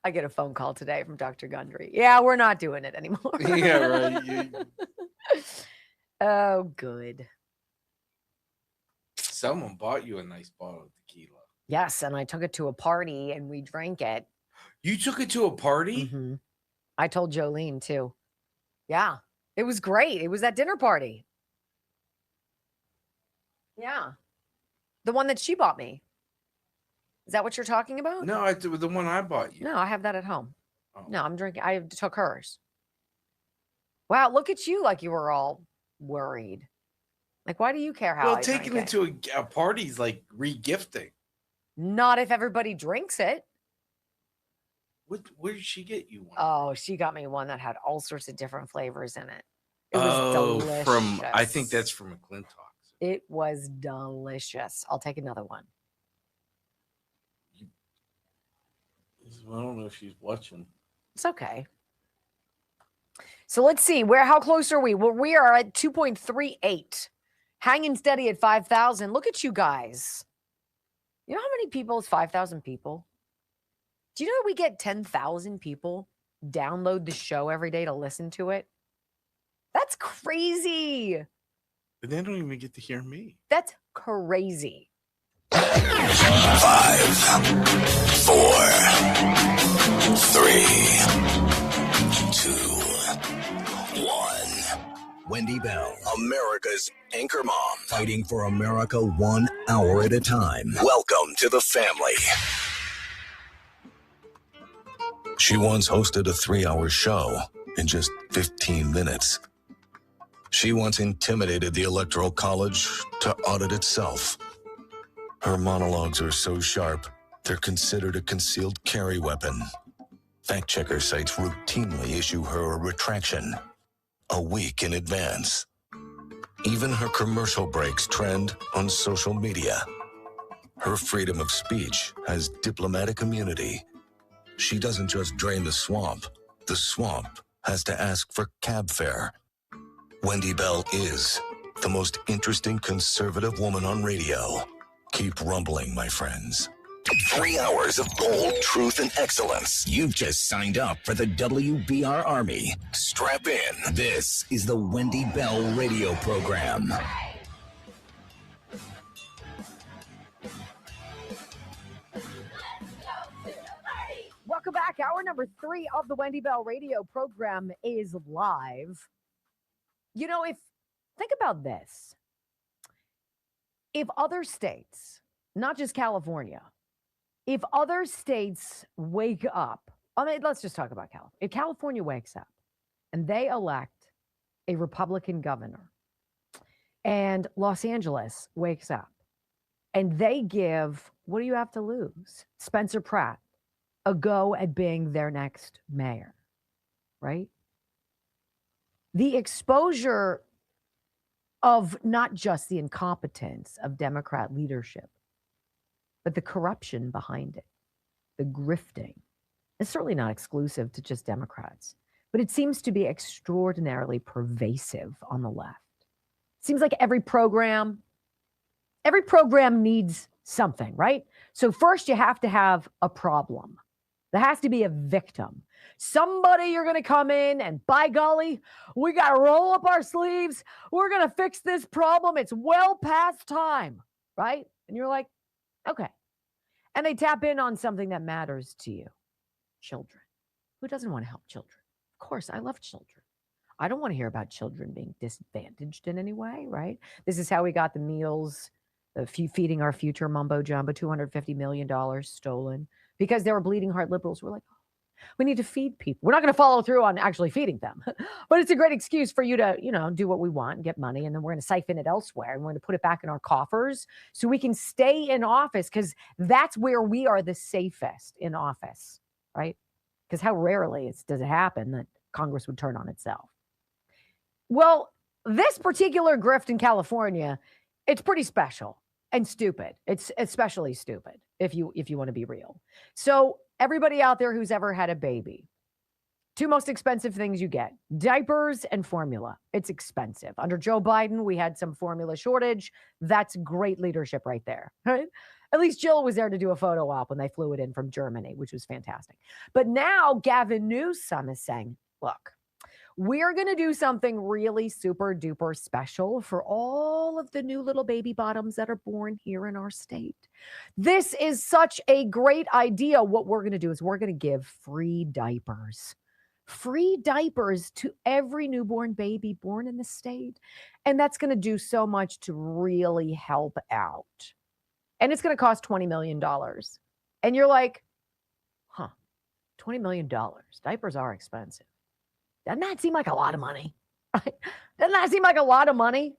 I get a phone call today from Dr. Gundry. Yeah, we're not doing it anymore. Yeah, right. Oh, good. Someone bought you a nice bottle of tequila. Yes, and I took it to a party and we drank it. You took it to a party? Mm-hmm. I told Jolene too. Yeah, it was great. It was that dinner party. Yeah. The one that she bought me. Is that what you're talking about? No, the one I bought you. No, I have that at home. Oh. No, I'm drinking. I took hers. Wow, look at you like you were all worried. Like, why do you care how I taking it to a party is like re-gifting. Not if everybody drinks it. Where did she get you one? Oh, she got me one that had all sorts of different flavors in it. It was delicious. I think that's from McClintock. It was delicious. I'll take another one. I don't know if she's watching. It's okay. So let's see. How close are we? Well, we are at 2.38. Hanging steady at 5,000. Look at you guys. You know how many people is 5,000 people? Do you know we get 10,000 people download the show every day to listen to it? That's crazy. But they don't even get to hear me. That's crazy. 5, 4, 3, 2, 1. Wendy Bell, America's anchor mom, fighting for America 1 hour at a time. Welcome to the family. She once hosted a 3-hour show in just 15 minutes. She once intimidated the Electoral College to audit itself. Her monologues are so sharp, they're considered a concealed carry weapon. Fact-checker sites routinely issue her a retraction a week in advance. Even her commercial breaks trend on social media. Her freedom of speech has diplomatic immunity. She doesn't just drain the swamp has to ask for cab fare. Wendy Bell is the most interesting conservative woman on radio. Keep rumbling, my friends. 3 hours of bold truth and excellence. You've just signed up for the WBR Army. Strap in. This is the Wendy Bell radio program. Welcome back. Hour number 3 of the Wendy Bell radio program is live. You know, think about this. If other states, not just California, if other states wake up, let's just talk about California. If California wakes up and they elect a Republican governor, and Los Angeles wakes up and they give, what do you have to lose? Spencer Pratt a go at being their next mayor, right? The exposure of not just the incompetence of Democrat leadership, but the corruption behind it, the grifting. It's certainly not exclusive to just Democrats, but it seems to be extraordinarily pervasive on the left. It seems like every program needs something, right? So first you have to have a problem. There has to be a victim. Somebody you're going to come in and, by golly, we got to roll up our sleeves. We're going to fix this problem. It's well past time, right? And you're like, okay. And they tap in on something that matters to you. Children. Who doesn't want to help children? Of course, I love children. I don't want to hear about children being disadvantaged in any way, right? This is how we got the meals, the feeding our future mumbo jumbo, $250 million stolen because there were bleeding heart liberals who were like, oh, we need to feed people. We're not going to follow through on actually feeding them, but it's a great excuse for you to, do what we want and get money. And then we're going to siphon it elsewhere and we're going to put it back in our coffers so we can stay in office because that's where we are the safest in office, right? Because how rarely does it happen that Congress would turn on itself? Well, this particular grift in California, it's pretty special and stupid. It's especially stupid if you want to be real. So everybody out there who's ever had a baby, two most expensive things you get, diapers and formula. It's expensive. Under Joe Biden, we had some formula shortage. That's great leadership right there, right? At least Jill was there to do a photo op when they flew it in from Germany, which was fantastic. But now Gavin Newsom is saying, look, we're going to do something really super duper special for all of the new little baby bottoms that are born here in our state. This is such a great idea. What we're going to do is we're going to give free diapers to every newborn baby born in the state. And that's going to do so much to really help out. And it's going to cost $20 million. And you're like, $20 million. Diapers are expensive. Doesn't that seem like a lot of money? Right? Doesn't that seem like a lot of money?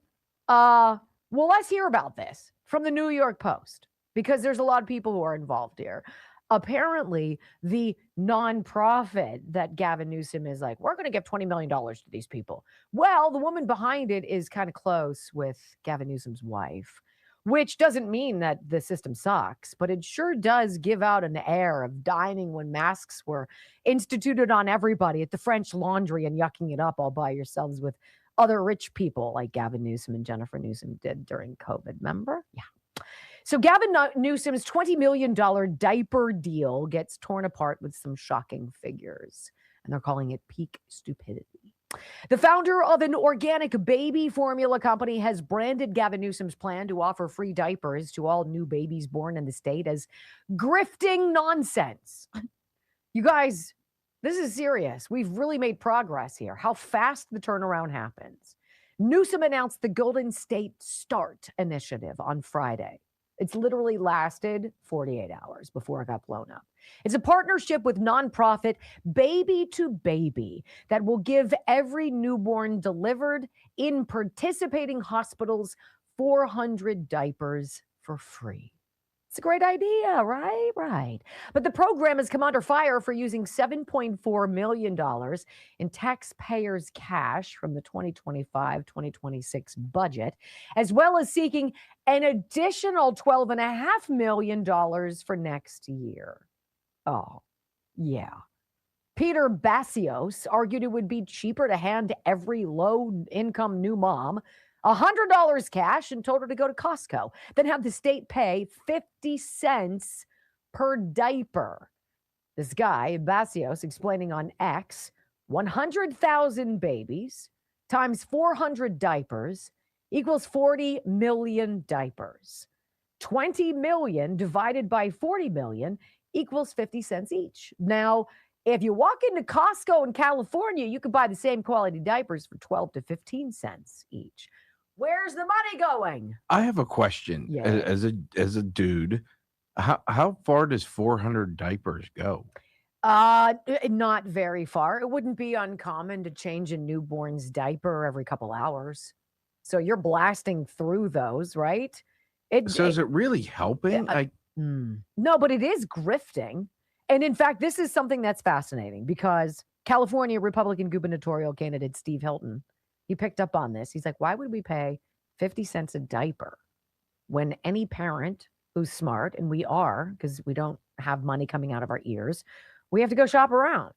Well, let's hear about this from the New York Post, because there's a lot of people who are involved here. Apparently, the nonprofit that Gavin Newsom is like, we're going to give $20 million to these people. Well, the woman behind it is kind of close with Gavin Newsom's wife, which doesn't mean that the system sucks, but it sure does give out an air of dining when masks were instituted on everybody at the French Laundry and yucking it up all by yourselves with other rich people like Gavin Newsom and Jennifer Newsom did during COVID, remember? Yeah. So Gavin Newsom's $20 million diaper deal gets torn apart with some shocking figures, and they're calling it peak stupidity. The founder of an organic baby formula company has branded Gavin Newsom's plan to offer free diapers to all new babies born in the state as grifting nonsense. You guys, this is serious. We've really made progress here. How fast the turnaround happens. Newsom announced the Golden State Start initiative on Friday. It's literally lasted 48 hours before it got blown up. It's a partnership with nonprofit Baby to Baby that will give every newborn delivered in participating hospitals 400 diapers for free. It's a great idea, right? Right. But the program has come under fire for using $7.4 million in taxpayers' cash from the 2025-2026 budget, as well as seeking an additional $12.5 million for next year. Oh, yeah. Peter Basios argued it would be cheaper to hand every low-income new mom $100 cash and told her to go to Costco, then have the state pay 50 cents per diaper. This guy, Basios, explaining on X, 100,000 babies times 400 diapers equals 40 million diapers. 20 million divided by 40 million equals 50 cents each. Now, if you walk into Costco in California, you can buy the same quality diapers for 12 to 15 cents each. Where's the money going? I have a question. Yeah. As a dude, how far does 400 diapers go? Not very far. It wouldn't be uncommon to change a newborn's diaper every couple hours. So you're blasting through those, right? Is it really helping? No, but it is grifting. And in fact, this is something that's fascinating because California Republican gubernatorial candidate Steve Hilton, he picked up on this. He's like, why would we pay 50 cents a diaper, when any parent who's smart, and we are, because we don't have money coming out of our ears, we have to go shop around,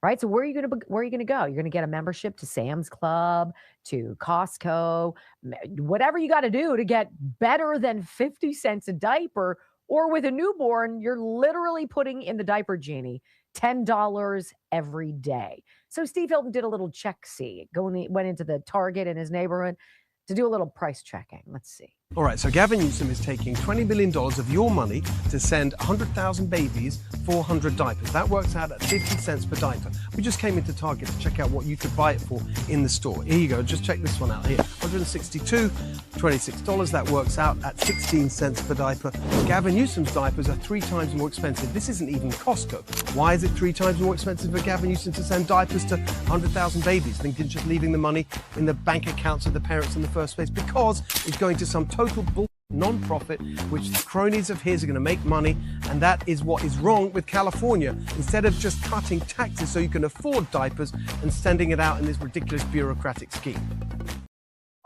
right? So where are you going to go? You're going to get a membership to Sam's Club, to Costco, whatever you got to do to get better than 50 cents a diaper. Or with a newborn, you're literally putting in the diaper genie $10 every day. So Steve Hilton did a little check-see, went into the Target in his neighborhood to do a little price checking. Let's see. All right, so Gavin Newsom is taking $20 million of your money to send 100,000 babies 400 diapers. That works out at 50 cents per diaper. We just came into Target to check out what you could buy it for in the store. Here you go, just check this one out here. $162, $26. That works out at 16 cents per diaper. Gavin Newsom's diapers are 3 times more expensive. This isn't even Costco. Why is it 3 times more expensive for Gavin Newsom to send diapers to 100,000 babies than just leaving the money in the bank accounts of the parents in the first place? Because it's going to some total bull non-profit, which cronies of his are going to make money, and that is what is wrong with California. Instead of just cutting taxes so you can afford diapers and sending it out in this ridiculous bureaucratic scheme.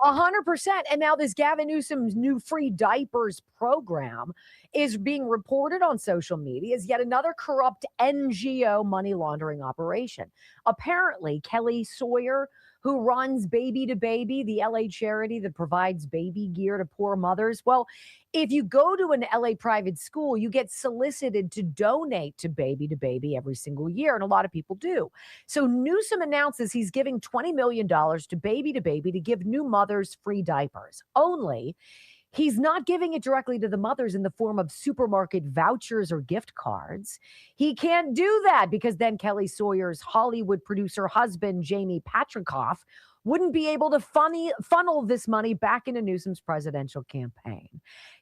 100%. And now this Gavin Newsom's new free diapers program is being reported on social media as yet another corrupt NGO money laundering operation. Apparently, Kelly Sawyer, who runs Baby to Baby, the LA charity that provides baby gear to poor mothers. Well, if you go to an LA private school, you get solicited to donate to Baby every single year, and a lot of people do. So Newsom announces he's giving $20 million to Baby to give new mothers free diapers. Only he's not giving it directly to the mothers in the form of supermarket vouchers or gift cards. He can't do that because then Kelly Sawyer's Hollywood producer husband, Jamie Patricoff, wouldn't be able to funnel this money back into Newsom's presidential campaign.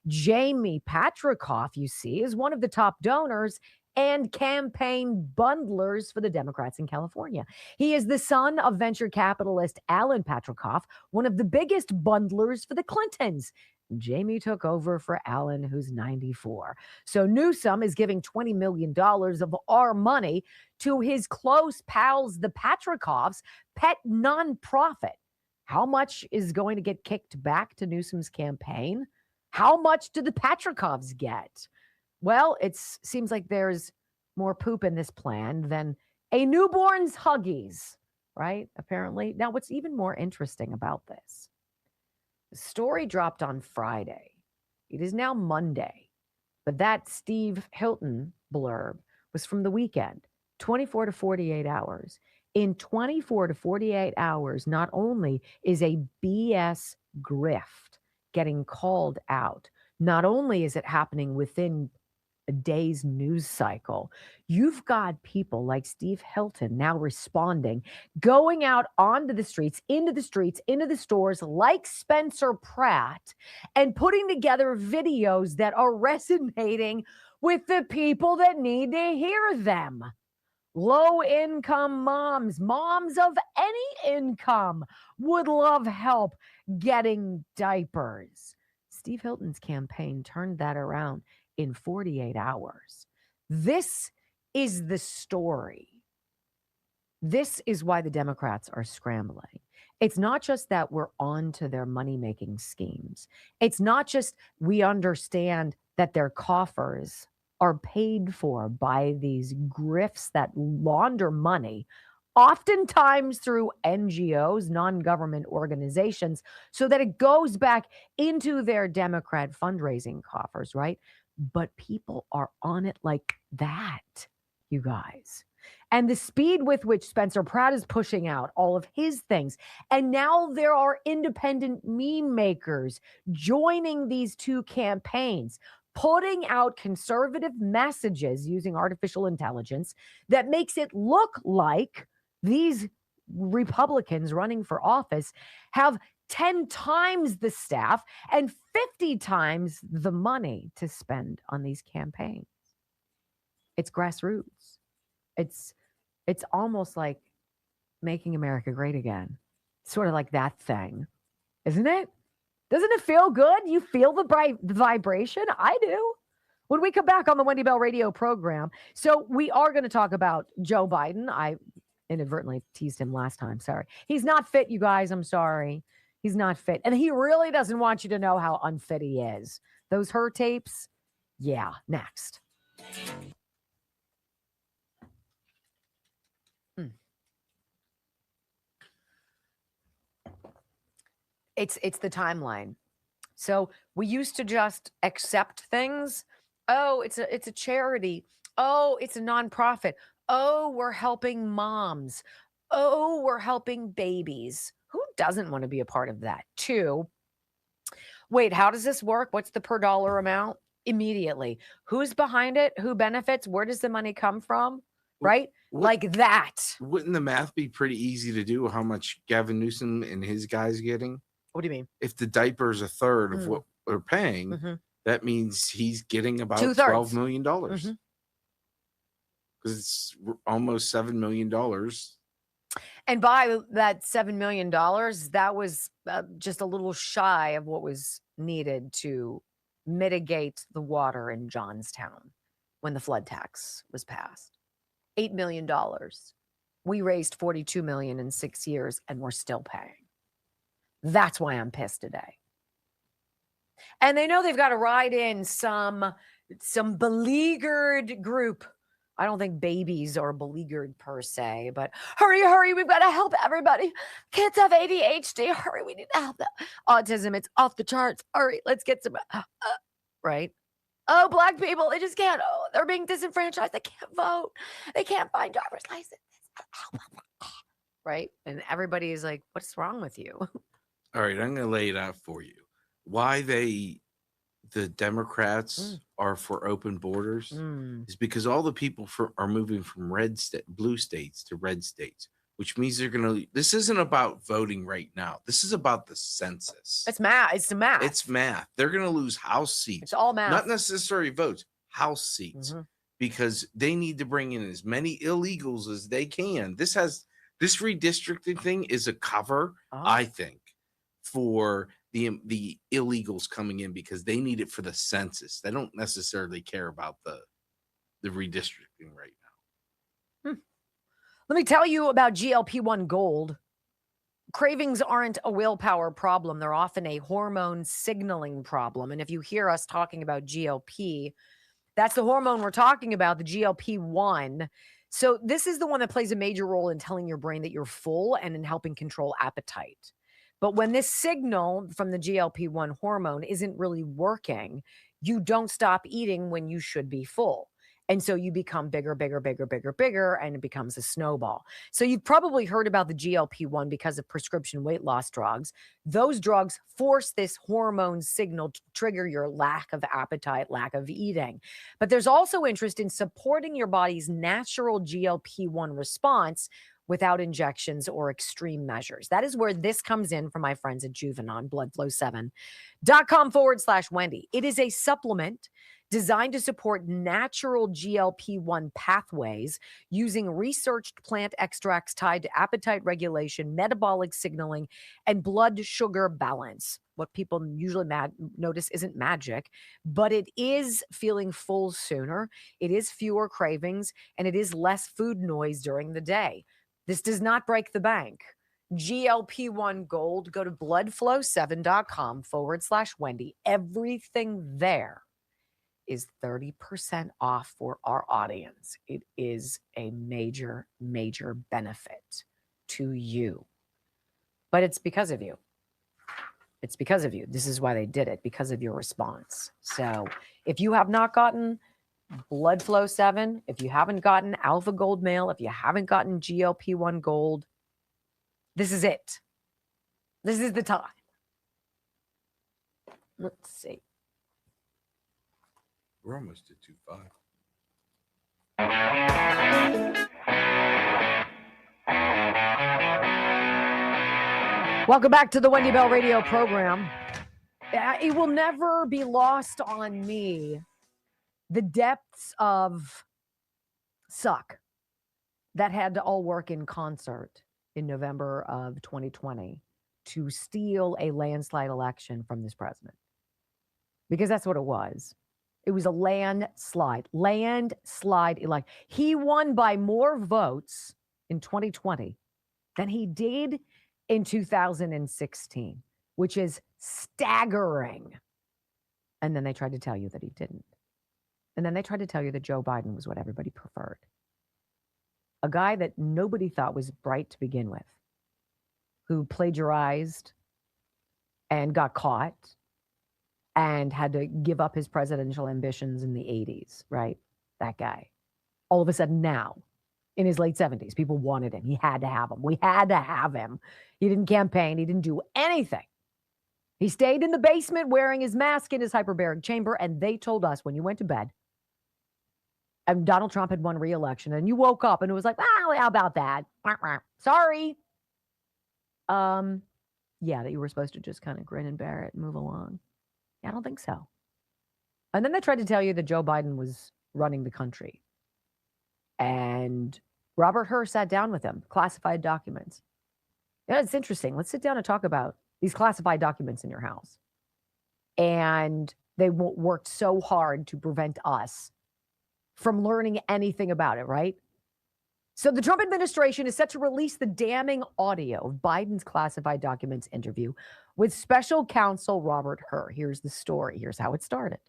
Jamie Patricoff, you see, is one of the top donors and campaign bundlers for the Democrats in California. He is the son of venture capitalist Alan Patricoff, one of the biggest bundlers for the Clintons. Jamie took over for Alan, who's 94. So Newsom is giving $20 million of our money to his close pals, the Patrikoffs, pet nonprofit. How much is going to get kicked back to Newsom's campaign? How much do the Patrikoffs get? Well, it seems like there's more poop in this plan than a newborn's Huggies, right? Apparently. Now, what's even more interesting about this? The story dropped on Friday. It is now Monday. But that Steve Hilton blurb was from the weekend, 24 to 48 hours. In 24 to 48 hours, not only is a BS grift getting called out, not only is it happening within a day's news cycle, you've got people like Steve Hilton now responding, going out onto the streets, into the stores like Spencer Pratt, and putting together videos that are resonating with the people that need to hear them. Low-income moms of any income would love help getting diapers. Steve Hilton's campaign turned that around in 48 hours. This is the story. This is why the Democrats are scrambling. It's not just that we're on to their money-making schemes. It's not just we understand that their coffers are paid for by these grifts that launder money, oftentimes through NGOs, non-government organizations, so that it goes back into their Democrat fundraising coffers, right? But people are on it like that, you guys. And the speed with which Spencer Pratt is pushing out all of his things. And now there are independent meme makers joining these two campaigns, putting out conservative messages using artificial intelligence that makes it look like these Republicans running for office have 10 times the staff and 50 times the money to spend on these campaigns. It's grassroots. It's almost like making America great again. Sort of like that thing, isn't it? Doesn't it feel good? You feel the vibration? I do. When we come back on the Wendy Bell radio program, so we are going to talk about Joe Biden. I inadvertently teased him last time. Sorry. He's not fit, you guys. I'm sorry. He's not fit. And he really doesn't want you to know how unfit he is. Those her tapes, yeah, next. It's the timeline. So we used to just accept things. Oh, it's a charity. Oh, it's a nonprofit. Oh, we're helping moms. Oh, we're helping babies. Who doesn't want to be a part of that? 2, wait, how does this work? What's the per dollar amount? Immediately. Who's behind it? Who benefits? Where does the money come from? Right? Like that. Wouldn't the math be pretty easy to do? How much Gavin Newsom and his guys getting? What do you mean? If the diaper is a third of what they're paying, Mhm. that means he's getting about 2/3. $12 million. Because Mhm. it's almost $7 million. And by that $7 million, that was just a little shy of what was needed to mitigate the water in Johnstown when the flood tax was passed. $8 million. We raised $42 million in 6 years, and we're still paying. That's why I'm pissed today. And they know they've got to ride in some beleaguered group. I don't think babies are beleaguered per se, but hurry, we've got to help everybody. Kids have ADHD. Hurry, we need to help them. Autism, it's off the charts. Hurry, let's get some, right? Oh, Black people, they just can't. Oh, they're being disenfranchised. They can't vote. They can't find driver's license. Right? And everybody is like, what's wrong with you? All right, I'm going to lay it out for you. Why the Democrats are for open borders is because all the people are moving from blue states to red states, which means they're going to. This isn't about voting right now. This is about the census. It's math. It's the math. It's math. They're going to lose House seats. It's all math. Not necessarily votes, House seats, because they need to bring in as many illegals as they can. This redistricting thing is a cover, I think, for the illegals coming in because they need it for the census. They don't necessarily care about the redistricting right now. Let me tell you about GLP-1 Gold. Cravings aren't a willpower problem. They're often a hormone signaling problem. And if you hear us talking about GLP, that's the hormone we're talking about, the GLP-1. So this is the one that plays a major role in telling your brain that you're full and in helping control appetite. But when this signal from the GLP-1 hormone isn't really working, you don't stop eating when you should be full. And so you become bigger, and it becomes a snowball. So you've probably heard about the GLP-1 because of prescription weight loss drugs. Those drugs force this hormone signal to trigger your lack of appetite, lack of eating. But there's also interest in supporting your body's natural GLP-1 response without injections or extreme measures. That is where this comes in from my friends at Juvenon, bloodflow7.com/Wendy. It is a supplement designed to support natural GLP-1 pathways using researched plant extracts tied to appetite regulation, metabolic signaling, and blood sugar balance. What people usually notice isn't magic, but it is feeling full sooner. It is fewer cravings, and it is less food noise during the day. This does not break the bank. GLP-1 Gold, go to bloodflow7.com/Wendy. Everything there is 30% off for our audience. It is a major, major benefit to you. But it's because of you. It's because of you. This is why they did it, because of your response. So if you have not gotten Blood Flow 7, if you haven't gotten Alpha Gold Male, if you haven't gotten GLP-1 Gold, this is it. This is the time. Let's see. We're almost at 2.5. Welcome back to the Wendy Bell Radio program. It will never be lost on me the depths of suck that had to all work in concert in November of 2020 to steal a landslide election from this president. Because that's what it was. It was a landslide election. He won by more votes in 2020 than he did in 2016. which is staggering. And then they tried to tell you that he didn't. And then they tried to tell you that Joe Biden was what everybody preferred. A guy that nobody thought was bright to begin with, who plagiarized and got caught and had to give up his presidential ambitions in the 80s, right? That guy. All of a sudden now, in his late 70s, people wanted him. He had to have him. We had to have him. He didn't campaign. He didn't do anything. He stayed in the basement wearing his mask in his hyperbaric chamber, and they told us when you went to bed, and Donald Trump had won re-election, and you woke up and it was like, how about that? Sorry. Yeah, that you were supposed to just kind of grin and bear it and move along. Yeah, I don't think so. And then they tried to tell you that Joe Biden was running the country. And Robert Hur sat down with him, classified documents. Yeah, it's interesting. Let's sit down and talk about these classified documents in your house. And they worked so hard to prevent us from learning anything about it, right? So the Trump administration is set to release the damning audio of Biden's classified documents interview with special counsel Robert Hur. Here's the story. Here's how it started.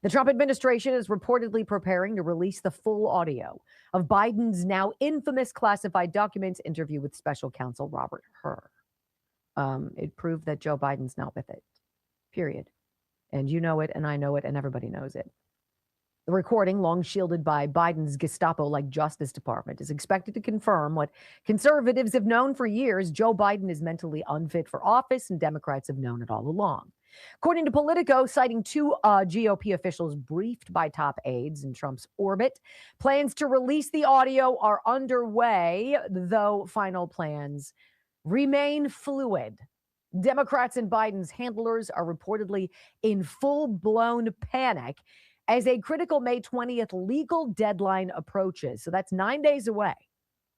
The Trump administration is reportedly preparing to release the full audio of Biden's now infamous classified documents interview with special counsel Robert Hur. It proved that Joe Biden's not with it, period. And you know it, and I know it, and everybody knows it. The recording, long shielded by Biden's Gestapo-like Justice Department, is expected to confirm what conservatives have known for years: Joe Biden is mentally unfit for office, and Democrats have known it all along. According to Politico, citing two GOP officials briefed by top aides in Trump's orbit, plans to release the audio are underway, though final plans remain fluid. Democrats and Biden's handlers are reportedly in full-blown panic as a critical May 20th legal deadline approaches. So that's 9 days away,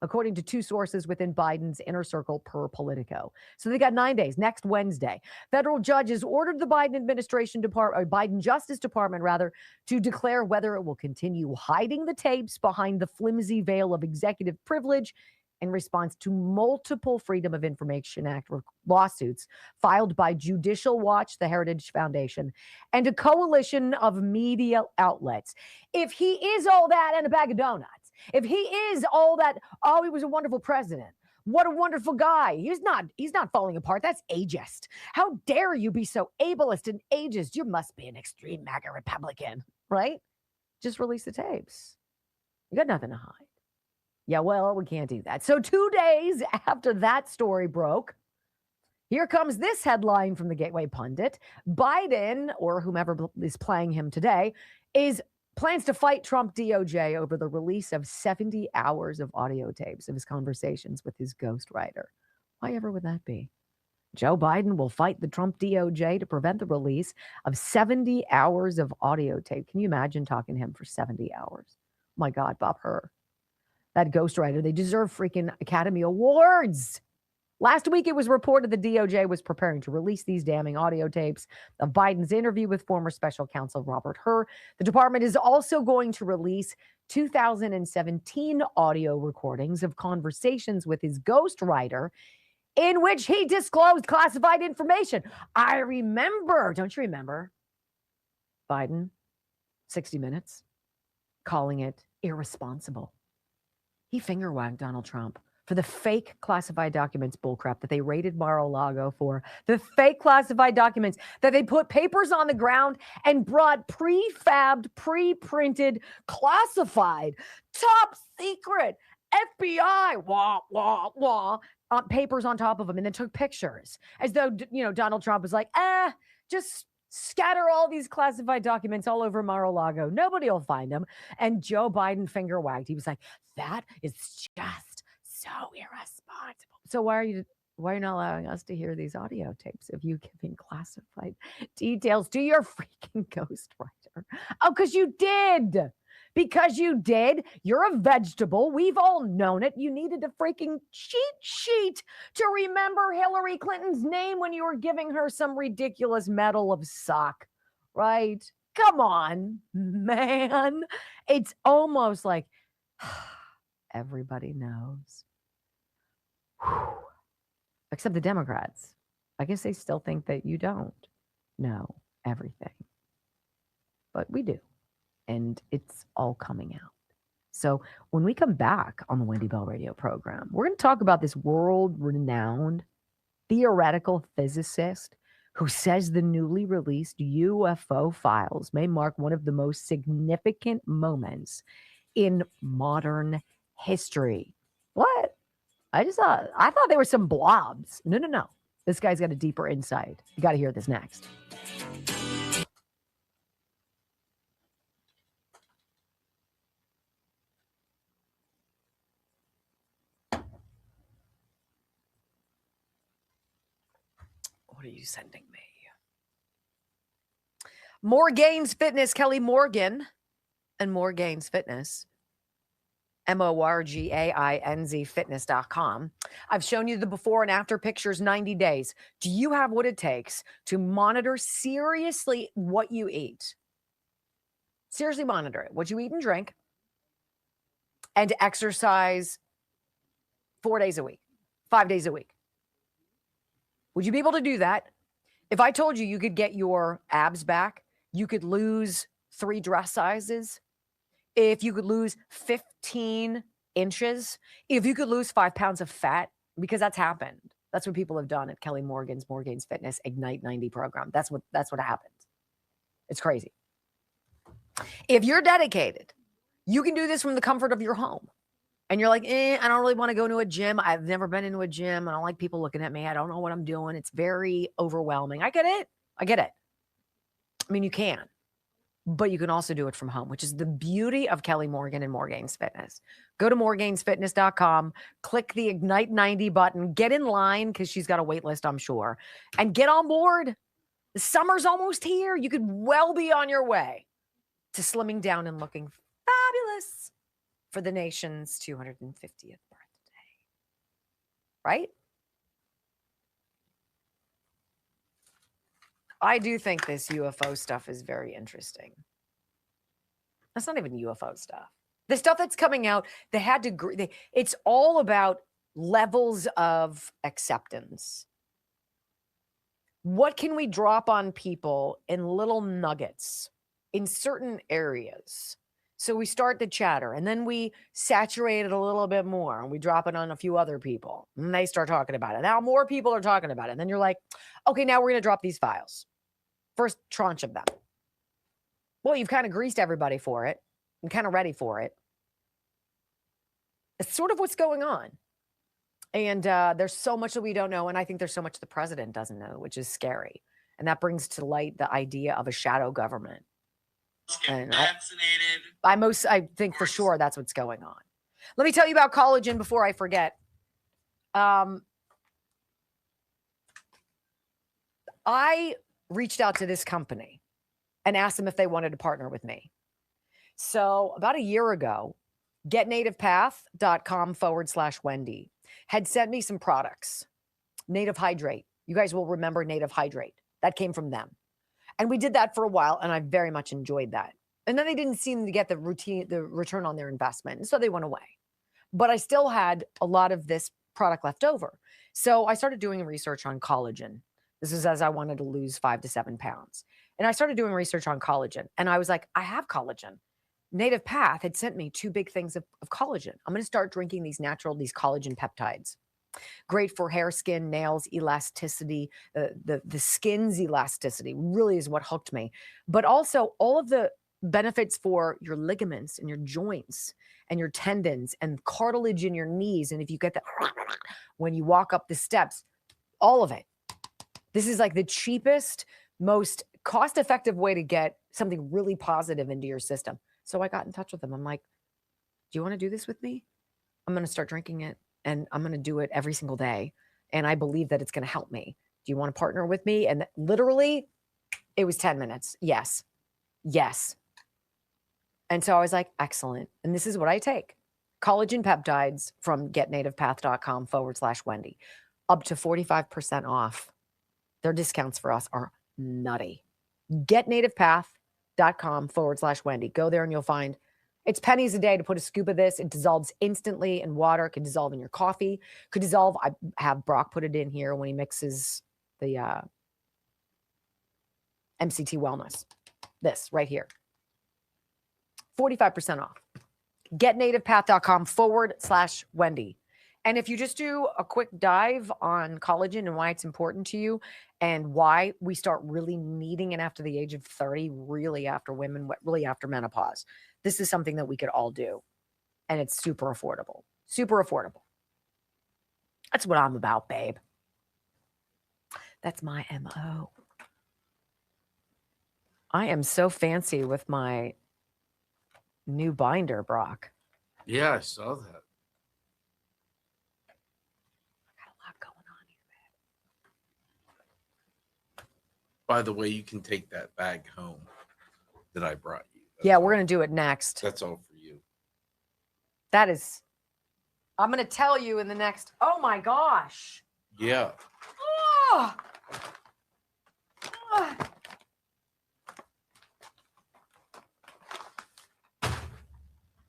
according to two sources within Biden's inner circle per Politico. So they got 9 days, next Wednesday. Federal judges ordered the Biden administration department, or Biden Justice Department rather, to declare whether it will continue hiding the tapes behind the flimsy veil of executive privilege in response to multiple Freedom of Information Act lawsuits filed by Judicial Watch, the Heritage Foundation, and a coalition of media outlets. If he is all that and a bag of donuts, if he is all that, oh, he was a wonderful president, what a wonderful guy. He's not falling apart. That's ageist. How dare you be so ableist and ageist? You must be an extreme MAGA Republican, right? Just release the tapes. You got nothing to hide. Yeah, well, we can't do that. So 2 days after that story broke, here comes this headline from the Gateway Pundit. Biden, or whomever is playing him today, plans to fight Trump DOJ over the release of 70 hours of audio tapes of his conversations with his ghostwriter. Why ever would that be? Joe Biden will fight the Trump DOJ to prevent the release of 70 hours of audio tape. Can you imagine talking to him for 70 hours? Oh my God, Bob Hur. That ghostwriter, they deserve freaking Academy Awards. Last week, it was reported the DOJ was preparing to release these damning audio tapes of Biden's interview with former special counsel Robert Hur. The department is also going to release 2017 audio recordings of conversations with his ghostwriter in which he disclosed classified information. I remember, don't you remember? Biden, 60 Minutes, calling it irresponsible. He finger-wagged Donald Trump for the fake classified documents bullcrap that they raided Mar-a-Lago for, the fake classified documents that they put papers on the ground and brought prefabbed, pre-printed, classified, top secret, FBI, papers on top of them, and then took pictures as though, Donald Trump was like, just scatter all these classified documents all over Mar-a-Lago. Nobody will find them. And Joe Biden finger wagged. He was like, that is just so irresponsible. So why are you not allowing us to hear these audio tapes of you giving classified details to your freaking ghostwriter? Oh, because you did. Because you did. You're a vegetable. We've all known it. You needed a freaking cheat sheet to remember Hillary Clinton's name when you were giving her some ridiculous medal of sock, right? Come on, man. It's almost like everybody knows. Except the Democrats. I guess they still think that you don't know everything. But we do. And it's all coming out. So when we come back on the Wendy Bell radio program, we're going to talk about this world-renowned theoretical physicist who says the newly released UFO files may mark one of the most significant moments in modern history. What? I thought there were some blobs. No. This guy's got a deeper insight. You got to hear this next. What are you sending me? More Gains Fitness, Kelly Morgan, and More Gains Fitness, MORGAINZ fitness.com. I've shown you the before and after pictures, 90 days. Do you have what it takes to monitor seriously what you eat? Seriously monitor it, what you eat and drink, and to exercise 4 days a week, 5 days a week. Would you be able to do that? If I told you you could get your abs back, you could lose 3 dress sizes, if you could lose 15 inches, if you could lose 5 pounds of fat, because that's happened. That's what people have done at Kelly Morgan's More Gains Fitness Ignite 90 program. That's what happens. It's crazy. If you're dedicated, you can do this from the comfort of your home. And you're like, I don't really want to go to a gym. I've never been into a gym. I don't like people looking at me. I don't know what I'm doing. It's very overwhelming. I get it. I mean, you can. But you can also do it from home, which is the beauty of Kelly Morgan and More Gains Fitness. Go to moregainsfitness.com, click the Ignite 90 button, get in line because she's got a wait list, I'm sure, and get on board. The summer's almost here. You could well be on your way to slimming down and looking fabulous for the nation's 250th birthday. Right? I do think this UFO stuff is very interesting. That's not even UFO stuff. The stuff that's coming out, it's all about levels of acceptance. What can we drop on people in little nuggets in certain areas? So we start the chatter and then we saturate it a little bit more and we drop it on a few other people and they start talking about it. Now more people are talking about it. And then you're like, okay, now we're going to drop these files. First tranche of them. Well, you've kind of greased everybody for it and kind of ready for it. It's sort of what's going on. And there's so much that we don't know. And I think there's so much the president doesn't know, which is scary. And that brings to light the idea of a shadow government. And I think for sure that's what's going on. Let me tell you about collagen before I forget. I reached out to this company and asked them if they wanted to partner with me. So about a year ago, getnativepath.com/Wendy had sent me some products. Native Hydrate. You guys will remember Native Hydrate. That came from them. And we did that for a while, and I very much enjoyed that. And then they didn't seem to get the return on their investment, and so they went away. But I still had a lot of this product left over. So I started doing research on collagen. This is as I wanted to lose 5 to 7 pounds. And I started doing research on collagen. And I was like, I have collagen. Native Path had sent me 2 big things of collagen. I'm going to start drinking these collagen peptides. Great for hair, skin, nails, elasticity. The skin's elasticity really is what hooked me. But also all of the benefits for your ligaments and your joints and your tendons and cartilage in your knees. And if you get that when you walk up the steps, all of it. This is like the cheapest, most cost-effective way to get something really positive into your system. So I got in touch with them. I'm like, do you want to do this with me? I'm going to start drinking it and I'm going to do it every single day. And I believe that it's going to help me. Do you want to partner with me? And literally it was 10 minutes. Yes. And so I was like, excellent. And this is what I take. Collagen peptides from getnativepath.com/Wendy. Up to 45% off. Their discounts for us are nutty. Getnativepath.com/Wendy. Go there and you'll find it's pennies a day to put a scoop of this. It dissolves instantly in water. It could dissolve in your coffee. Could dissolve. I have Brock put it in here when he mixes the MCT Wellness. This right here. 45% off. GetNativePath.com/Wendy. And if you just do a quick dive on collagen and why it's important to you and why we start really needing it after the age of 30, really after women, really after menopause, this is something that we could all do. And it's super affordable. Super affordable. That's what I'm about, babe. That's my MO. I am so fancy with my new binder, Brock. Yeah, I saw that. By the way, you can take that bag home that I brought you. Yeah, we're going to do it next. That's all for you. That is, I'm going to tell you in the next, oh my gosh. Yeah. Oh. Oh.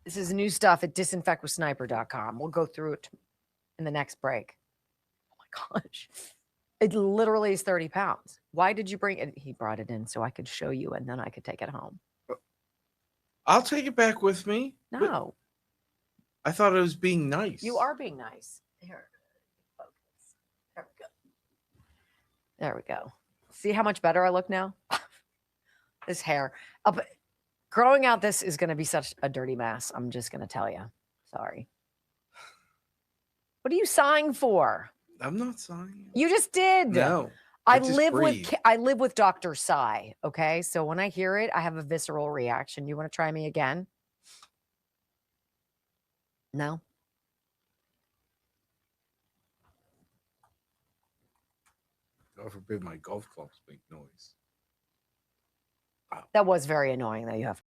This is new stuff at disinfectwithsniper.com. We'll go through it in the next break. Oh my gosh. It literally is 30 pounds. Why did you bring it? He brought it in so I could show you and then I could take it home. I'll take it back with me. No. I thought it was being nice. You are being nice. Here. Focus. There we go. There we go. See how much better I look now? This hair. But growing out this is going to be such a dirty mess. I'm just going to tell you. Sorry. What are you sighing for? I'm not sighing. You just did. No. I live with Dr. Sigh. Okay. So when I hear it, I have a visceral reaction. You want to try me again? No. God forbid my golf clubs make noise. That was very annoying that you have.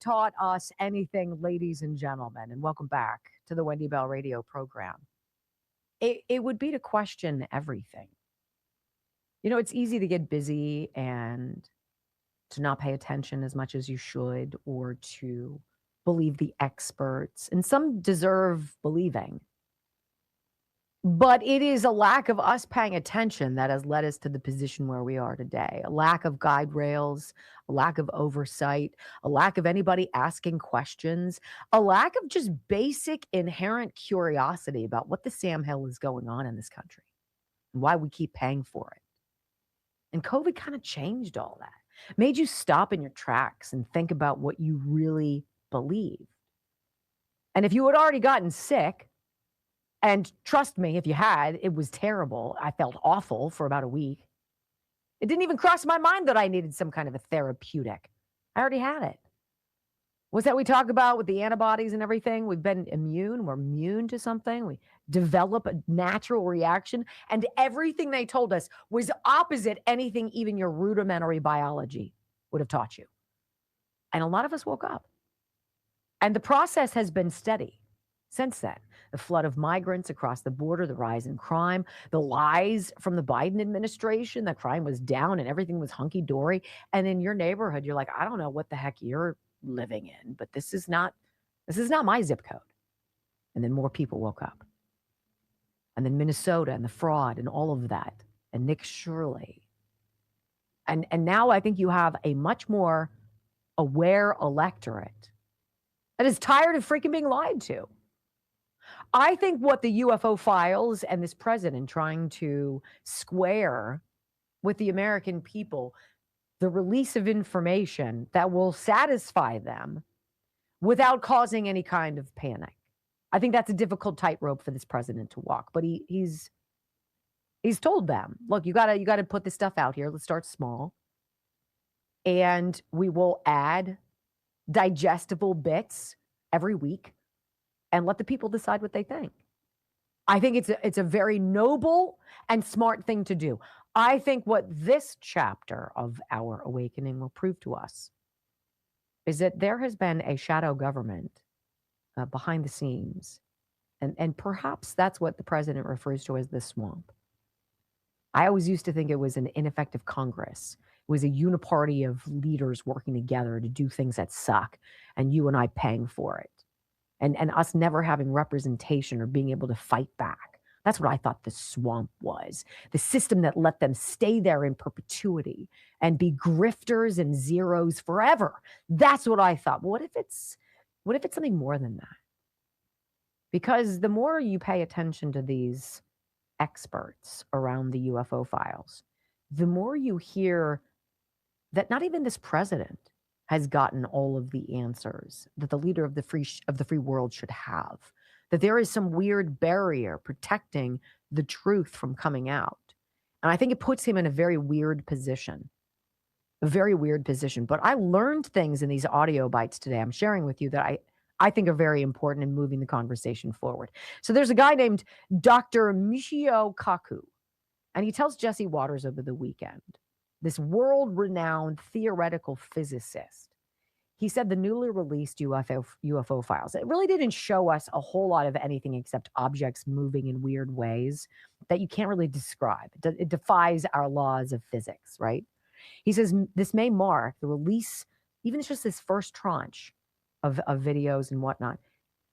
Taught us anything, ladies and gentlemen, and welcome back to the Wendy Bell radio program. It would be to question everything. You know, it's easy to get busy and to not pay attention as much as you should, or to believe the experts, and some deserve believing. But it is a lack of us paying attention that has led us to the position where we are today. A lack of guide rails, a lack of oversight, a lack of anybody asking questions, a lack of just basic inherent curiosity about what the Sam Hill is going on in this country and why we keep paying for it. And COVID kind of changed all that, made you stop in your tracks and think about what you really believe. And if you had already gotten sick, and trust me, if you had, it was terrible. I felt awful for about a week. It didn't even cross my mind that I needed some kind of a therapeutic. I already had it. What's that we talk about with the antibodies and everything? We've been immune. We're immune to something. We develop a natural reaction. And everything they told us was opposite anything even your rudimentary biology would have taught you. And a lot of us woke up. And the process has been steady since then. The flood of migrants across the border, the rise in crime, the lies from the Biden administration that crime was down and everything was hunky-dory. And in your neighborhood, you're like, I don't know what the heck you're living in, but this is not my zip code. And then more people woke up. And then Minnesota and the fraud and all of that. And Nick Shirley. And now I think you have a much more aware electorate that is tired of freaking being lied to. I think what the UFO files and this president trying to square with the American people, the release of information that will satisfy them without causing any kind of panic. I think that's a difficult tightrope for this president to walk, but he's told them, look, you gotta put this stuff out here. Let's start small. And we will add digestible bits every week and let the people decide what they think. I think it's a very noble and smart thing to do. I think what this chapter of our awakening will prove to us is that there has been a shadow government behind the scenes. And perhaps that's what the president refers to as the swamp. I always used to think it was an ineffective Congress. It was a uniparty of leaders working together to do things that suck, and you and I paying for it. And us never having representation or being able to fight back. That's what I thought the swamp was. The system that let them stay there in perpetuity and be grifters and zeros forever. That's what I thought. What if it's something more than that? Because the more you pay attention to these experts around the UFO files, the more you hear that not even this president has gotten all of the answers that the leader of the free world should have. That there is some weird barrier protecting the truth from coming out. And I think it puts him in a very weird position. A very weird position. But I learned things in these audio bites today I'm sharing with you that I think are very important in moving the conversation forward. So there's a guy named Dr. Michio Kaku, and he tells Jesse Waters over the weekend, this world-renowned theoretical physicist, he said the newly released UFO files, it really didn't show us a whole lot of anything except objects moving in weird ways that you can't really describe. It defies our laws of physics, right? He says this may mark the release, even just this first tranche of videos and whatnot,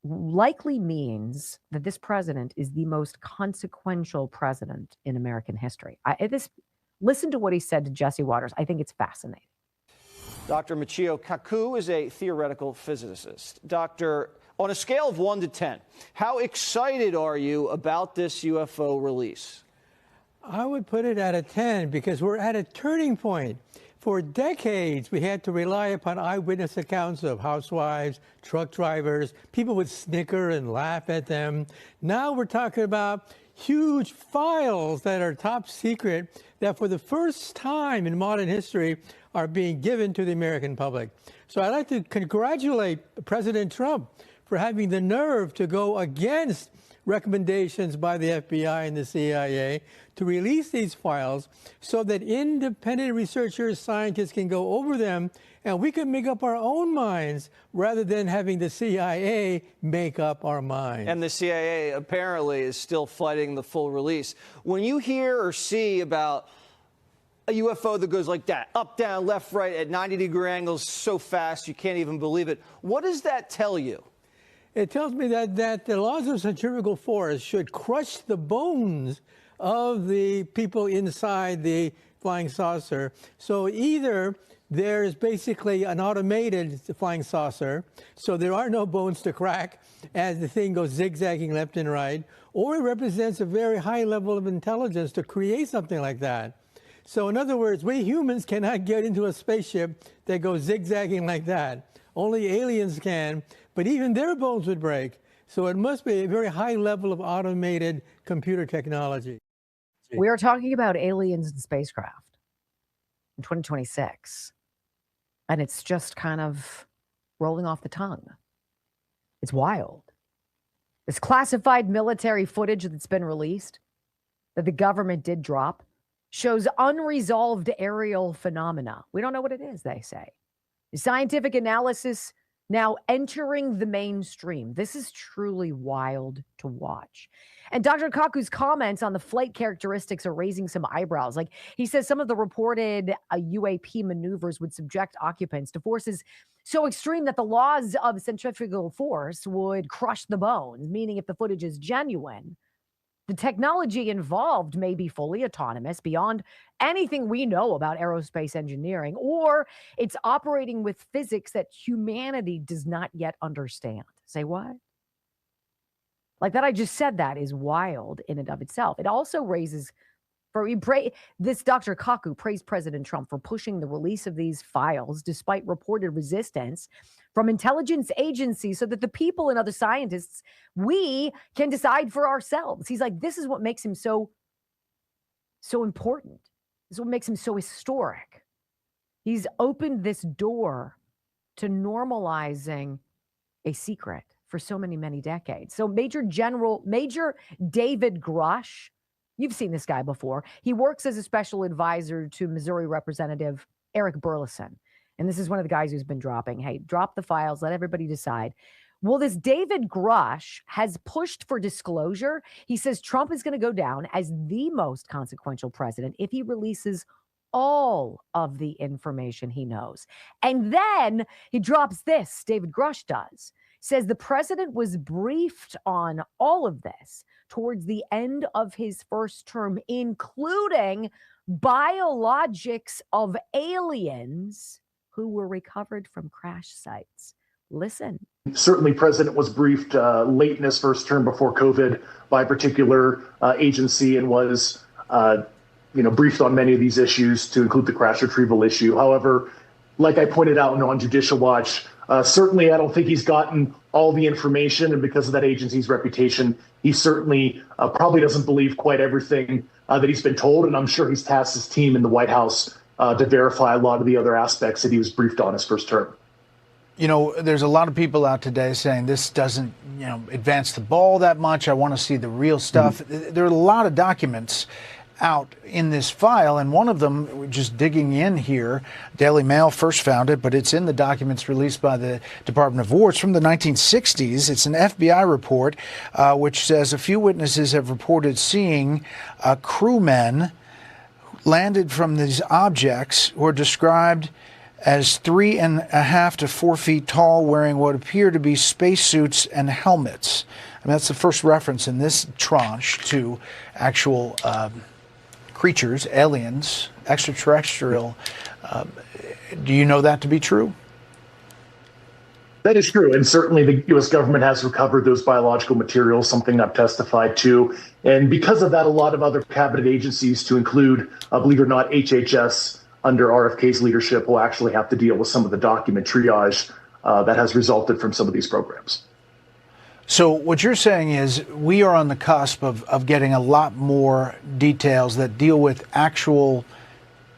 likely means that this president is the most consequential president in American history. Listen to what he said to Jesse Waters. I think it's fascinating. Dr. Michio Kaku is a theoretical physicist. Doctor, on a scale of 1 to 10, how excited are you about this UFO release? I would put it at a 10 because we're at a turning point. For decades, we had to rely upon eyewitness accounts of housewives, truck drivers. People would snicker and laugh at them. Now we're talking about huge files that are top secret that for the first time in modern history are being given to the American public. So I'd like to congratulate President Trump for having the nerve to go against recommendations by the FBI and the CIA to release these files so that independent researchers, scientists can go over them and we can make up our own minds rather than having the CIA make up our minds. And the CIA apparently is still fighting the full release. When you hear or see about a UFO that goes like that, up, down, left, right, at 90-degree angles so fast you can't even believe it, what does that tell you? It tells me that the laws of centrifugal force should crush the bones of the people inside the flying saucer. So either there's basically an automated flying saucer, so there are no bones to crack as the thing goes zigzagging left and right, or it represents a very high level of intelligence to create something like that. So in other words, we humans cannot get into a spaceship that goes zigzagging like that. Only aliens can, but even their bones would break. So it must be a very high level of automated computer technology. We are talking about aliens and spacecraft in 2026. And it's just kind of rolling off the tongue. It's wild. This classified military footage that's been released, that the government did drop, shows unresolved aerial phenomena. We don't know what it is, they say. The scientific analysis now entering the mainstream. This is truly wild to watch. And Dr. Kaku's comments on the flight characteristics are raising some eyebrows. Like, he says some of the reported UAP maneuvers would subject occupants to forces so extreme that the laws of centrifugal force would crush the bones, meaning if the footage is genuine, the technology involved may be fully autonomous beyond anything we know about aerospace engineering, or it's operating with physics that humanity does not yet understand. Say what? Like that I just said that is wild in and of itself. It also raises this Dr. Kaku praised President Trump for pushing the release of these files despite reported resistance from intelligence agencies so that the people and other scientists, we can decide for ourselves. He's like, this is what makes him so important. This is what makes him so historic. He's opened this door to normalizing a secret for so many, many decades. So Major David Grush, you've seen this guy before. He works as a special advisor to Missouri Representative Eric Burleson. And this is one of the guys who's been dropping, hey, drop the files, let everybody decide. Well, this David Grush has pushed for disclosure. He says Trump is going to go down as the most consequential president if he releases all of the information he knows. And then he drops this, David Grush does, says the president was briefed on all of this towards the end of his first term, including biologics of aliens who were recovered from crash sites. Listen. Certainly, President was briefed late in his first term before COVID by a particular agency and was, briefed on many of these issues, to include the crash retrieval issue. However, like I pointed out on Judicial Watch, certainly I don't think he's gotten all the information, and because of that agency's reputation, he certainly probably doesn't believe quite everything that he's been told, and I'm sure he's tasked his team in the White House to verify a lot of the other aspects that he was briefed on his first term. There's a lot of people out today saying this doesn't, advance the ball that much. I want to see the real stuff. There are a lot of documents out in this file, and one of them, just digging in here, Daily Mail first found it, but it's in the documents released by the Department of War. It's from the 1960s. It's an FBI report which says a few witnesses have reported seeing crewmen landed from these objects who are described as 3.5 to 4 feet tall, wearing what appear to be spacesuits and helmets. I mean, that's the first reference in this tranche to actual creatures, aliens, extraterrestrial. Do you know that to be true? That is true. And certainly the U.S. government has recovered those biological materials, something I've testified to. And because of that, a lot of other cabinet agencies, to include, believe it or not, HHS, under RFK's leadership, will actually have to deal with some of the document triage that has resulted from some of these programs. So what you're saying is we are on the cusp of getting a lot more details that deal with actual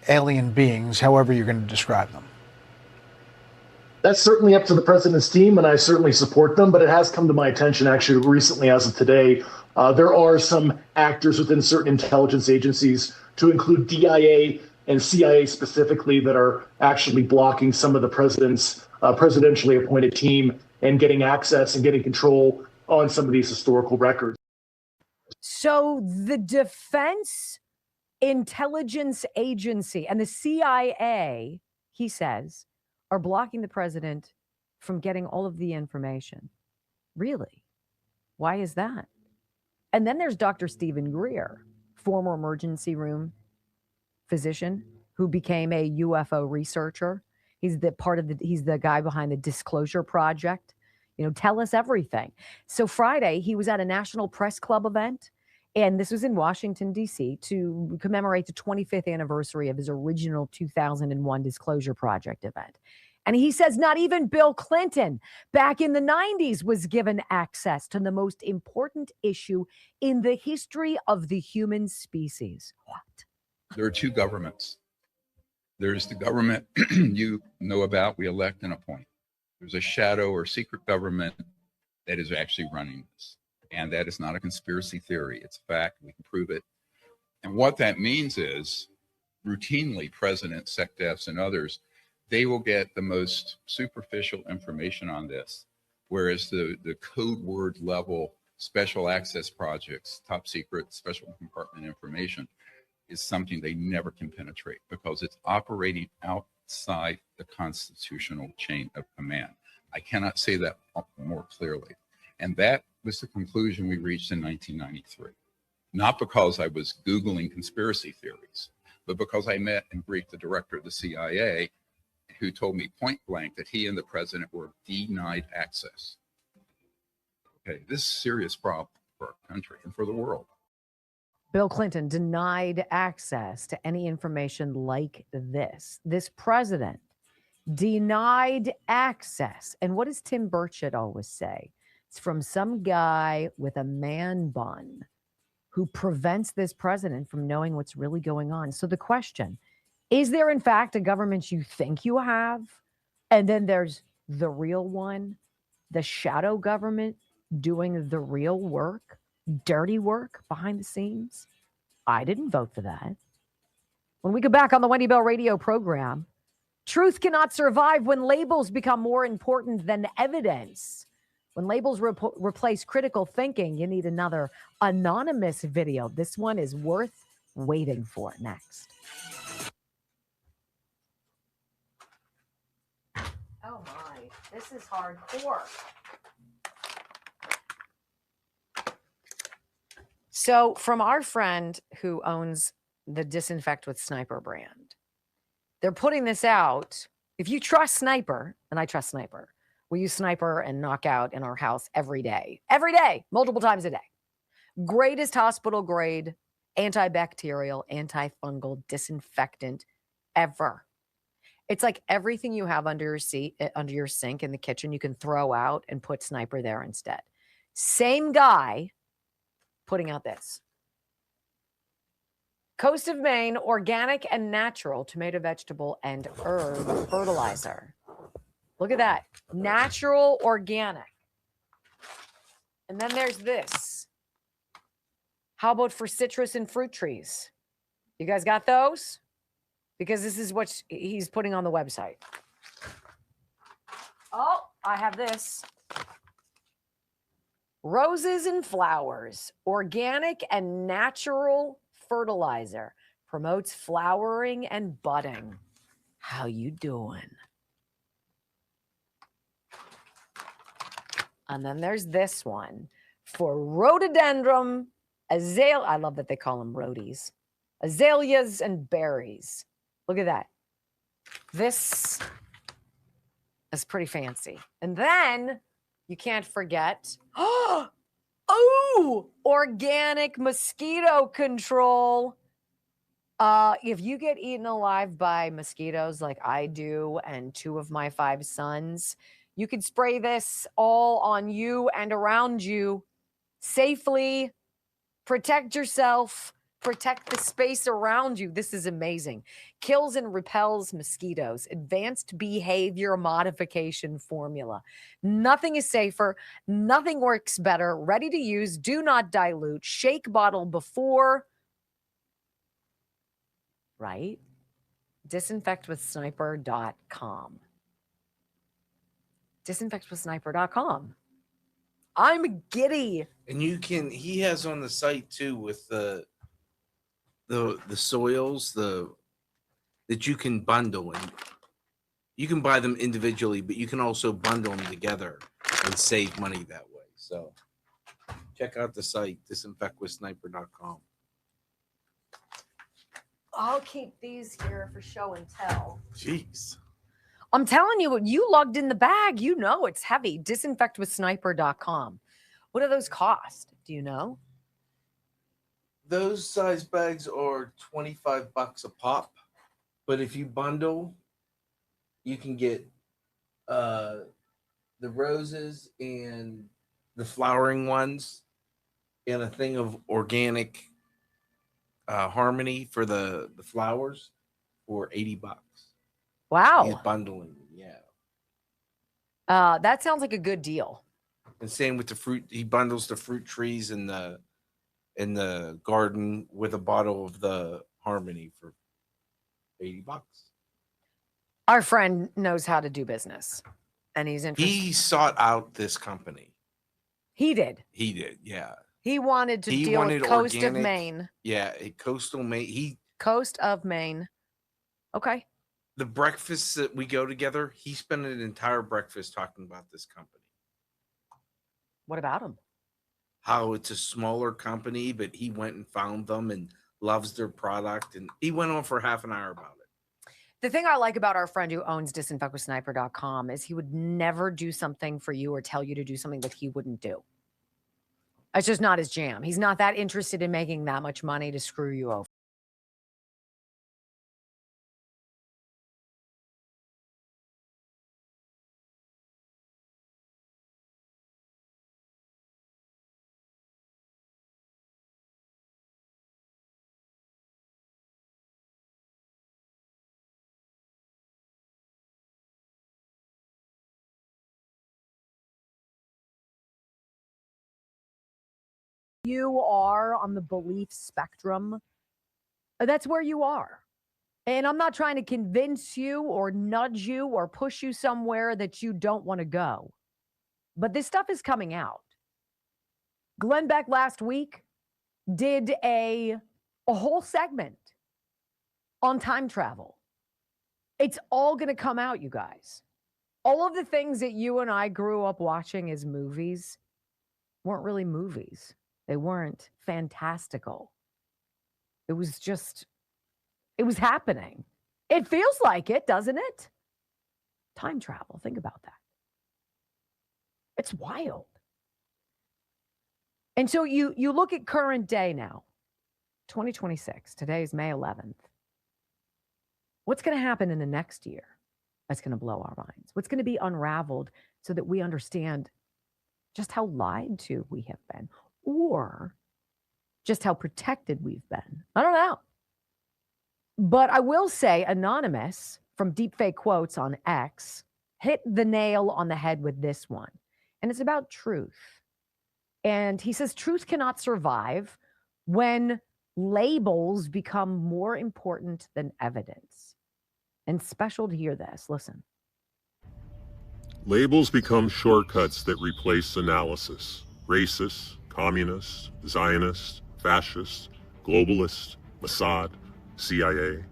alien beings, however you're going to describe them. That's certainly up to the president's team, and I certainly support them, but it has come to my attention actually recently, as of today, there are some actors within certain intelligence agencies, to include DIA and CIA specifically, that are actually blocking some of the president's presidentially appointed team and getting access and getting control on some of these historical records. So the Defense Intelligence Agency and the CIA, he says, are blocking the president from getting all of the information. Really? Why is that? And then there's Dr. Stephen Greer, former emergency room physician who became a UFO researcher. He's the guy behind the Disclosure Project. Tell us everything. So Friday, he was at a National Press Club event, and this was in Washington, D.C., to commemorate the 25th anniversary of his original 2001 Disclosure Project event. And he says not even Bill Clinton back in the 90s was given access to the most important issue in the history of the human species. What? There are two governments. There's the government you know about, we elect and appoint. There's a shadow or secret government that is actually running this. And that is not a conspiracy theory. It's a fact. We can prove it. And what that means is routinely presidents, SecDefs, and others, they will get the most superficial information on this, whereas the code word level special access projects, top secret special compartment information, is something they never can penetrate because it's operating outside the constitutional chain of command. I cannot say that more clearly. And that was the conclusion we reached in 1993. Not because I was Googling conspiracy theories, but because I met and briefed the director of the CIA, who told me point blank that he and the president were denied access. Okay, this is a serious problem for our country and for the world. Bill Clinton denied access to any information like this. This president denied access. And what does Tim Burchett always say? It's from some guy with a man bun who prevents this president from knowing what's really going on. So the question, is there in fact a government you think you have? And then there's the real one, the shadow government doing the real work, dirty work behind the scenes? I didn't vote for that. When we go back on the Wendy Bell radio program, truth cannot survive when labels become more important than evidence. When labels replace critical thinking, you need another anonymous video. This one is worth waiting for. Next. Oh my, this is hardcore. So from our friend who owns the Disinfect with Sniper brand, they're putting this out. If you trust Sniper, and I trust Sniper, we use Sniper and Knockout in our house every day, multiple times a day. Greatest hospital grade, antibacterial, antifungal disinfectant ever. It's like everything you have under your sink in the kitchen, you can throw out and put Sniper there instead. Same guy putting out this. Coast of Maine, organic and natural tomato, vegetable, and herb fertilizer. Look at that. Natural, organic. And then there's this. How about for citrus and fruit trees? You guys got those? Because this is what he's putting on the website. Oh, I have this. Roses and flowers, organic and natural fertilizer, promotes flowering and budding. How you doing? And then there's this one for rhododendron, azalea. I love that they call them rhodies. Azaleas and berries. Look at that. This is pretty fancy. And then you can't forget, organic mosquito control. If you get eaten alive by mosquitoes like I do and 2 of my 5 sons, you can spray this all on you and around you safely. Protect yourself. Protect the space around you. This is amazing. Kills and repels mosquitoes. Advanced behavior modification formula. Nothing is safer. Nothing works better. Ready to use. Do not dilute. Shake bottle before. Right? Disinfectwithsniper.com. Disinfectwithsniper.com. I'm giddy. And he has on the site too with the soils that you can bundle, and you can buy them individually, but you can also bundle them together and save money that way. So check out the site, disinfectwithsniper.com. I'll keep these here for show and tell. Jeez. I'm telling you, you lugged in the bag. You know it's heavy. Disinfectwithsniper.com. What do those cost? Do you know? Those size bags are $25 a pop, but if you bundle, you can get the roses and the flowering ones and a thing of organic harmony for the flowers for $80. Wow. He's bundling, yeah. That sounds like a good deal. And same with the fruit. He bundles the fruit trees in the garden with a bottle of the harmony for $80. Our friend knows how to do business, and he's interested. He sought out this company. He did. He did, yeah. He wanted to deal with Coast of Maine. Yeah, coastal Maine. Coast of Maine. Okay. The breakfasts that we go together, he spent an entire breakfast talking about this company. What about him? How it's a smaller company, but he went and found them and loves their product. And he went on for half an hour about it. The thing I like about our friend who owns disinfectwithsniper.com is he would never do something for you or tell you to do something that he wouldn't do. It's just not his jam. He's not that interested in making that much money to screw you over. You are on the belief spectrum, that's where you are. And I'm not trying to convince you or nudge you or push you somewhere that you don't want to go. But this stuff is coming out. Glenn Beck last week did a whole segment on time travel. It's all going to come out, you guys. All of the things that you and I grew up watching as movies weren't really movies. They weren't fantastical. It was happening. It feels like it, doesn't it? Time travel. Think about that. It's wild. And so you look at current day now, 2026. Today is May 11th. What's going to happen in the next year that's going to blow our minds? What's going to be unraveled so that we understand just how lied to we have been, or just how protected we've been? I don't know. But I will say Anonymous from Deepfake Quotes on X hit the nail on the head with this one. And it's about truth. And he says truth cannot survive when labels become more important than evidence. And special to hear this. Listen. Labels become shortcuts that replace analysis. Racist, communist, Zionist, fascist, globalist, Mossad, CIA.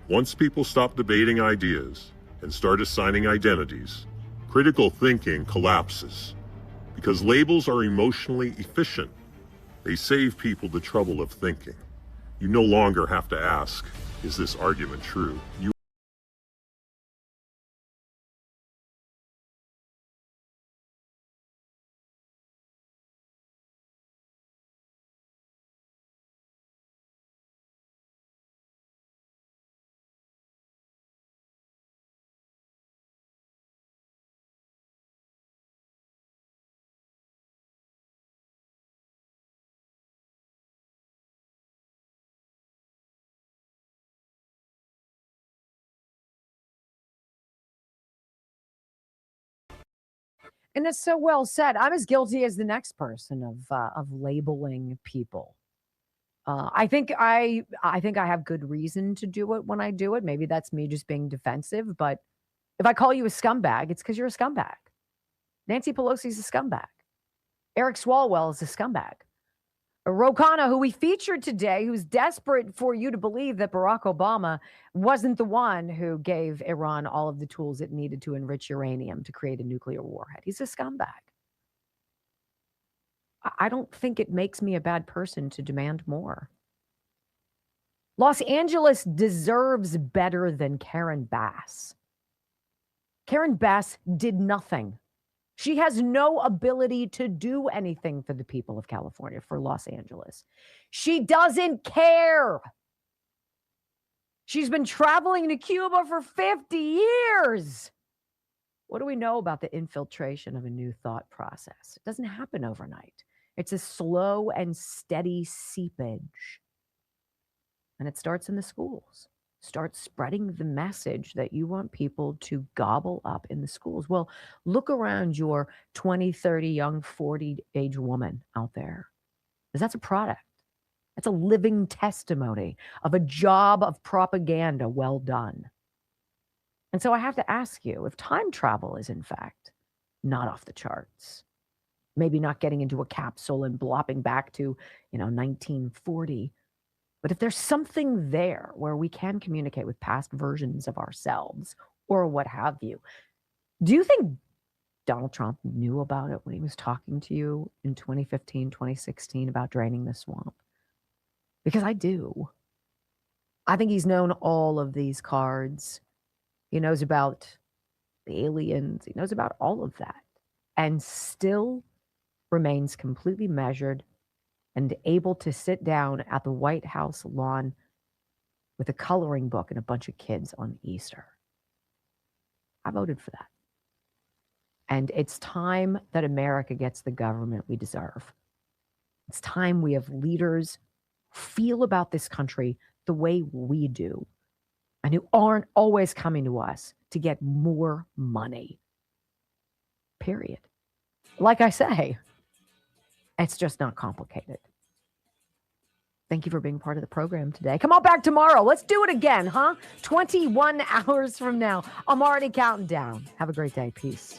Once people stop debating ideas and start assigning identities, critical thinking collapses. Because labels are emotionally efficient. They save people the trouble of thinking. You no longer have to ask, is this argument true? And it's so well said. I'm as guilty as the next person of labeling people. I think I have good reason to do it when I do it. Maybe that's me just being defensive. But if I call you a scumbag, it's because you're a scumbag. Nancy Pelosi's a scumbag. Eric Swalwell is a scumbag. Ro Khanna, who we featured today, who's desperate for you to believe that Barack Obama wasn't the one who gave Iran all of the tools it needed to enrich uranium to create a nuclear warhead. He's a scumbag. I don't think it makes me a bad person to demand more. Los Angeles deserves better than Karen Bass. Karen Bass did nothing. She has no ability to do anything for the people of California, for Los Angeles. She doesn't care. She's been traveling to Cuba for 50 years. What do we know about the infiltration of a new thought process? It doesn't happen overnight. It's a slow and steady seepage. And it starts in the schools. Start spreading the message that you want people to gobble up in the schools. Well, look around your 20, 30, young 40 age woman out there. Because that's a product. That's a living testimony of a job of propaganda well done. And so I have to ask you, if time travel is in fact not off the charts, maybe not getting into a capsule and blopping back to, 1940, but if there's something there where we can communicate with past versions of ourselves or what have you, do you think Donald Trump knew about it when he was talking to you in 2015, 2016 about draining the swamp? Because I do. I think he's known all of these cards. He knows about the aliens. He knows about all of that. And still remains completely measured and able to sit down at the White House lawn with a coloring book and a bunch of kids on Easter. I voted for that. And it's time that America gets the government we deserve. It's time we have leaders who feel about this country the way we do and who aren't always coming to us to get more money. Period. Like I say, it's just not complicated. Thank you for being part of the program today. Come on back tomorrow. Let's do it again, huh? 21 hours from now. I'm already counting down. Have a great day. Peace.